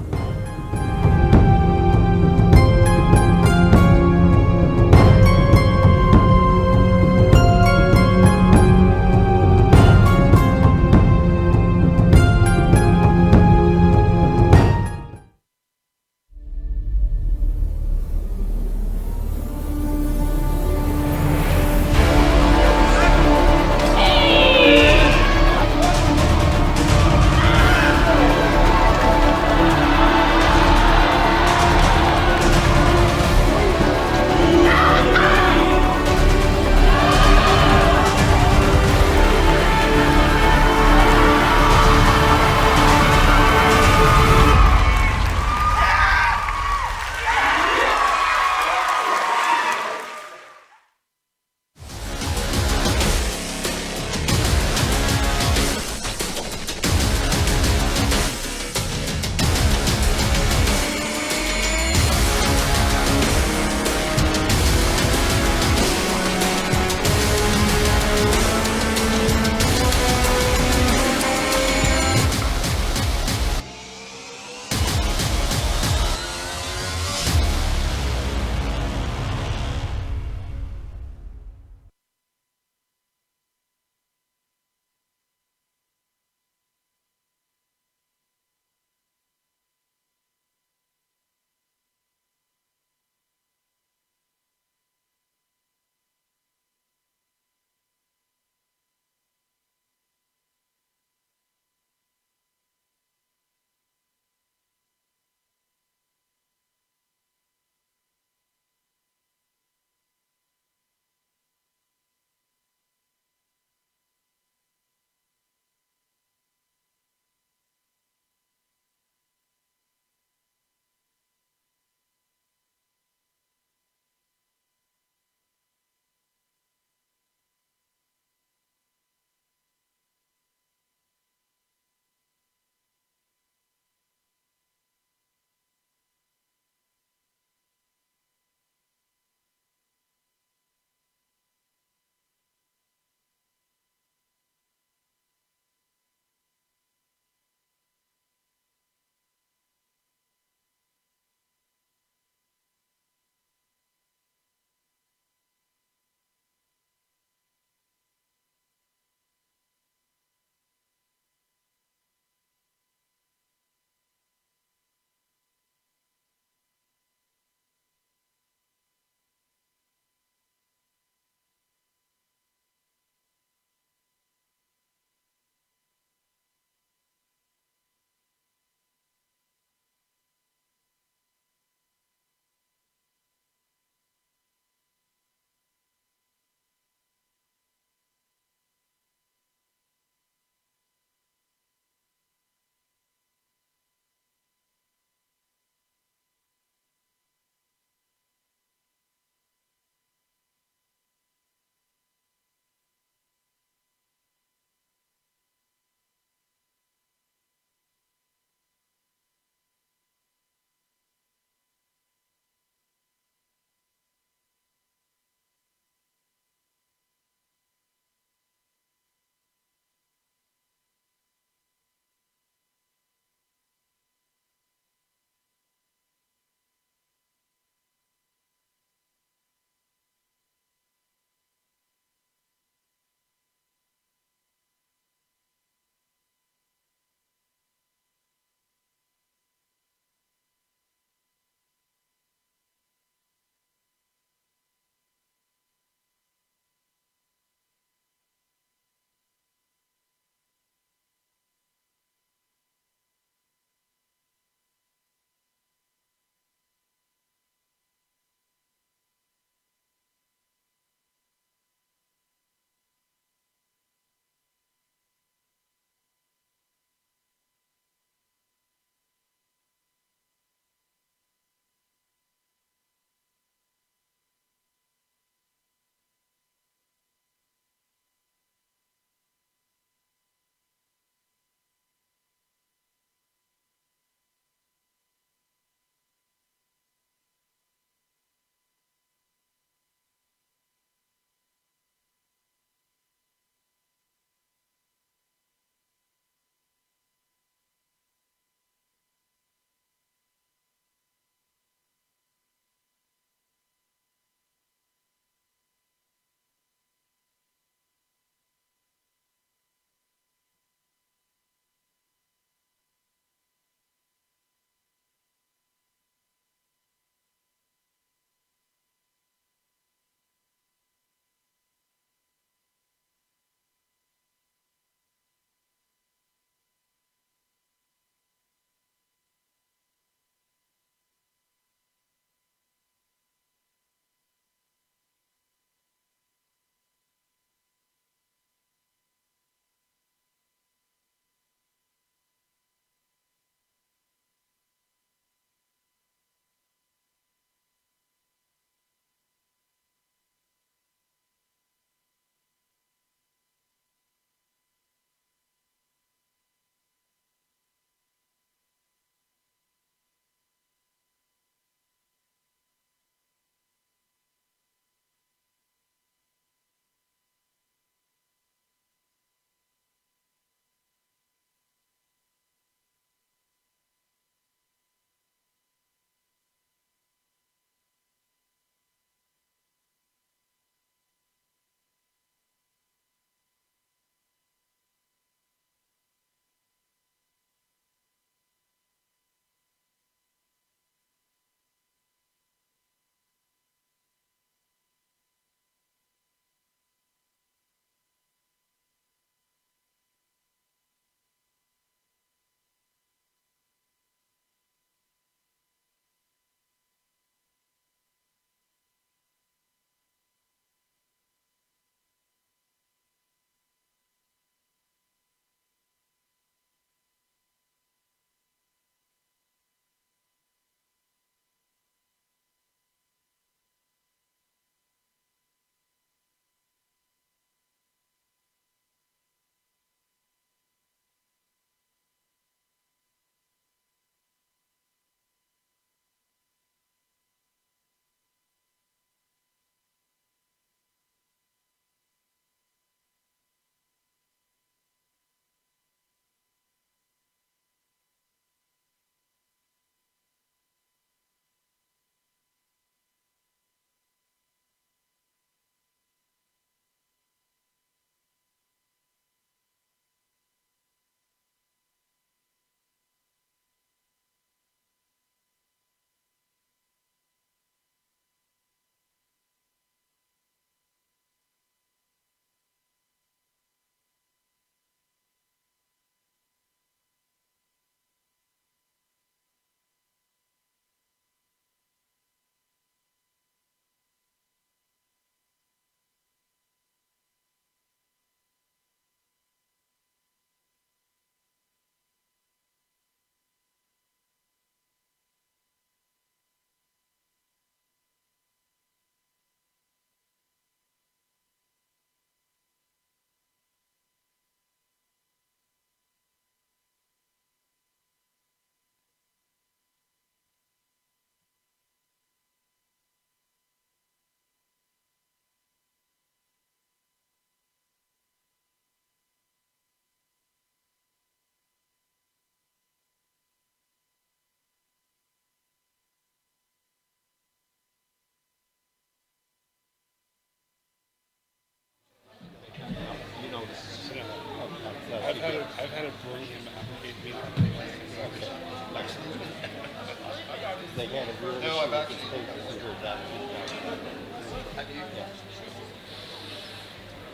again, if you're No, I've actually.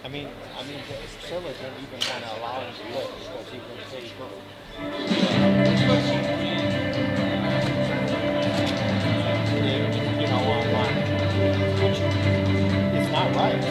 I mean, Silla didn't even want to allow him to lift because he would say you know, online, which is not right.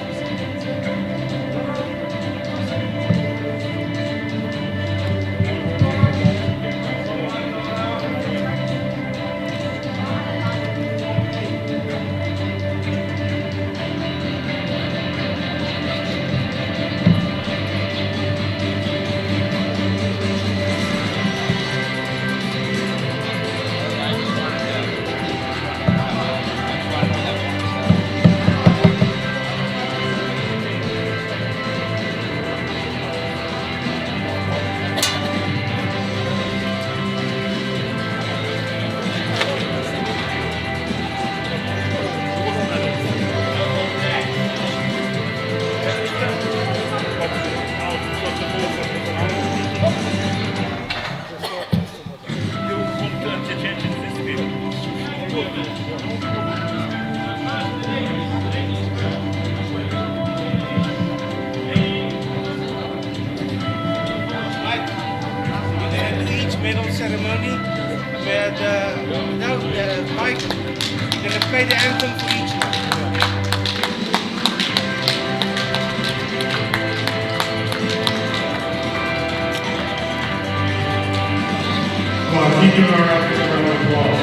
Medal ceremony where Mike gonna play the anthem for each one. Come on, keep doing our efforts for round of applause.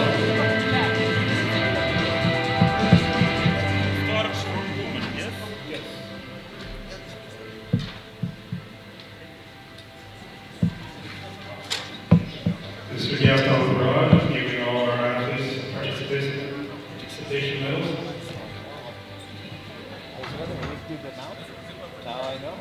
Start of strong woman, yes? Yes. This is the outcome for Rod, giving all our athletes participation medals. I was wondering if you did now. Now I know.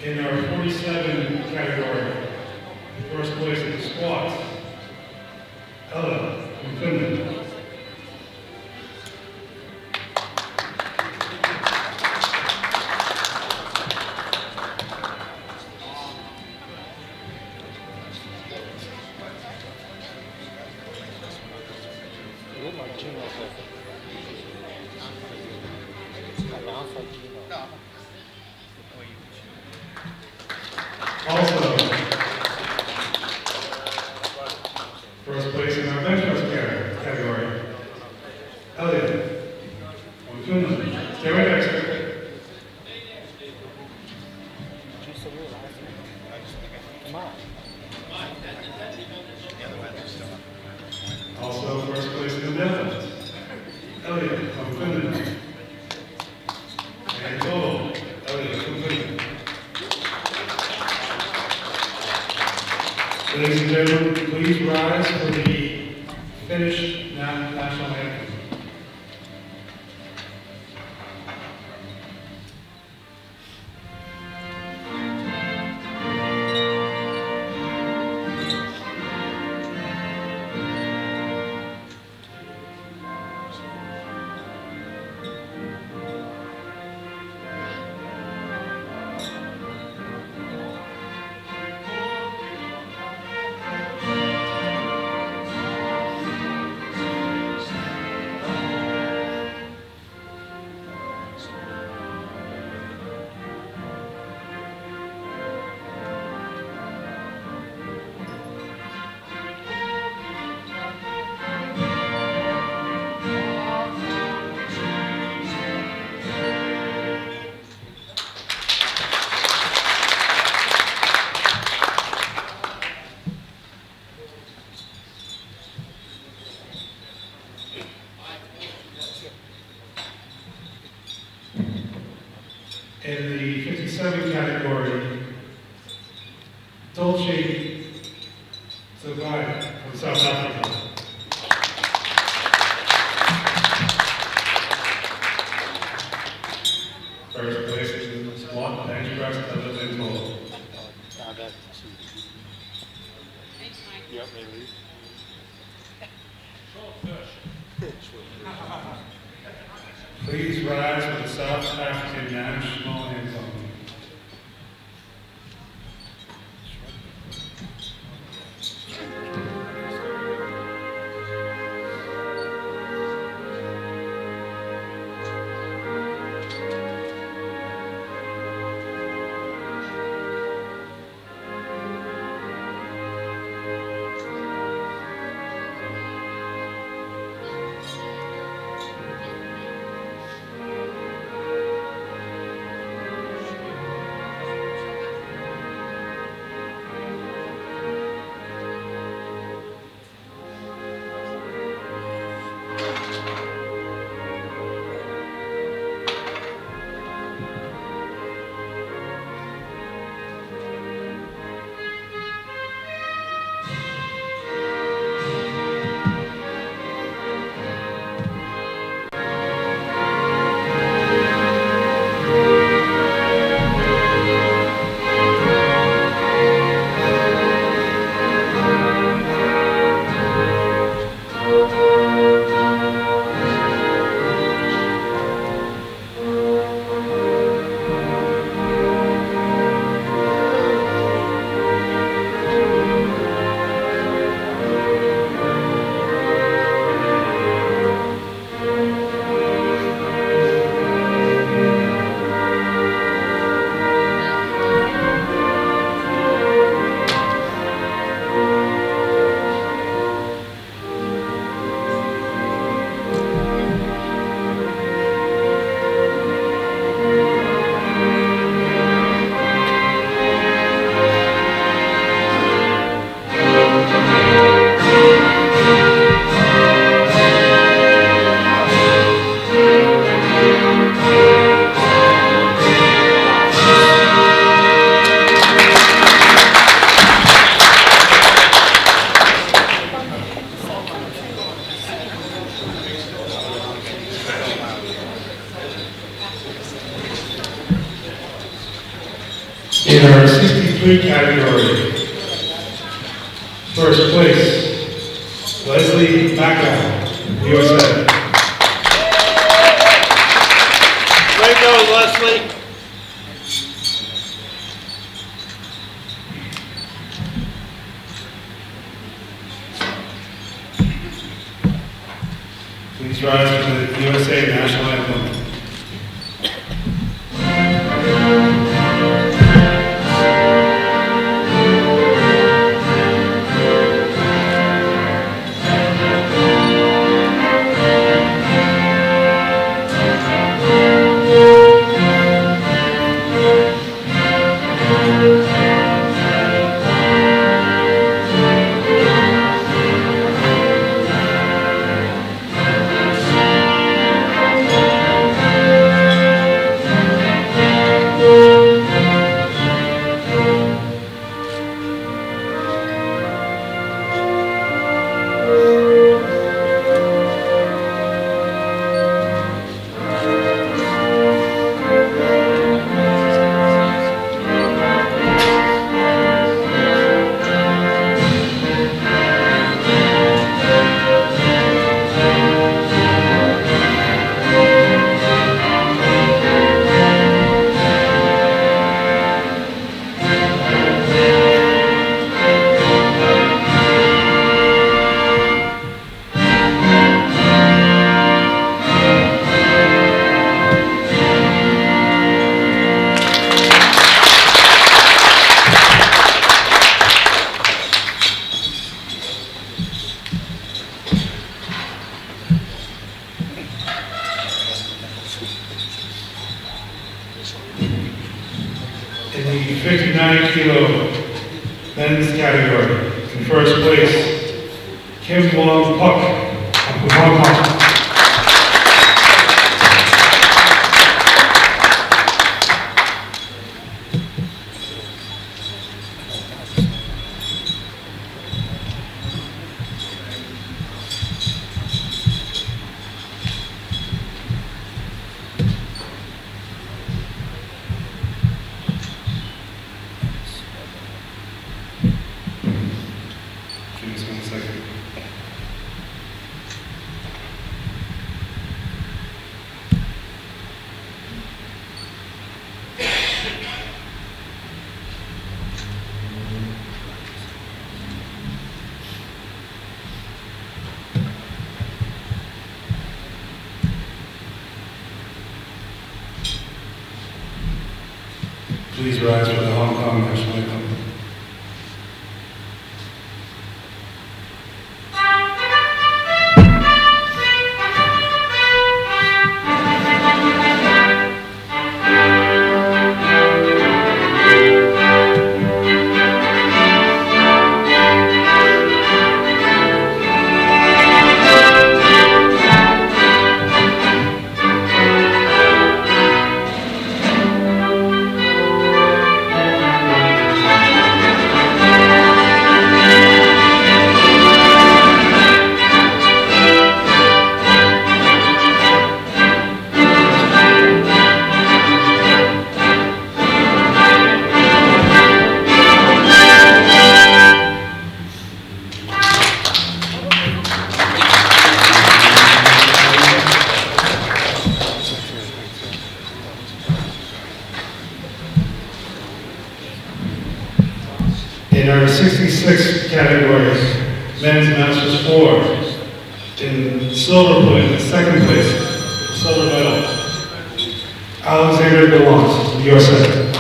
In our 47 category, first place in squats, Ella from Finland. Also, first place in our bench press category, Elliot from Finland. Stay right there, sir. Come on. Also, first place in the deadlift, Elliot from Finland. And total, Elliot from Finland. Ladies and gentlemen, please rise for the Finnish national anthem. 67 category, Dolce Zagai from South Africa. First place is squat, bench press, deadlift, and pull. Yep, maybe. Please rise for the South African national anthem. In our 63 category, first place, Leslie Macca, USA. Way to go, Leslie. Please rise to the USA National Anthem. In the 59 kilo men's category, in first place, Kim Wong Puck of Hong Kong. Please rise for the Hong Kong national anthem. In our 66 categories, men's masters 4. In silver plate, second place, silver medal, Alexander Gallant, USA.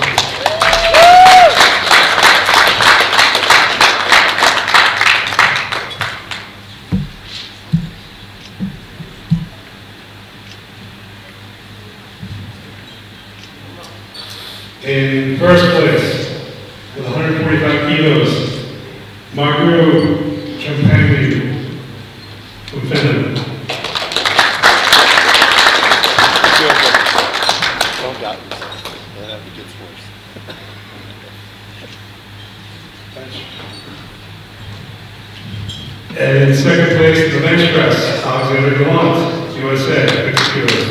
In first place, with 145 kilos, Margaret Champagne from Finland. Don't doubt yourself. It gets worse. And in second place, the bench press, Alexander Gallant, USA, 50 kilos.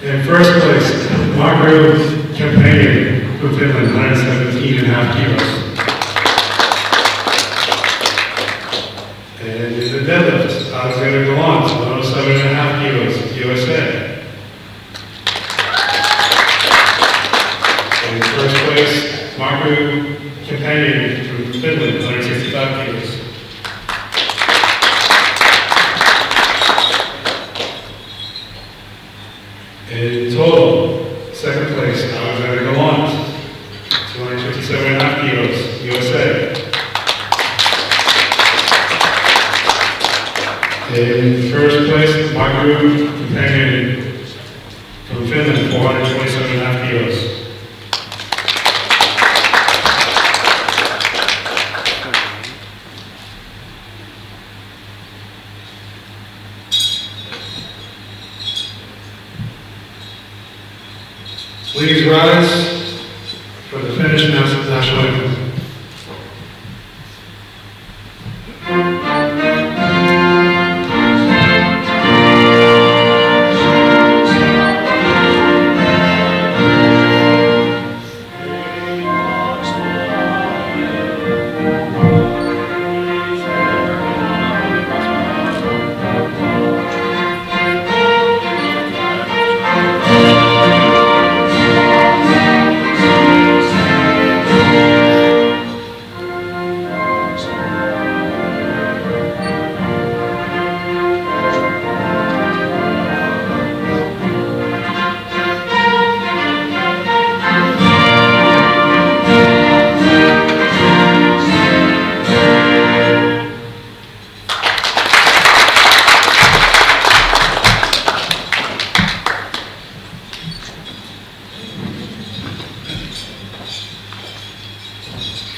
In first place, Margaret Champagne from Finland, 117.5 kilos. And in the deadlift, Alexander Gallant, 107.5 kilos, USA. And in first place, Margaret Champagne from Finland, 165 kilos. In total, second place, Alexander Gallant, 257.5 kilos, USA. In first place, Margaret Companion from Finland, 427.5 kilos. Please rise for the Finnish national anthem.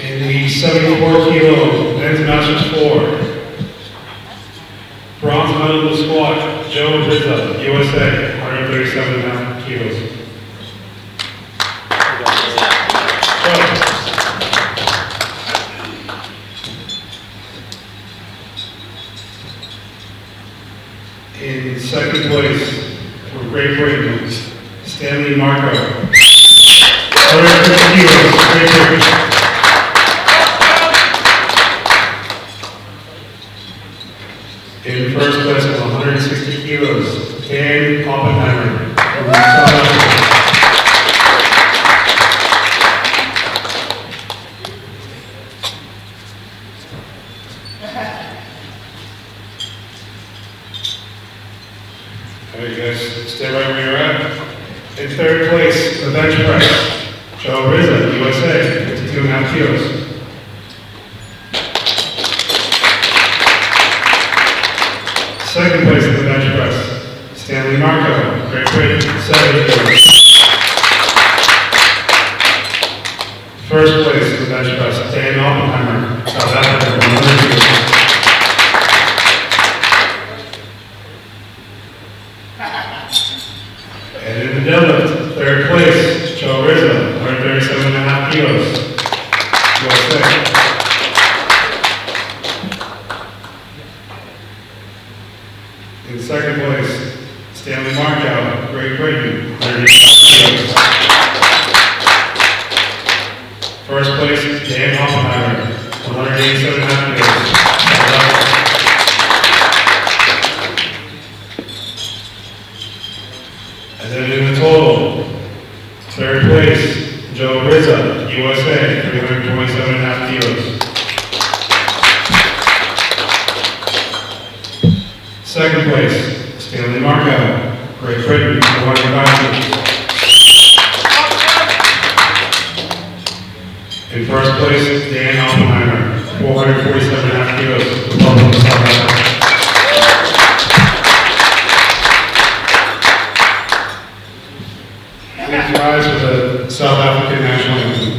In the 74 kilo men's masters 4, bronze medal in the squat, Joe Rizza, USA, 137.5 kilos. In second place, for Great Britain, Stanley Marco, 150 kilos, Great Britain. In first place with 160 kilos, Dan Oppenheimer from South Africa. guys stay right where you're at. In third place, the bench press, Joe Rizza, USA, 52.5 kilos. Second place in the bench press, Stanley Marco, Great Britain, 70 kilos. First place in the bench press, Dan Oppenheimer, South Africa, 100 kilos. And in the deadlift, third place, Joe Rizzo, 137.5 kilos, USA. In second place, Stanley Markow, Great Britain, 180 kilos. First place, Dan Oppenheimer, 187.5 kilos. And then in the total, third place, Joe Rizza, USA, 327.5 kilos. Second place, Stanley Markow, Great Britain, 105 kilos. In first place, Dan Oppenheimer, 447.5 kilos, Republic of South Africa. Please rise for the South African national anthem.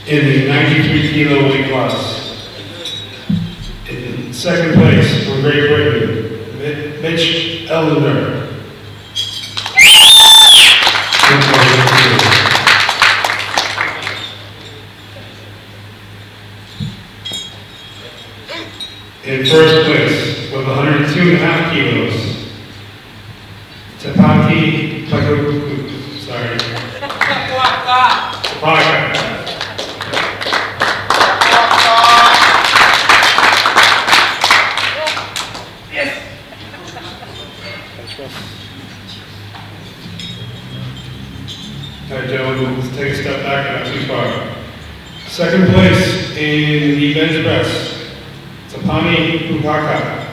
In the 93 kilo weight class. In second place for Great Britain, Mitch Ellender. In first place with 102.5 kilos, Tapaki Pakaruku, sorry. Tapaka. Alright, gentlemen, let's take a step back, not too far. Second place in the bench press, Tapani Pukaka,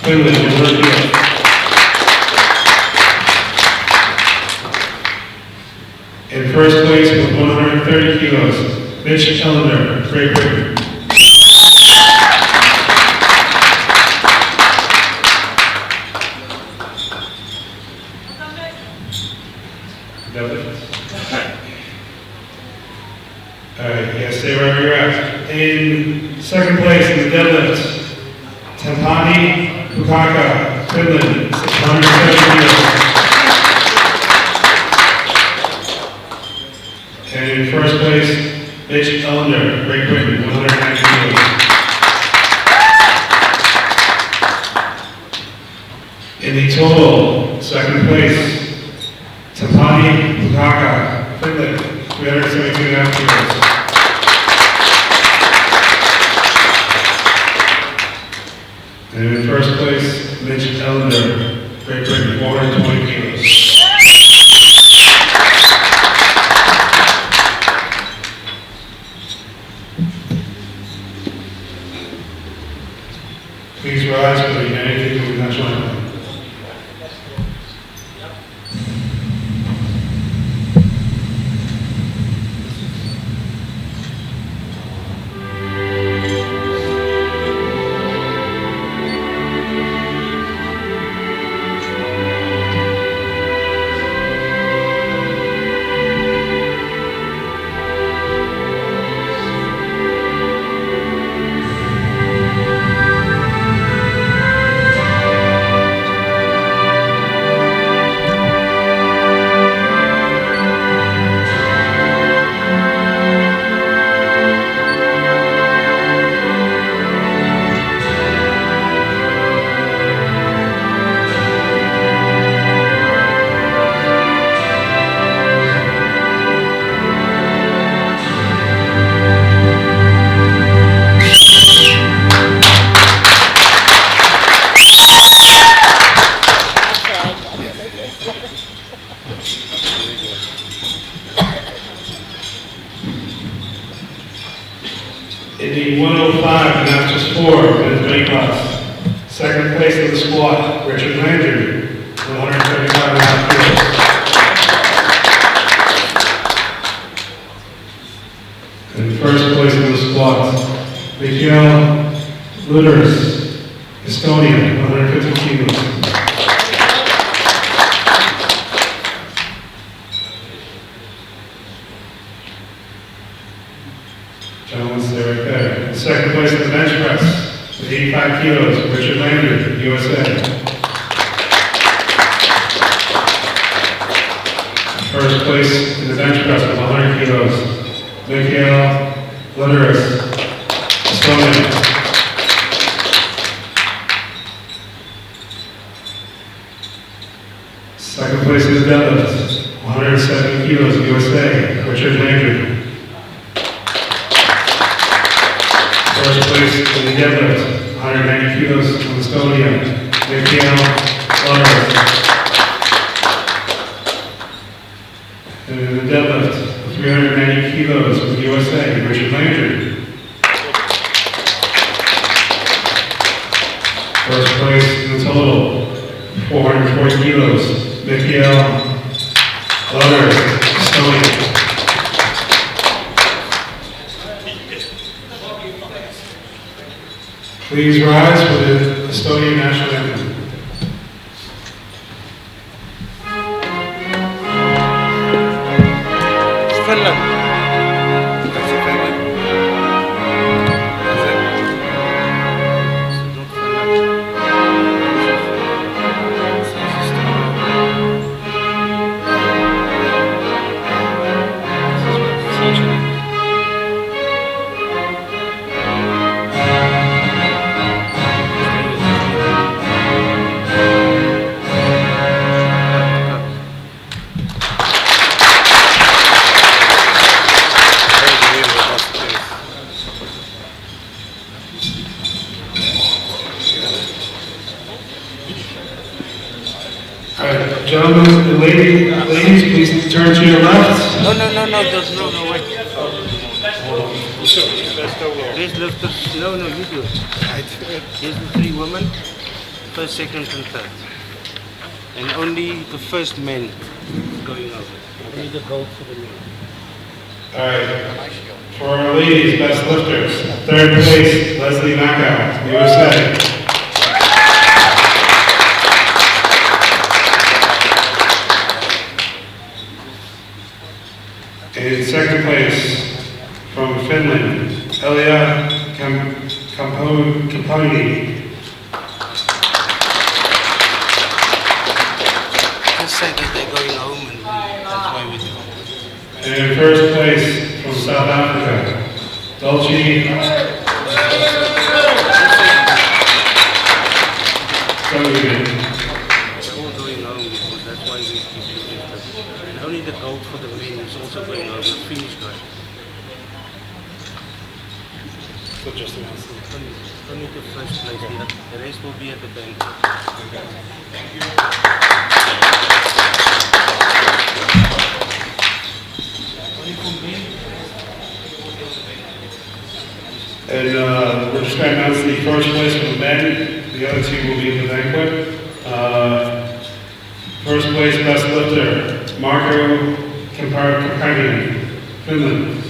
Finland, Olympic. In first place with 130 kilos, Mitch Ellender, Great Britain. you're at. In second place in the deadlift, Tampani Pukaka, Finland, 170 kilos. And in first place, Mitch Ellender, Great Britain, 190 kilos. In the total, second place, Tampani Pukaka, Finland, 372.5 kilos. And in first place, Mitch Ellender, Great Britain, 420 kilos. Please rise for the United Kingdom National Anthem. In the 105 Masters 4 men's weight class, second place in the squat, Richard Landry, 175.5 kilos. And first place in the squat, Mikhail Luders, Estonia, 150 kilos. Gentlemen, stay right there. Second place in the bench press with 85 kilos, Richard Landry, USA. First place in the bench press with 100 kilos, Mikhail Luderis, Estonia. Second place in the deadlift, 170 kilos, USA, Richard Landry. First place in the deadlift, 190 kilos from Estonia, Mikhail Luderis. And in the deadlift, 390 kilos from the USA, Richard Landry. First place in the total, 440 kilos, Mikhail Luderis, Estonia. Please rise for the Estonian National Anthem. Finland. That's it, Finland. That's it. Not Finland. This is Estonia. Gentlemen and ladies, please turn to your left. No, there's no way. These lifters, no, you do it. Here's the three women, first, second, and third. And only the first men going over. Only the gold for the men. All right. For our ladies, best lifters, third place, Leslie Macau, USA. In second place, from Finland, Elia Camponi. Just say that they're going home and that's why we do it. And in first place from South Africa, Dolce. They're all going home because that's why we do it. And only the gold for the men is also going home, the finish guy. So just announced it. Only the first place, the rest will be at the bank. And we're just going to announce the first place for the men. The other two will be in the banquet. First place best lifter, Marco Campagna, Finland.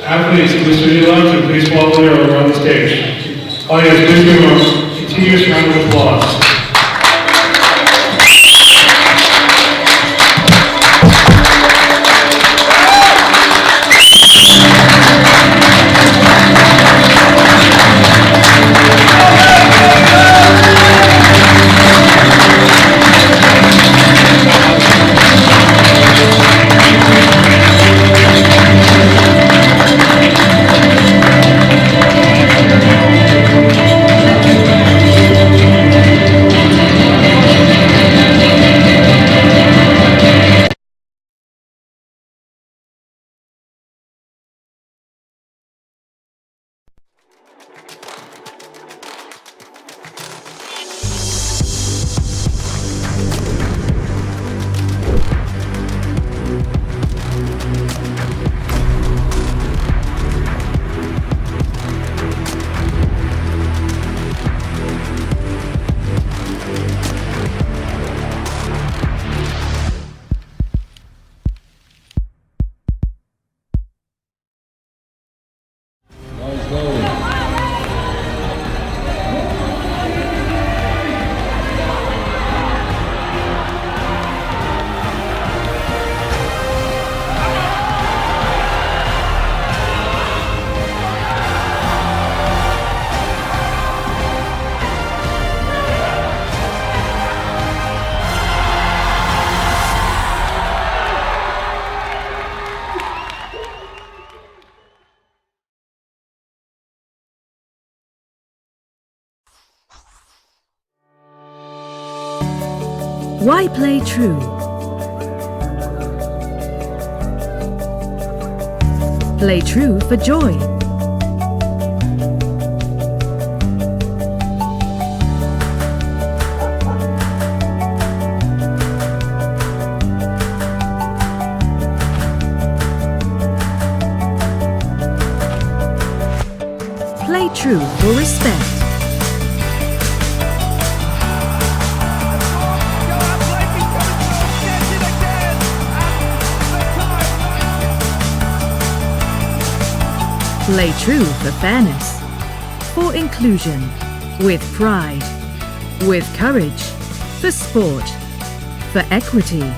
Athletes, please to your left and please follow there around the stage. Audience, please give them a continuous round of applause. Why play true? Play true for joy. Play true for respect. Play true for fairness, for inclusion, with pride, with courage, for sport, for equity,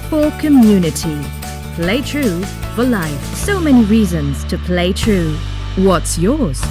for community. Play true for life. So many reasons to play true. What's yours?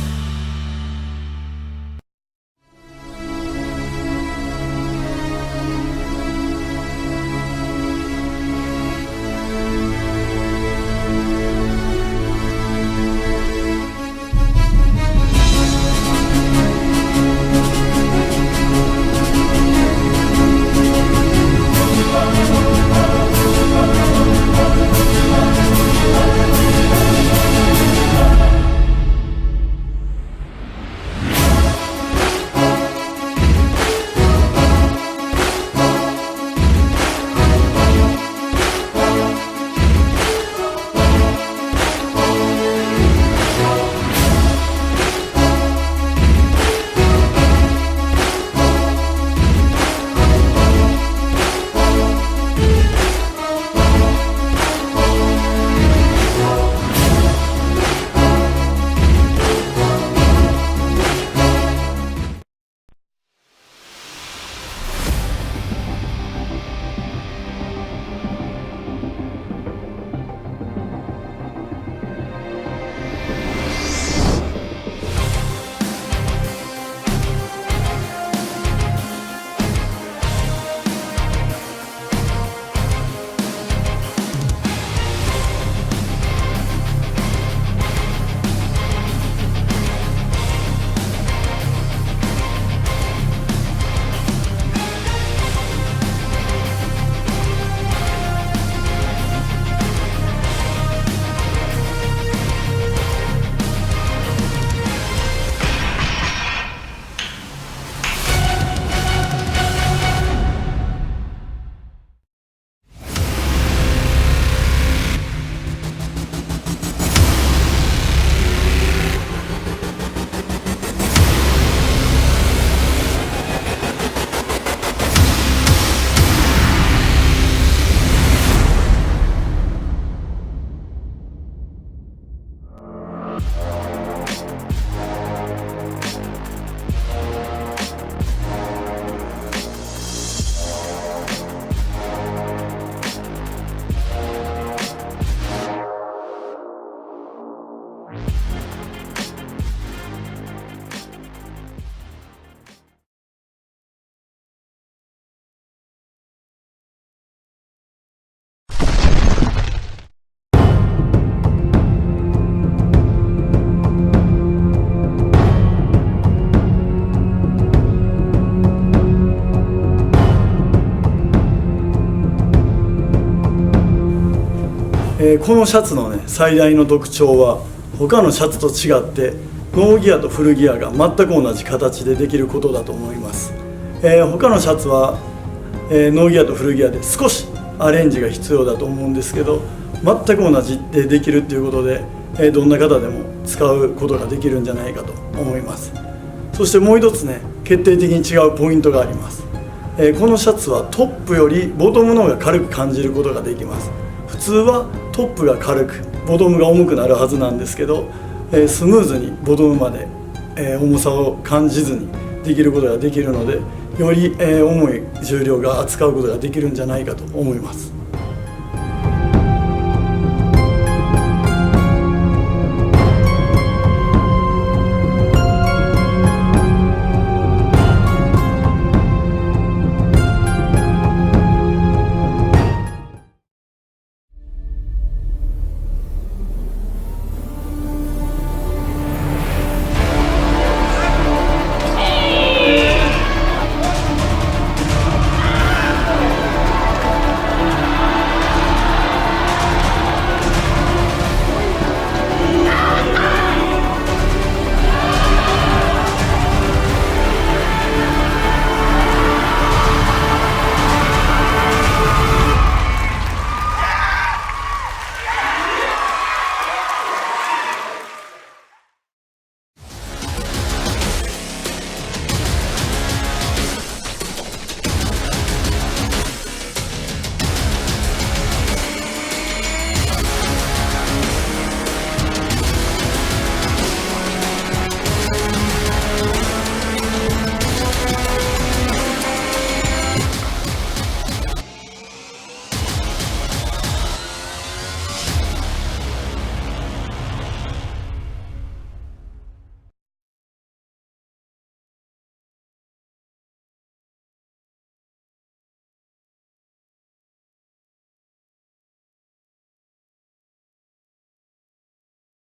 このシャツのね最大の特徴は他のシャツと違ってノーギアとフルギアが全く同じ形でできることだと思います。他のシャツは、ノーギアとフルギアで少しアレンジが必要だと思うんですけど、全く同じでできるっていうことで、どんな方でも使うことができるんじゃないかと思います。そしてもう一つね決定的に違うポイントがあります。このシャツはトップよりボトムの方が軽く感じることができます。普通はトップが軽くボトムが重くなるはずなんですけど、スムーズにボトムまで、重さを感じずにできることができるので、より重い重量が扱うことができるんじゃないかと思います。